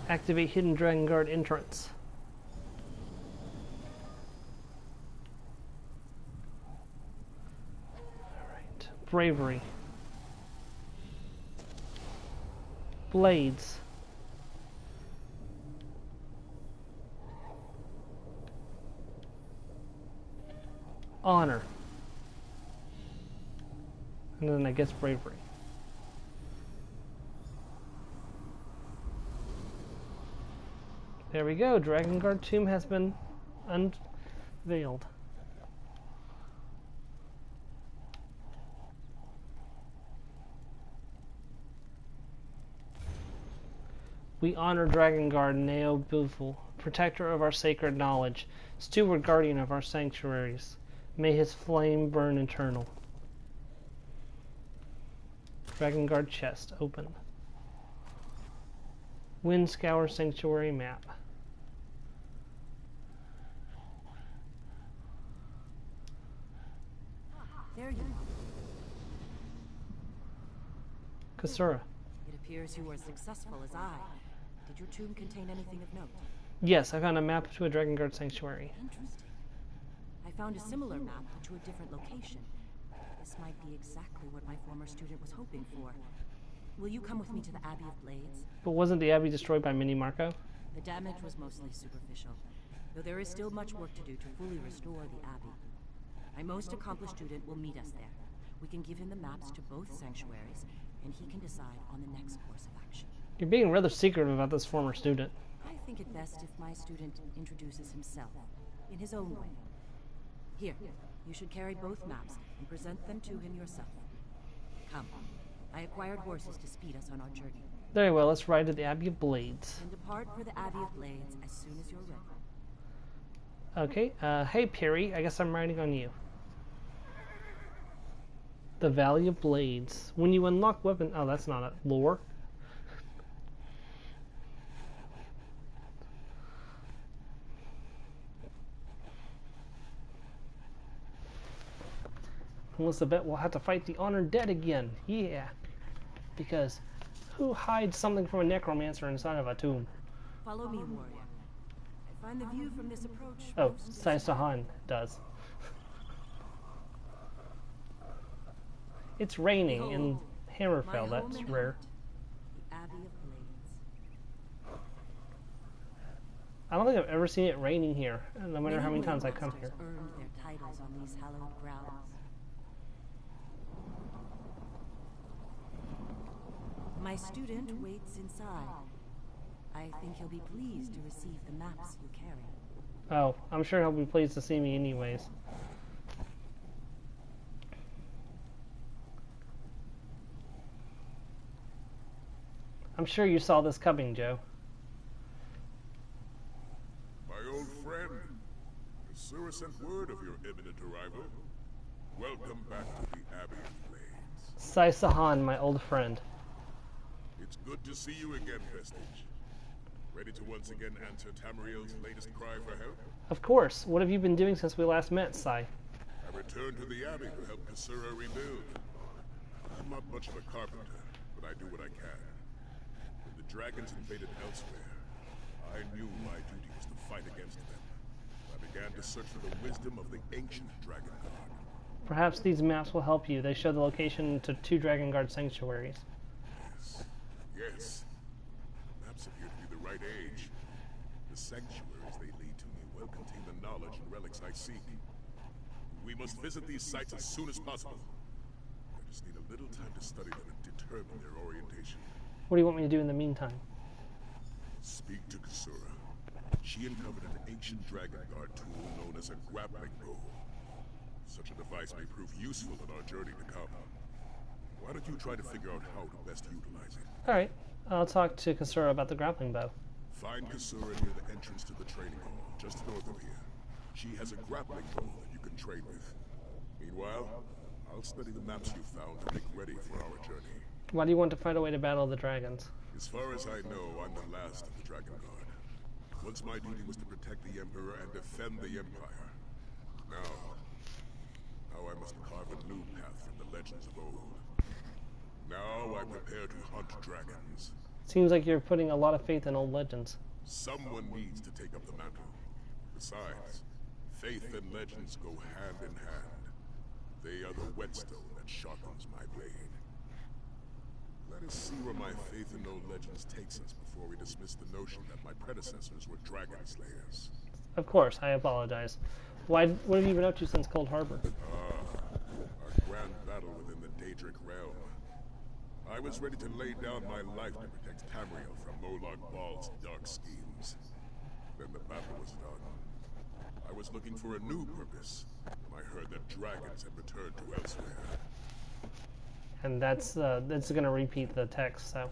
Activate Hidden Dragon Guard entrance. Alright. Bravery. Blades. Honor. And then I guess bravery. There we go. Dragon Guard tomb has been unveiled. We honor Dragon Guard Neo Buful, protector of our sacred knowledge, steward guardian of our sanctuaries. May his flame burn eternal. Dragon Guard chest open. Windscour Sanctuary map. There you are. Kasura. It appears you were as successful as I. Did your tomb contain anything of note? Yes, I found a map to a Dragon Guard sanctuary. Interesting. I found a similar map to a different location. This might be exactly what my former student was hoping for. Will you come with me to the Abbey of Blades? But wasn't the Abbey destroyed by Mini Marco? The damage was mostly superficial, though there is still much work to do to fully restore the Abbey. My most accomplished student will meet us there. We can give him the maps to both sanctuaries, and he can decide on the next course of action. You're being rather secretive about this former student. I think it best if my student introduces himself, in his own way. Here, you should carry both maps and present them to him yourself. Come. I acquired horses to speed us on our journey. Very well, let's ride to the Abbey of Blades. And depart for the Abbey of Blades as soon as you're ready. Okay, hey Perry, I guess I'm riding on you. The Valley of Blades. When you unlock weapon... Oh, that's not a lore. Elizabeth will have to fight the honored dead again. Yeah. Because who hides something from a necromancer inside of a tomb? Follow me, warrior. I find the view from this approach Oh, most Saisahan does. It's raining in Hammerfell, that's rare. The Abbey of Blades. I don't think I've ever seen it raining here, no matter how many times I come here. Earned their titles on these hallowed grounds. My student waits inside. I think he'll be pleased to receive the maps you carry. Oh, I'm sure he'll be pleased to see me anyways. I'm sure you saw this coming, Joe. My old friend, Kasura sent word of your imminent arrival. Welcome back to the Abbey of Blades. Saisahan, my old friend. It's good to see you again, Vestige. Ready to once again answer Tamriel's latest cry for help? Of course. What have you been doing since we last met, Sai? I returned to the Abbey to help Kasura rebuild. I'm not much of a carpenter, but I do what I can. When the dragons invaded elsewhere, I knew my duty was to fight against them. I began to search for the wisdom of the ancient Dragon Guard. Perhaps these maps will help you. They show the location to 2 Dragon Guard sanctuaries. Yes. Maps appear to be the right age. The sanctuaries they lead to may well contain the knowledge and relics I seek. We must visit these sites as soon as possible. I just need a little time to study them and determine their orientation. What do you want me to do in the meantime? Speak to Kasura. She uncovered an ancient Dragon Guard tool known as a grappling bow. Such a device may prove useful in our journey to come. Why don't you try to figure out how to best utilize it? Alright, I'll talk to Kasura about the grappling bow. Find Kasura near the entrance to the training hall, just north of here. She has a grappling bow that you can train with. Meanwhile, I'll study the maps you found to make ready for our journey. Why do you want to find a way to battle the dragons? As far as I know, I'm the last of the Dragon Guard. Once my duty was to protect the Emperor and defend the Empire. Now I must carve a new path from the legends of old. Now I prepare to hunt dragons. Seems like you're putting a lot of faith in old legends. Someone needs to take up the mantle. Besides, faith and legends go hand in hand. They are the whetstone that sharpens my blade. Let us see where my faith in old legends takes us before we dismiss the notion that my predecessors were dragon slayers. Of course, I apologize. What have you been up to since Cold Harbor? Our grand battle within the Daedric realm. I was ready to lay down my life to protect Tamriel from Molag Bal's dark schemes. Then the battle was done. I was looking for a new purpose when I heard that dragons had returned to elsewhere. And that's going to repeat the text, so...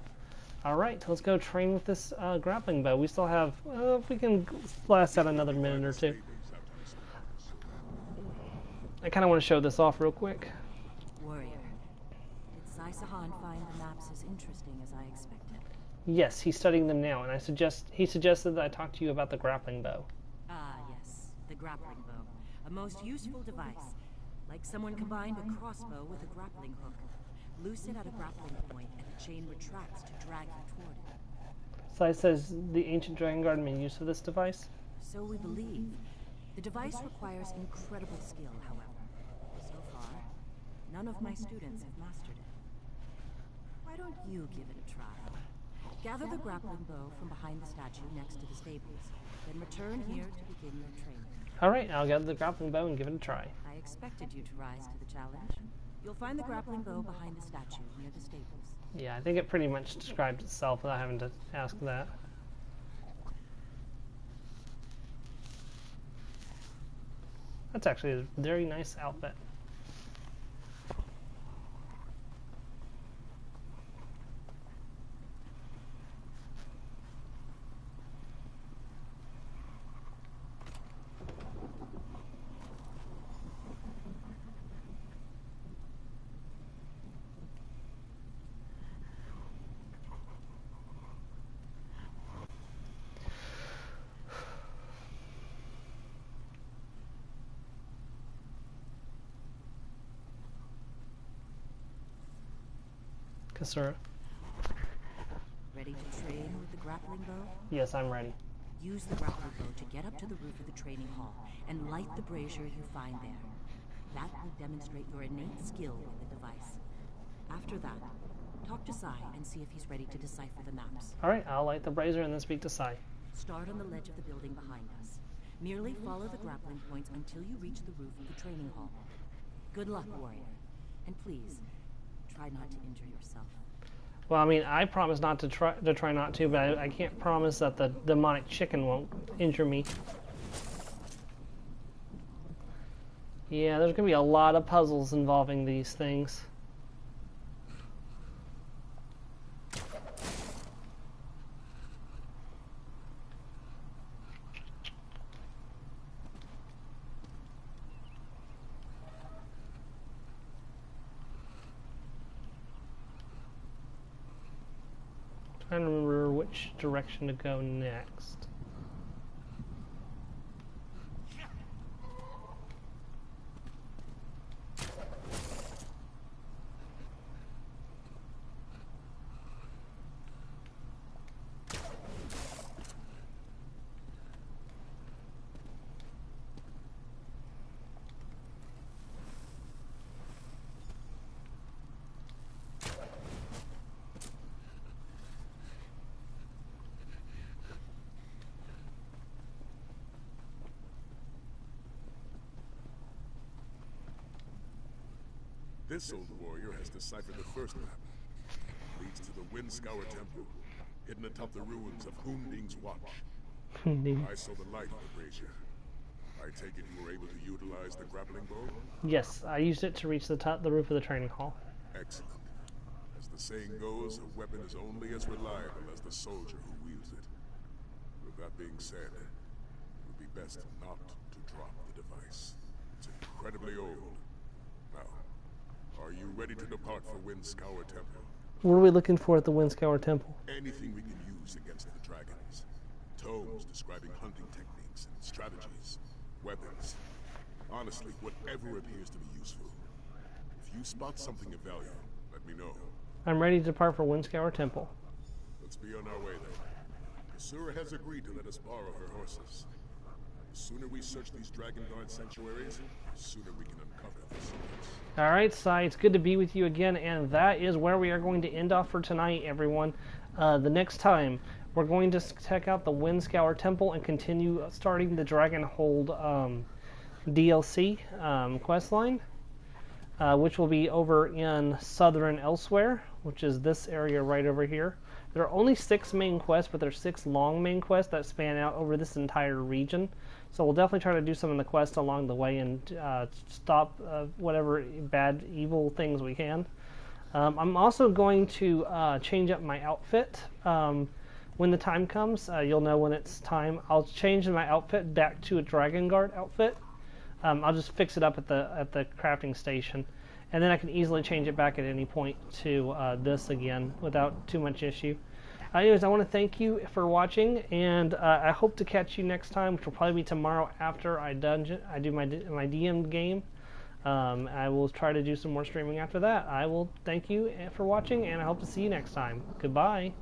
Alright, let's go train with this grappling bow. We still have... if we can last out another minute or two. I kind of want to show this off real quick. Warrior, did Saisahan find the maps as interesting as I expected? Yes, he's studying them now, and he suggested that I talk to you about the grappling bow. Ah, yes, the grappling bow. A most useful device. Like someone combined a crossbow with a grappling hook. Loose it at a grappling point, and the chain retracts to drag you toward it. Sai says the ancient Dragon Guard made use of this device? So we believe. The device requires incredible skill, however. So far, none of my students have mastered it. Why don't you give it a try? Gather the grappling bow from behind the statue next to the stables, then return here to begin your training. Alright, I'll gather the grappling bow and give it a try. I expected you to rise to the challenge. You'll find the grappling bow behind the statue near the stables. Yeah, I think it pretty much described itself without having to ask that. That's actually a very nice outfit. Yes, sir. Ready to train with the grappling bow? Yes, I'm ready. Use the grappling bow to get up to the roof of the training hall and light the brazier you find there. That will demonstrate your innate skill with the device. After that, talk to Sai and see if he's ready to decipher the maps. Alright, I'll light the brazier and then speak to Sai. Start on the ledge of the building behind us. Merely follow the grappling points until you reach the roof of the training hall. Good luck, warrior. And please, try not to injure yourself. Well, I mean, I promise not to try not to, but I can't promise that the demonic chicken won't injure me. Yeah, there's going to be a lot of puzzles involving these things. Trying to remember which direction to go next. This old warrior has deciphered the first map. It leads to the Windscour Temple, hidden atop the ruins of Hunding's Watch. I saw the light of the brazier. I take it you were able to utilize the grappling bow? Yes, I used it to reach the roof of the training hall. Excellent. As the saying goes, a weapon is only as reliable as the soldier who wields it. With that being said, it would be best not to drop the device. It's incredibly old. Now, are you ready to depart for Windscour Temple? What are we looking for at the Windscour Temple? Anything we can use against the dragons. Tomes describing hunting techniques and strategies. Weapons. Honestly, whatever appears to be useful. If you spot something of value, let me know. I'm ready to depart for Windscour Temple. Let's be on our way then. Kasura has agreed to let us borrow her horses. The sooner we search these Dragon Guard sanctuaries, the sooner we can uncover the secrets. Alright, Sai, it's good to be with you again, and that is where we are going to end off for tonight, everyone. The next time, we're going to check out the Windscour Temple and continue starting the Dragonhold DLC questline, which will be over in Southern Elsewhere, which is this area right over here. There are only 6 main quests, but there's 6 long main quests that span out over this entire region. So we'll definitely try to do some of the quests along the way and stop whatever bad, evil things we can. I'm also going to change up my outfit when the time comes. You'll know when it's time. I'll change my outfit back to a Dragon Guard outfit. I'll just fix it up at the crafting station, and then I can easily change it back at any point to this again without too much issue. Anyways, I want to thank you for watching, and I hope to catch you next time, which will probably be tomorrow after I do my DM game. I will try to do some more streaming after that. I will thank you for watching, and I hope to see you next time. Goodbye.